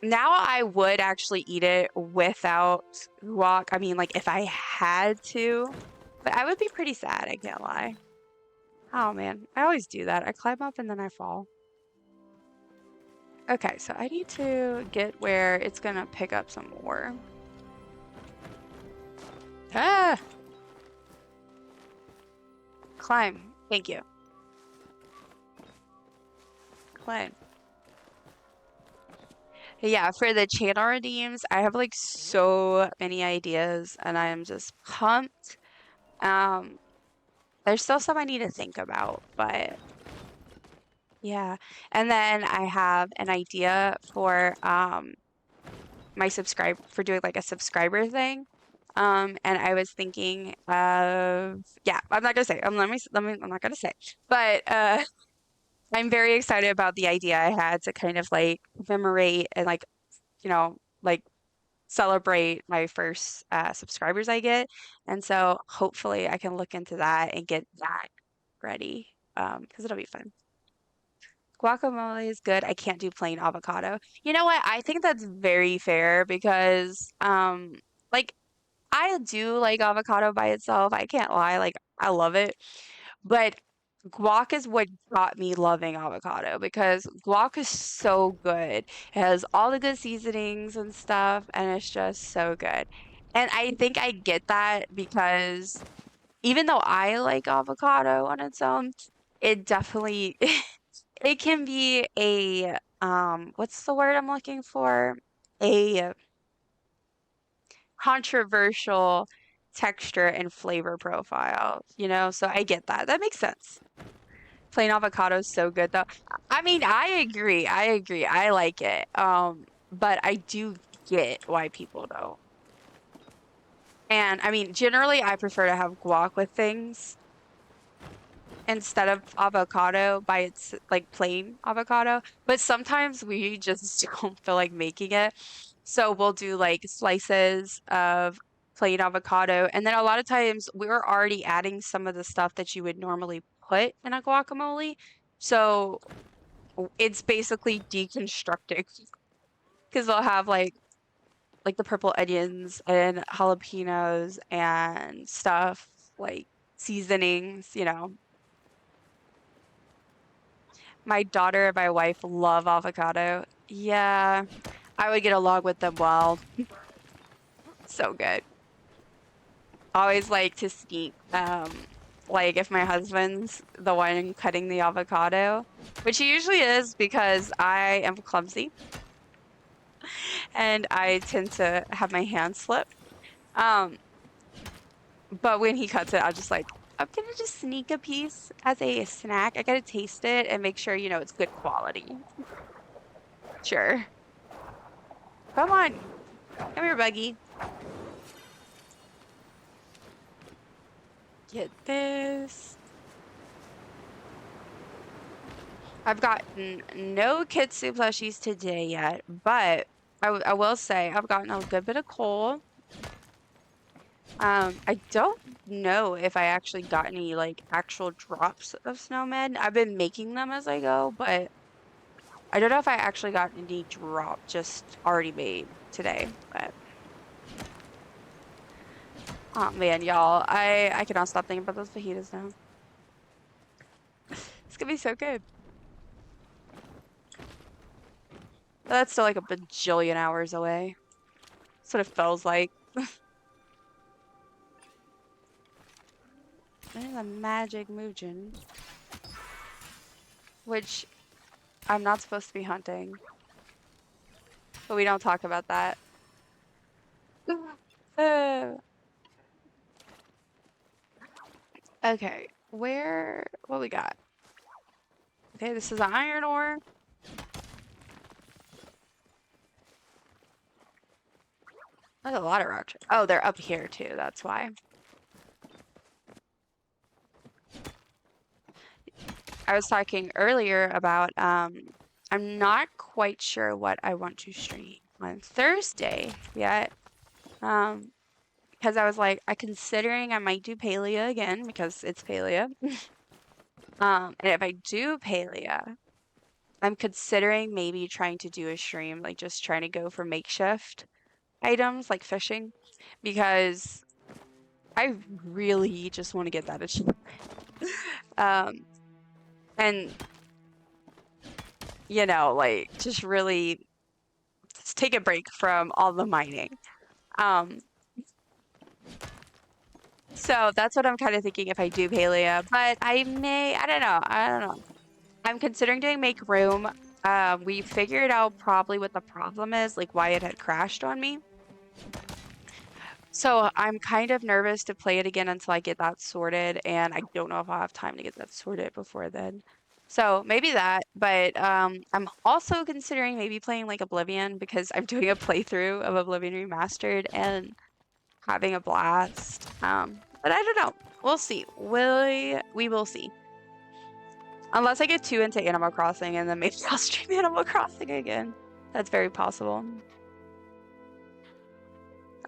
now I would actually eat it without guac. I mean, like if I had to, but I would be pretty sad, I can't lie. Oh man, I always do that. I climb up and then I fall. Okay, so I need to get where it's gonna pick up some more. Ah! Climb. Thank you. Climb. Yeah, for the channel redeems, I have like so many ideas and I am just pumped. Um, there's still some I need to think about, but yeah. And then I have an idea for for doing like a subscriber thing. And I was thinking of yeah, I'm not gonna say. I'm not gonna say. But I'm very excited about the idea I had to kind of like commemorate and like, like celebrate my first subscribers I get. And so hopefully I can look into that and get that ready. Because it'll be fun. Guacamole is good. I can't do plain avocado. You know what? I think that's very fair because like I do like avocado by itself. I can't lie, like I love it. But guac is what got me loving avocado because guac is so good. It has all the good seasonings and stuff, and it's just so good. And I think I get that because even though I like avocado on its own, it definitely it can be a what's the word I'm looking for? A controversial texture and flavor profile, you know? So I get that. That makes sense. Plain avocado is so good though. I mean, I agree. I agree. I like it. But I do get why people don't. And I mean, generally I prefer to have guac with things instead of avocado by its like plain avocado. But sometimes we just don't feel like making it. So we'll do like slices of plain avocado. And then a lot of times we're already adding some of the stuff that you would normally put in a guacamole. So it's basically deconstructing because they'll have like the purple onions and jalapenos and stuff like seasonings, you know. My daughter and my wife love avocado. Yeah, I would get along with them well. So good. Always like to sneak, like if my husband's the one cutting the avocado, which he usually is because I am clumsy and I tend to have my hand slip. Um, but when he cuts it, I'll just like, I'm gonna just sneak a piece as a snack. I gotta taste it and make sure, you know, it's good quality. Sure. Come on. Come here, Buggy. Get this. I've gotten no Kitsu plushies today yet, but I will say I've gotten a good bit of coal. I don't know if I actually got any like actual drops of snowmen. I've been making them as I go, but I don't know if I actually got any drop just already made today. But oh man, y'all, I cannot stop thinking about those fajitas now. It's gonna be so good. But that's still like a bajillion hours away. That's what it feels like. There's a magic Mugen, which I'm not supposed to be hunting, but we don't talk about that. Okay, what we got? Okay, this is iron ore. There's a lot of rock. Oh, they're up here too, that's why. I was talking earlier about, I'm not quite sure what I want to stream on Thursday yet. Because I was like, considering I might do Palia again because it's Palia. And if I do Palia, I'm considering maybe trying to do a stream, like just trying to go for makeshift items like fishing because I really just want to get that achievement. And you know, like just really just take a break from all the mining. Um, so that's what I'm kind of thinking if I do Palia, but I don't know. I'm considering doing make room. We figured out probably what the problem is, like why it had crashed on me. So I'm kind of nervous to play it again until I get that sorted, and I don't know if I'll have time to get that sorted before then. So maybe that, but I'm also considering maybe playing like Oblivion because I'm doing a playthrough of Oblivion Remastered and having a blast. But I don't know. We'll see. We will see. Unless I get too into Animal Crossing and then maybe I'll stream Animal Crossing again. That's very possible.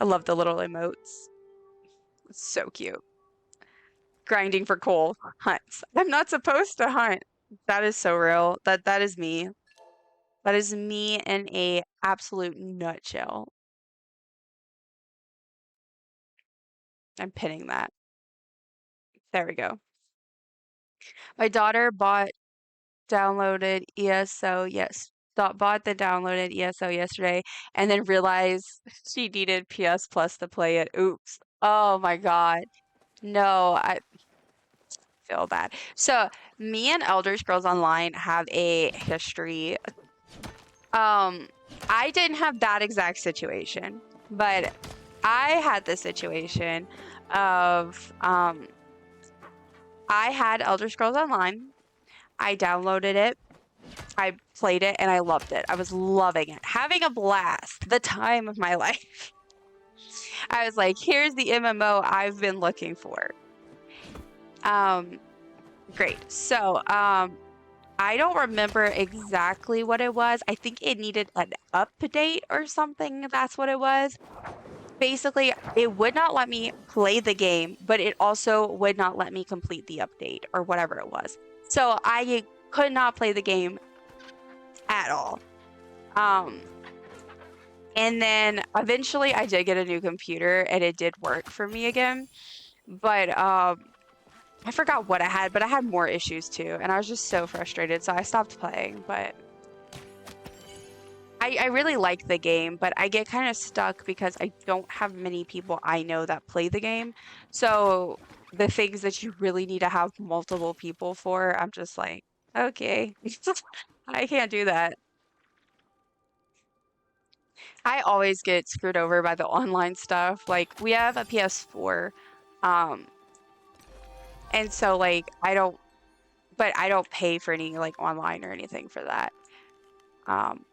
I love the little emotes. It's so cute. Grinding for coal hunts. I'm not supposed to hunt. That is so real. That is me. That is me in a absolute nutshell. I'm pinning that. There we go. My daughter downloaded ESO, yes. Bought the downloaded ESO yesterday and then realized she needed PS Plus to play it. Oops. Oh my God. No, I feel bad. So me and Elder Scrolls Online have a history. I didn't have that exact situation, but I had the situation of I had Elder Scrolls Online. I downloaded it. I played it and I loved it. I was loving it. Having a blast. The time of my life. I was like, here's the MMO I've been looking for. Um, great. So, I don't remember exactly what it was. I think it needed an update or something. That's what it was. Basically, it would not let me play the game, but it also would not let me complete the update or whatever it was. So I could not play the game at all. Um, and then eventually I did get a new computer and it did work for me again. But I forgot what I had, but I had more issues too, and I was just so frustrated, so I stopped playing. But I really like the game, but I get kind of stuck because I don't have many people I know that play the game. So the things that you really need to have multiple people for, I'm just like, okay, I can't do that. I always get screwed over by the online stuff. Like we have a PS4, um, and so like but I don't pay for any like online or anything for that. Um,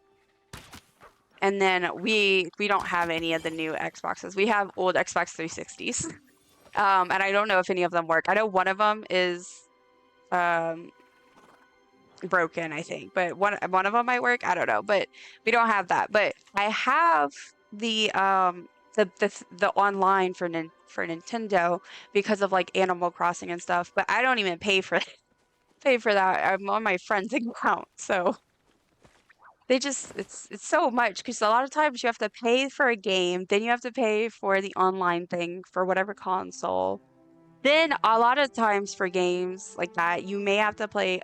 and then we don't have any of the new Xboxes. We have old Xbox 360s. And I don't know if any of them work. I know one of them is um broken, I think, but one of them might work. I don't know, but we don't have that. But I have the online for Nintendo because of like Animal Crossing and stuff, but I don't even pay for that. I'm on my friend's account, so they just it's so much because a lot of times you have to pay for a game, then you have to pay for the online thing for whatever console. Then a lot of times for games like that, you may have to play,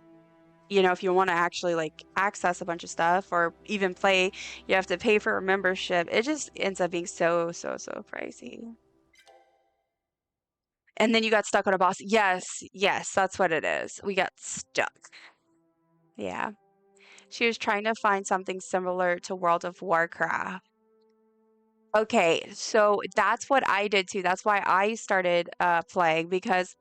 if you want to actually like access a bunch of stuff or even play, you have to pay for a membership. It just ends up being so, so, so pricey. And then you got stuck on a boss. Yes, yes, that's what it is. We got stuck. Yeah. She was trying to find something similar to World of Warcraft. Okay, so that's what I did too. That's why I started playing because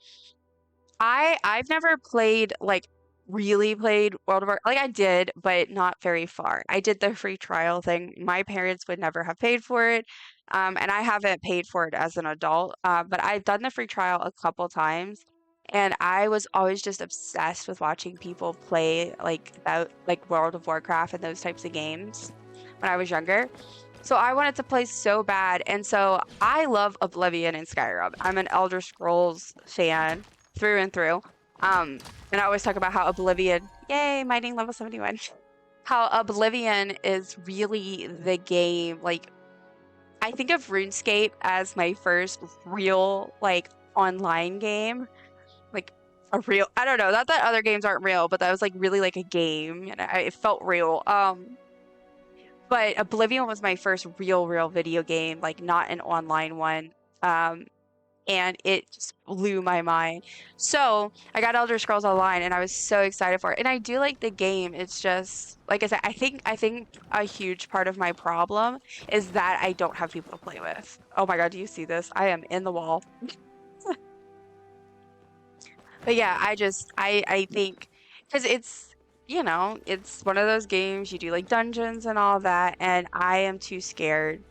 I've never played like really played World of War like I did, but not very far. I did the free trial thing. My parents would never have paid for it. And I haven't paid for it as an adult. But I've done the free trial a couple times. And I was always just obsessed with watching people play like that, like World of Warcraft and those types of games when I was younger. So I wanted to play so bad. And so I love Oblivion and Skyrim. I'm an Elder Scrolls fan through and through. And I always talk about how Oblivion, yay, mining level 71. How Oblivion is really the game. Like, I think of RuneScape as my first real, like, online game. Like, I don't know, not that other games aren't real, but that was like really like a game and it felt real. But Oblivion was my first real video game, like not an online one. Um, and it just blew my mind. So I got Elder Scrolls Online, and I was so excited for it. And I do like the game. It's just like I said, I think a huge part of my problem is that I don't have people to play with. Oh my God, do you see this? I am in the wall. But yeah, I think because it's one of those games you do like dungeons and all that, and I am too scared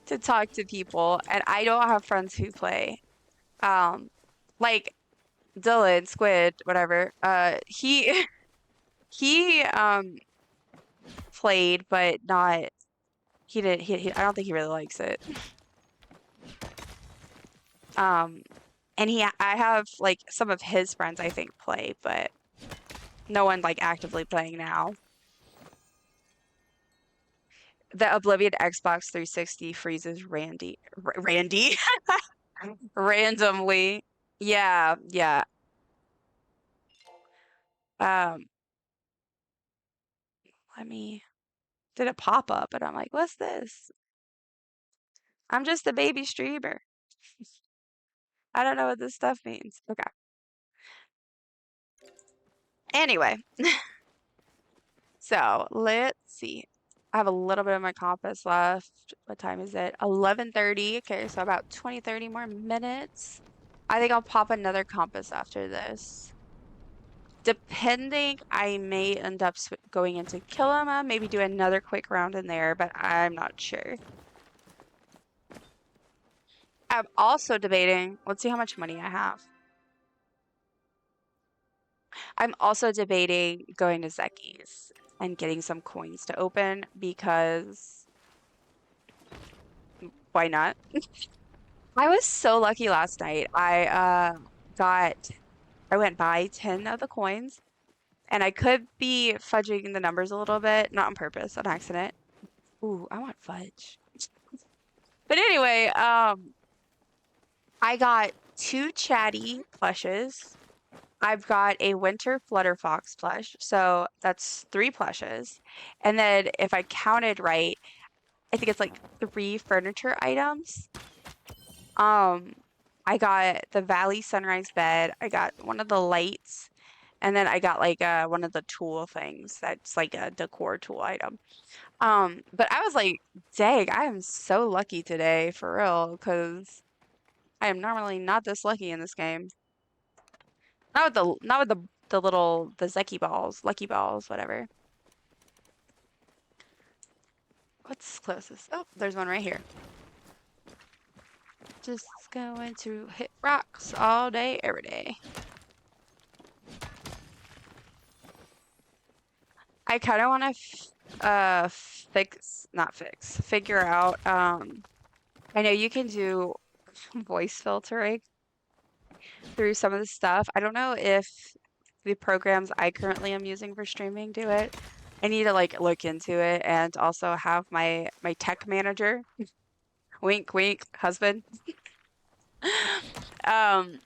to talk to people, and I don't have friends who play. Um, like Dylan, Squid, whatever. He he played, but not. He did. I don't think he really likes it. Um, and I have like some of his friends I think play, but no one like actively playing now. The Oblivion Xbox 360 freezes Randy randomly. Yeah, yeah. Um, let me did it pop up, and I'm like, what's this? I'm just a baby streamer. I don't know what this stuff means. Okay. Anyway, so let's see. I have a little bit of my compass left. What time is it? 11:30. Okay, so about 20, 30 more minutes. I think I'll pop another compass after this. Depending, I may end up going into Kilima, maybe do another quick round in there, but I'm not sure. I'm also debating, let's see how much money I have. I'm also debating going to Zeki's and getting some coins to open because why not? I was so lucky last night. Got I went by 10 of the coins and I could be fudging the numbers a little bit, not on purpose, on accident. Ooh, I want fudge. But anyway, I got two chatty plushes. I've got a winter flutter fox plush, so that's three plushes. And then if I counted right, I think it's like three furniture items. Um, I got the Valley Sunrise bed. I got one of the lights, and then I got like one of the tool things that's like a decor tool item. But I was like, dang, I am so lucky today for real, because I am normally not this lucky in this game. Not with the little the Zeki balls, lucky balls, whatever. What's closest? Oh, there's one right here. Just going to hit rocks all day, every day. I kind of want to figure out. I know you can do voice filtering through some of the stuff. I don't know if the programs I currently am using for streaming do it. I need to like look into it and also have my tech manager, wink wink, husband, um,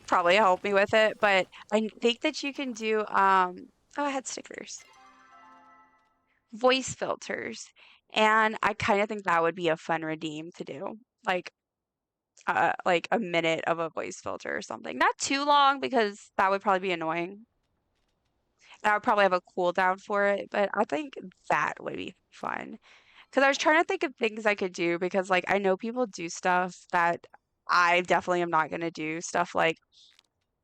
probably help me with it. But I think that you can do oh, I had stickers, voice filters, and I kind of think that would be a fun redeem to do. Like a minute of a voice filter or something. Not too long because that would probably be annoying. And I would probably have a cooldown for it, but I think that would be fun. Because I was trying to think of things I could do because like I know people do stuff that I definitely am not gonna do. Stuff like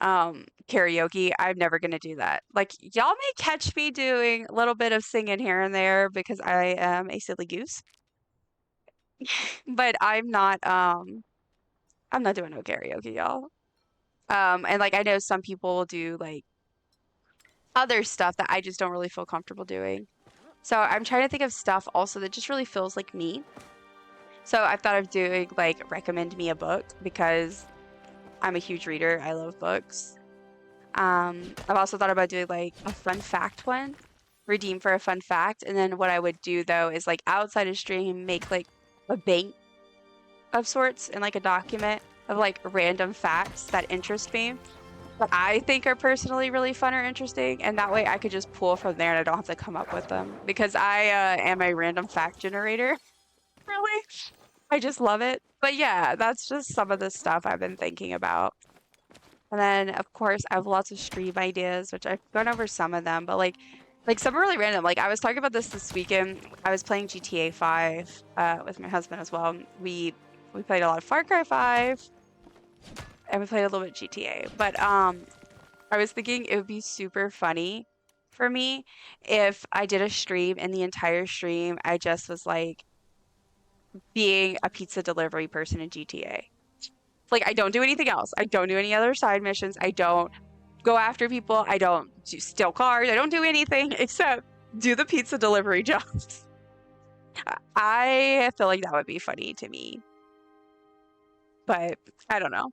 karaoke. I'm never gonna do that. Like y'all may catch me doing a little bit of singing here and there because I am a silly goose. But I'm not doing no karaoke, y'all. And like I know some people will do like other stuff that I just don't really feel comfortable doing. So I'm trying to think of stuff also that just really feels like me. So I've thought of doing like recommend me a book because I'm a huge reader. I love books. I've also thought about doing like a fun fact one, redeem for a fun fact. And then what I would do though is like outside of stream, make like a bank of sorts and like a document of like random facts that interest me that I think are personally really fun or interesting, and that way I could just pull from there and I don't have to come up with them because I am a random fact generator. Really, I just love it. But yeah, that's just some of the stuff I've been thinking about. And then of course I have lots of stream ideas, which I've gone over some of them, but like some are really random. Like I was talking about this weekend. I was playing GTA 5 with my husband as well. We played a lot of Far Cry 5 and we played a little bit GTA. But I was thinking it would be super funny for me if I did a stream and the entire stream I just was like being a pizza delivery person in GTA. Like I don't do anything else. I don't do any other side missions. I don't go after people. I don't do steal cars. I don't do anything except do the pizza delivery jobs. I feel like that would be funny to me, but I don't know.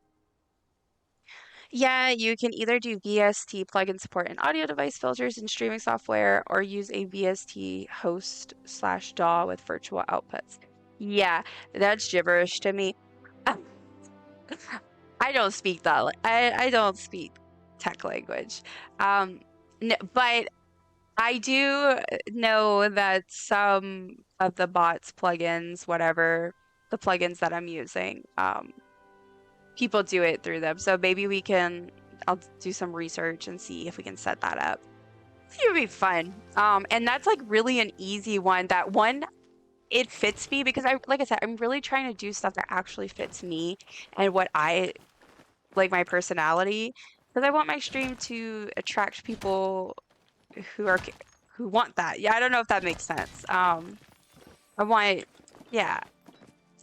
Yeah, you can either do VST plugin support and audio device filters in streaming software or use a VST host slash DAW with virtual outputs. Yeah, that's gibberish to me. I don't speak that. I don't speak tech language. Um, but I do know that some of the bots, plugins, whatever, the plugins that I'm using, people do it through them. So maybe I'll do some research and see if we can set that up. It would be fun. And that's like really an easy one. That one, it fits me because like I said, I'm really trying to do stuff that actually fits me and what I like my personality. because I want my stream to attract people who are who want that. Yeah, I don't know if that makes sense. I want, yeah.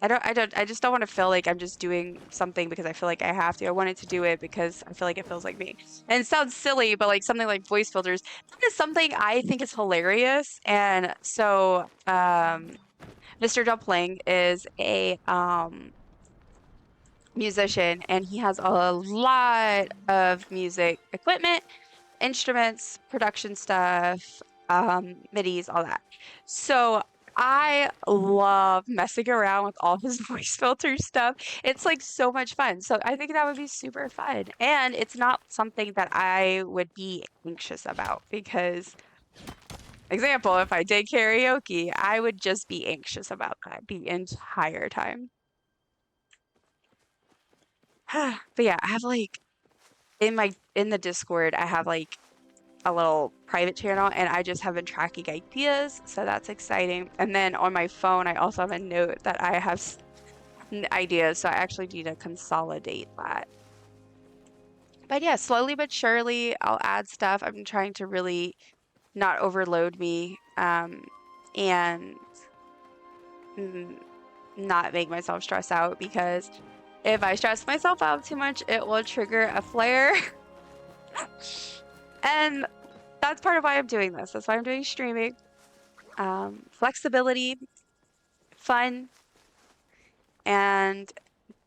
I just don't want to feel like I'm just doing something because I feel like I have to. I wanted to do it because I feel like it feels like me. And it sounds silly, but like something like voice filters, that is something I think is hilarious. And so, Mr. Dumpling is a musician, and he has a lot of music equipment, instruments, production stuff, MIDIs, all that. So I love messing around with all his voice filter stuff. It's like so much fun. So I think that would be super fun. And it's not something that I would be anxious about because, example, if I did karaoke, I would just be anxious about that the entire time. But yeah, I have like in the Discord, I have like a little private channel and I just have been tracking ideas, so that's exciting. And then on my phone, I also have a note that I have ideas, so I actually need to consolidate that. But yeah, slowly but surely, I'll add stuff. I'm trying to really not overload me, and mm, not make myself stress out because if I stress myself out too much, it will trigger a flare. And that's part of why I'm doing this. That's why I'm doing streaming. Flexibility, fun, and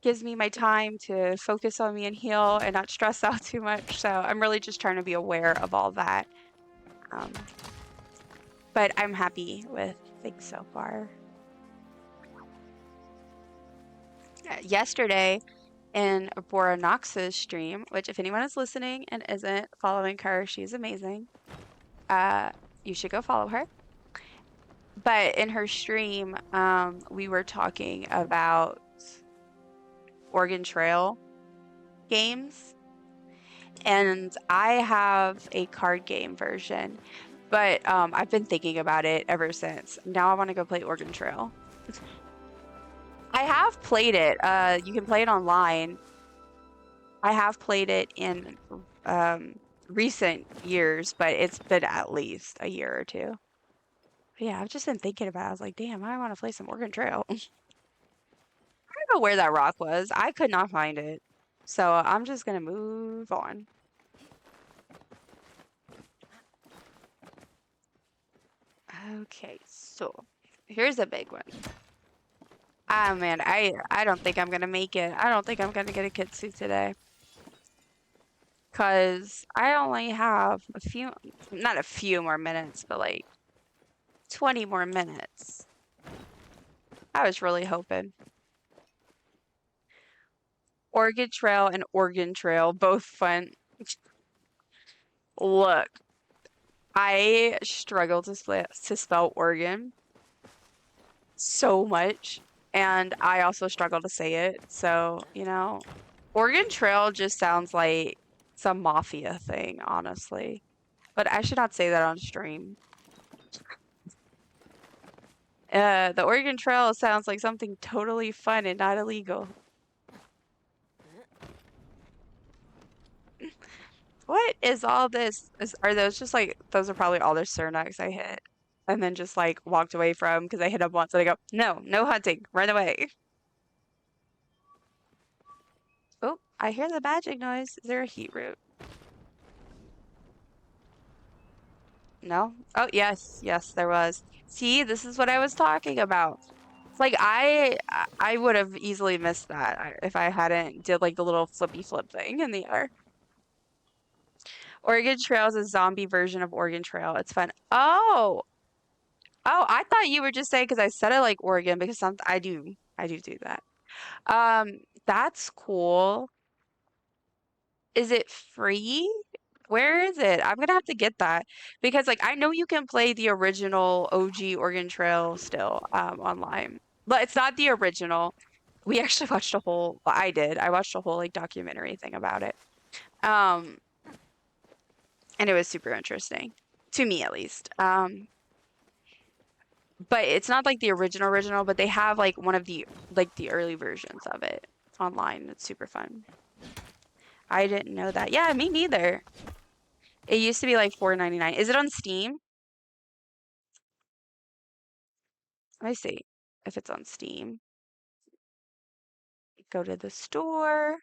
gives me my time to focus on me and heal and not stress out too much. So I'm really just trying to be aware of all that. Um, but I'm happy with things so far. Yesterday in Bora Nox's stream, which if anyone is listening and isn't following her, she's amazing. Uh, you should go follow her. But in her stream, we were talking about Oregon Trail games, and I have a card game version, but I've been thinking about it ever since. Now I want to go play Oregon Trail. I have played it. You can play it online. I have played it in recent years, but it's been at least a year or two. But yeah, I've just been thinking about it. I was like, damn, I want to play some Oregon Trail. I don't know where that rock was. I could not find it. So I'm just gonna move on. Okay, so here's a big one. Ah man, I don't think I'm gonna make it. I don't think I'm gonna get a kitsu today. Cause I only have a few, not a few more minutes, but like 20 more minutes. I was really hoping. Oregon Trail and Oregon Trail, both fun. Look, I struggle to spell Oregon so much, and I also struggle to say it. So, Oregon Trail just sounds like some mafia thing, honestly. But I should not say that on stream. The Oregon Trail sounds like something totally fun and not illegal. What is all this? Are those just like, those are probably all the Cernucks I hit. And then just like walked away from because I hit them once and I go, no, no hunting, run away. Oh, I hear the magic noise. Is there a heat root? No? Oh, yes, yes, there was. See, this is what I was talking about. It's like I would have easily missed that if I hadn't did like the little flippy flip thing in the air. Oregon Trail is a zombie version of Oregon Trail. It's fun. Oh, oh, I thought you were just saying because I said I like Oregon because I do that. That's cool. Is it free? Where is it? I'm gonna have to get that because like I know you can play the original OG Oregon Trail still online, but it's not the original. We actually watched a whole, well, I did. I watched a whole like documentary thing about it. Um, and it was super interesting to me at least. But it's not like the original, but they have like one of the early versions of it online. It's super fun. I didn't know that. Yeah, me neither. It used to be like $4.99. Is it on Steam? Let me see if it's on Steam. Go to the store.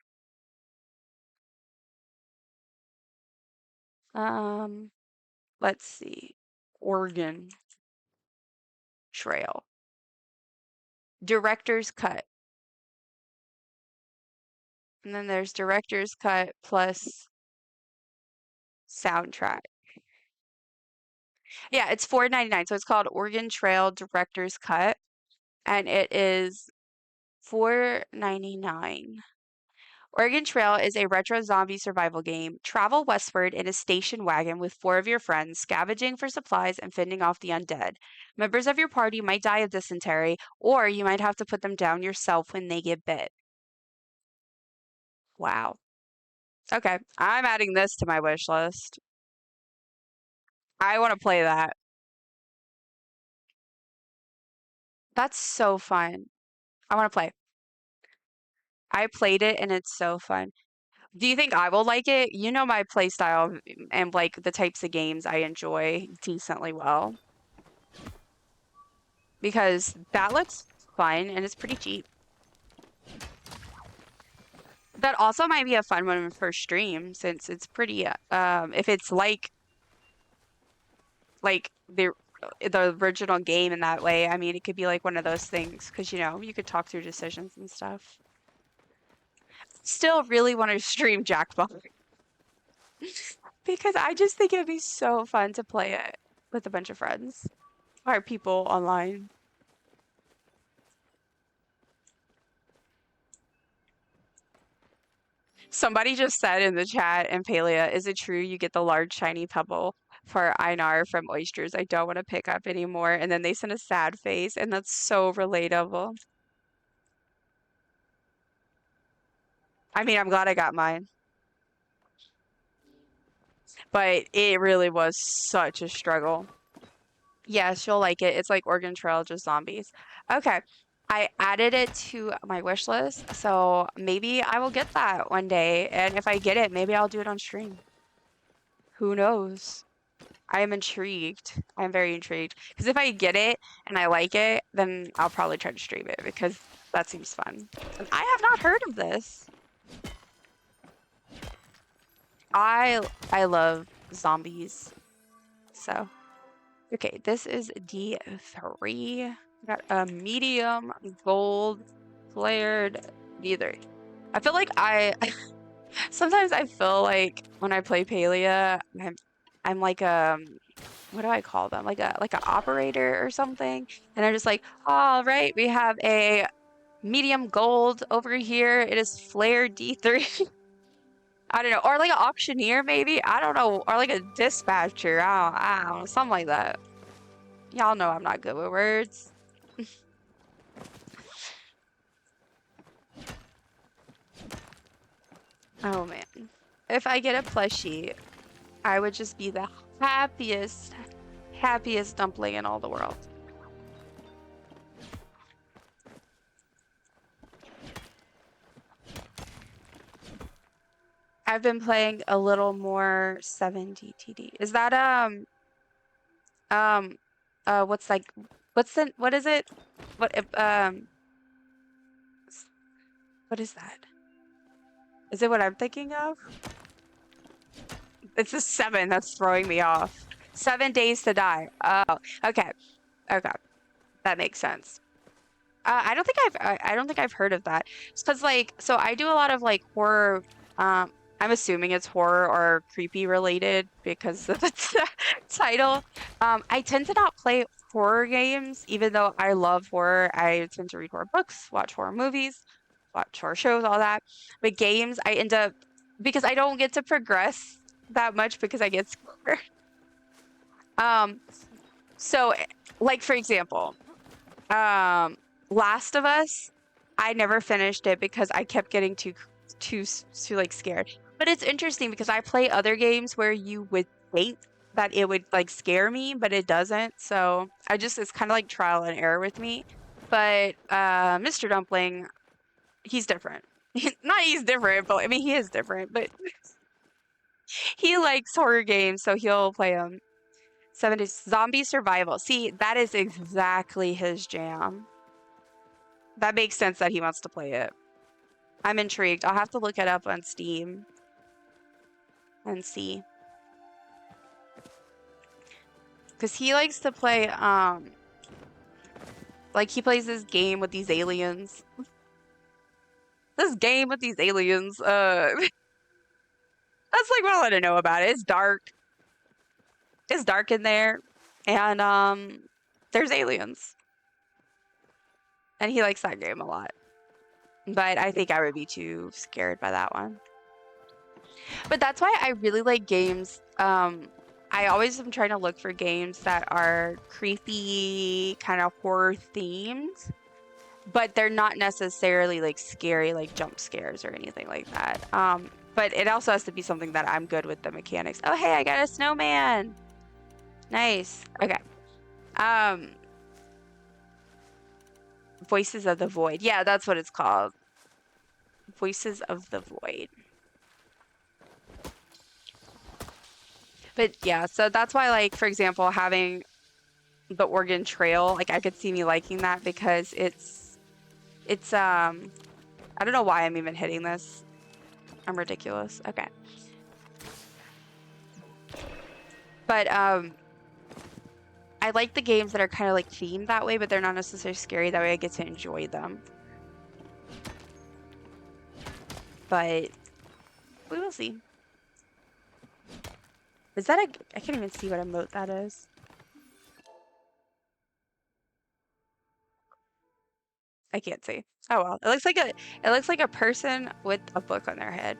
Um, let's see. Oregon Trail. Director's Cut. And then there's Director's Cut plus soundtrack. Yeah, it's $4.99. So it's called Oregon Trail Director's Cut. And it is $4.99. Oregon Trail is a retro zombie survival game. Travel westward in a station wagon with four of your friends, scavenging for supplies and fending off the undead. Members of your party might die of dysentery, or you might have to put them down yourself when they get bit. Wow. Okay, I'm adding this to my wish list. I want to play that. That's so fun. I want to play. I played it and it's so fun. Do you think I will like it? You know my play style and like the types of games I enjoy decently well. Because that looks fun and it's pretty cheap. That also might be a fun one for stream since it's pretty if it's like the original game in that way. I mean, it could be like one of those things because you know, you could talk through decisions and stuff. Still really want to stream Jackbox because I just think it'd be so fun to play it with a bunch of friends or people online. Somebody just said in the chat in Palia, is it true you get the large shiny pebble for Einar from oysters I don't want to pick up anymore? And then they sent a sad face, and that's so relatable. I mean, I'm glad I got mine, but it really was such a struggle. Yes, you'll like it. It's like Oregon Trail, just zombies. Okay. I added it to my wish list, so maybe I will get that one day. And if I get it, maybe I'll do it on stream. Who knows? I am intrigued. I'm very intrigued. Because if I get it and I like it, then I'll probably try to stream it because that seems fun. And I have not heard of this. I love zombies. So, okay, this is D3. Got a medium gold flared D3. I feel like sometimes I feel like when I play Palia, I'm like what do I call them? Like an operator or something. And I'm just like, all right, we have a medium gold over here. It is flare D3. I don't know, or like an auctioneer maybe. I don't know, or like a dispatcher. I don't know, something like that. Y'all know I'm not good with words. Oh man, if I get a plushie, I would just be the happiest dumpling in all the world. I've been playing a little more 7DTD. Is that um what's like what is it? What what is that? Is it what I'm thinking of? It's the 7 that's throwing me off. 7 Days to Die. Oh, okay. Okay. That makes sense. I don't think I've heard of that. It's because like so I do a lot of like horror. I'm assuming it's horror or creepy related because of the title. I tend to not play horror games, even though I love horror. I tend to read horror books, watch horror movies, watch horror shows, all that. But games, I end up because I don't get to progress that much because I get scared. Um, so like for example. Last of Us, I never finished it because I kept getting too like scared. But it's interesting because I play other games where you would think that it would like scare me, but it doesn't. So it's kind of like trial and error with me. But Mr. Dumpling, he's different. Not he's different, but I mean he is different, but he likes horror games, so he'll play them. 70s zombie survival. See, that is exactly his jam. That makes sense that he wants to play it. I'm intrigued. I'll have to look it up on Steam and see. Because he likes to play, like he plays this game with these aliens. This game with these aliens. That's like what I want to know about it. It's dark. It's dark in there. And, there's aliens. And he likes that game a lot. But I think I would be too scared by that one. But that's why I really like games. I always am trying to look for games that are creepy, kind of horror themed, but they're not necessarily like scary, like jump scares or anything like that. But it also has to be something that I'm good with the mechanics. Oh, hey, I got a snowman. Nice. Okay. Um, Voices of the Void. Yeah, that's what it's called. Voices of the Void. But yeah, so that's why, like, for example, having the Oregon Trail, like, I could see me liking that because it's, I don't know why I'm even hitting this. I'm ridiculous. Okay. But, I like the games that are kind of like themed that way, but they're not necessarily scary. That way I get to enjoy them. But we will see. Is that I can't even see what emote that is. I can't see. Oh well. It looks like a person with a book on their head.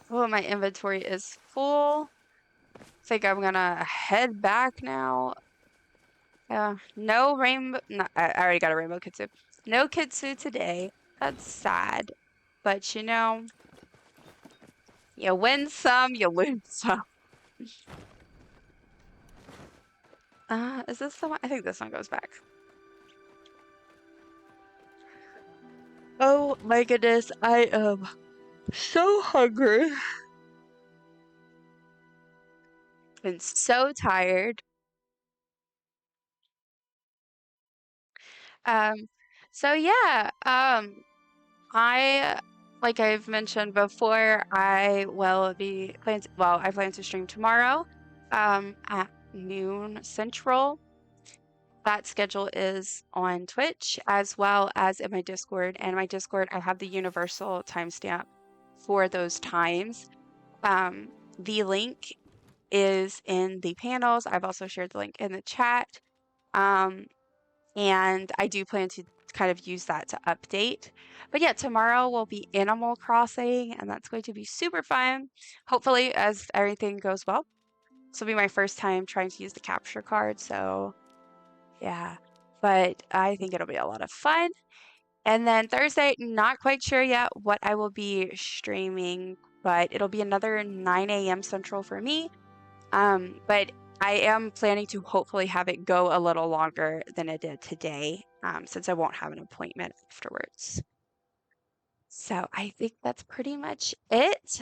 Oh, my inventory is full. I think I'm gonna head back now. No rainbow. No, I already got a rainbow kitsune. No kitsune today. That's sad. But you know, you win some, you lose some. Is this the one? I think this one goes back. Oh my goodness, I am so hungry and so tired. Um, so yeah, I, like I've mentioned before, I will be well, I plan to stream tomorrow, at noon Central. That schedule is on Twitch as well as in my Discord. And my Discord, I have the universal timestamp for those times. The link is in the panels. I've also shared the link in the chat. And I do plan to kind of use that to update. But yeah, tomorrow will be Animal Crossing, and that's going to be super fun. Hopefully, as everything goes well. This will be my first time trying to use the capture card, so yeah. But I think it'll be a lot of fun. And then Thursday, not quite sure yet what I will be streaming, but it'll be another 9 a.m. Central for me. But I am planning to hopefully have it go a little longer than it did today, since I won't have an appointment afterwards. So I think that's pretty much it.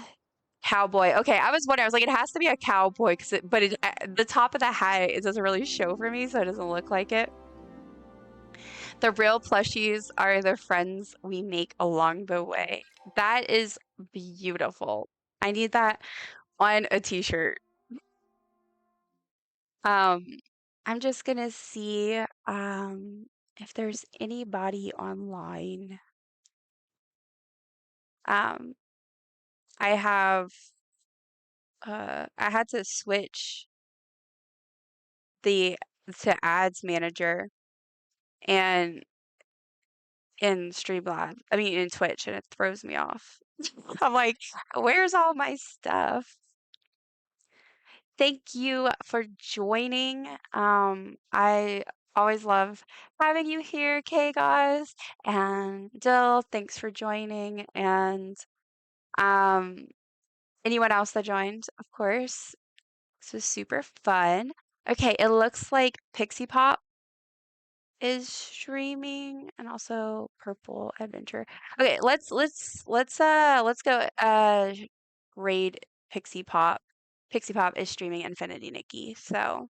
Cowboy. Okay, I was wondering. I was like, it has to be a cowboy, but the top of the hat, it doesn't really show for me, so it doesn't look like it. The real plushies are the friends we make along the way. That is beautiful. I need that on a t-shirt. Um, I'm just gonna see if there's anybody online. Um, I have I had to switch the to ads manager and in Streamlab, I mean in Twitch, and it throws me off. I'm like, where's all my stuff? Thank you for joining. I always love having you here, Kay guys. And Dill, thanks for joining. And um, anyone else that joined, of course. This was super fun. Okay, it looks like Pixie Pop is streaming, and also Purple Adventure. Okay, let's go grade Pixie Pop. Pixie Pop is streaming Infinity Nikki, so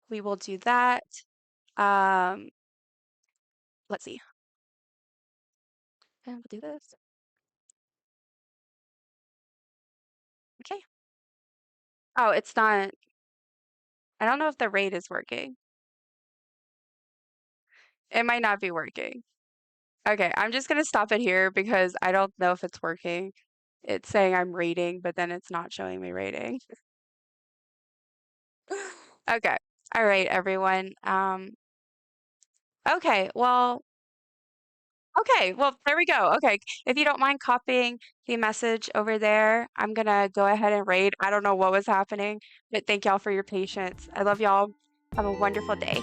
we will do that. Um, let's see. And we'll do this. Okay. Oh, it's not. I don't know if the raid is working. It might not be working. Okay, I'm just gonna stop it here because I don't know if it's working. It's saying I'm rating, but then it's not showing me rating. Okay. All right, everyone. Okay, well, there we go. Okay. If you don't mind copying the message over there, I'm gonna go ahead and raid. I don't know what was happening, but thank y'all for your patience. I love y'all. Have a wonderful day.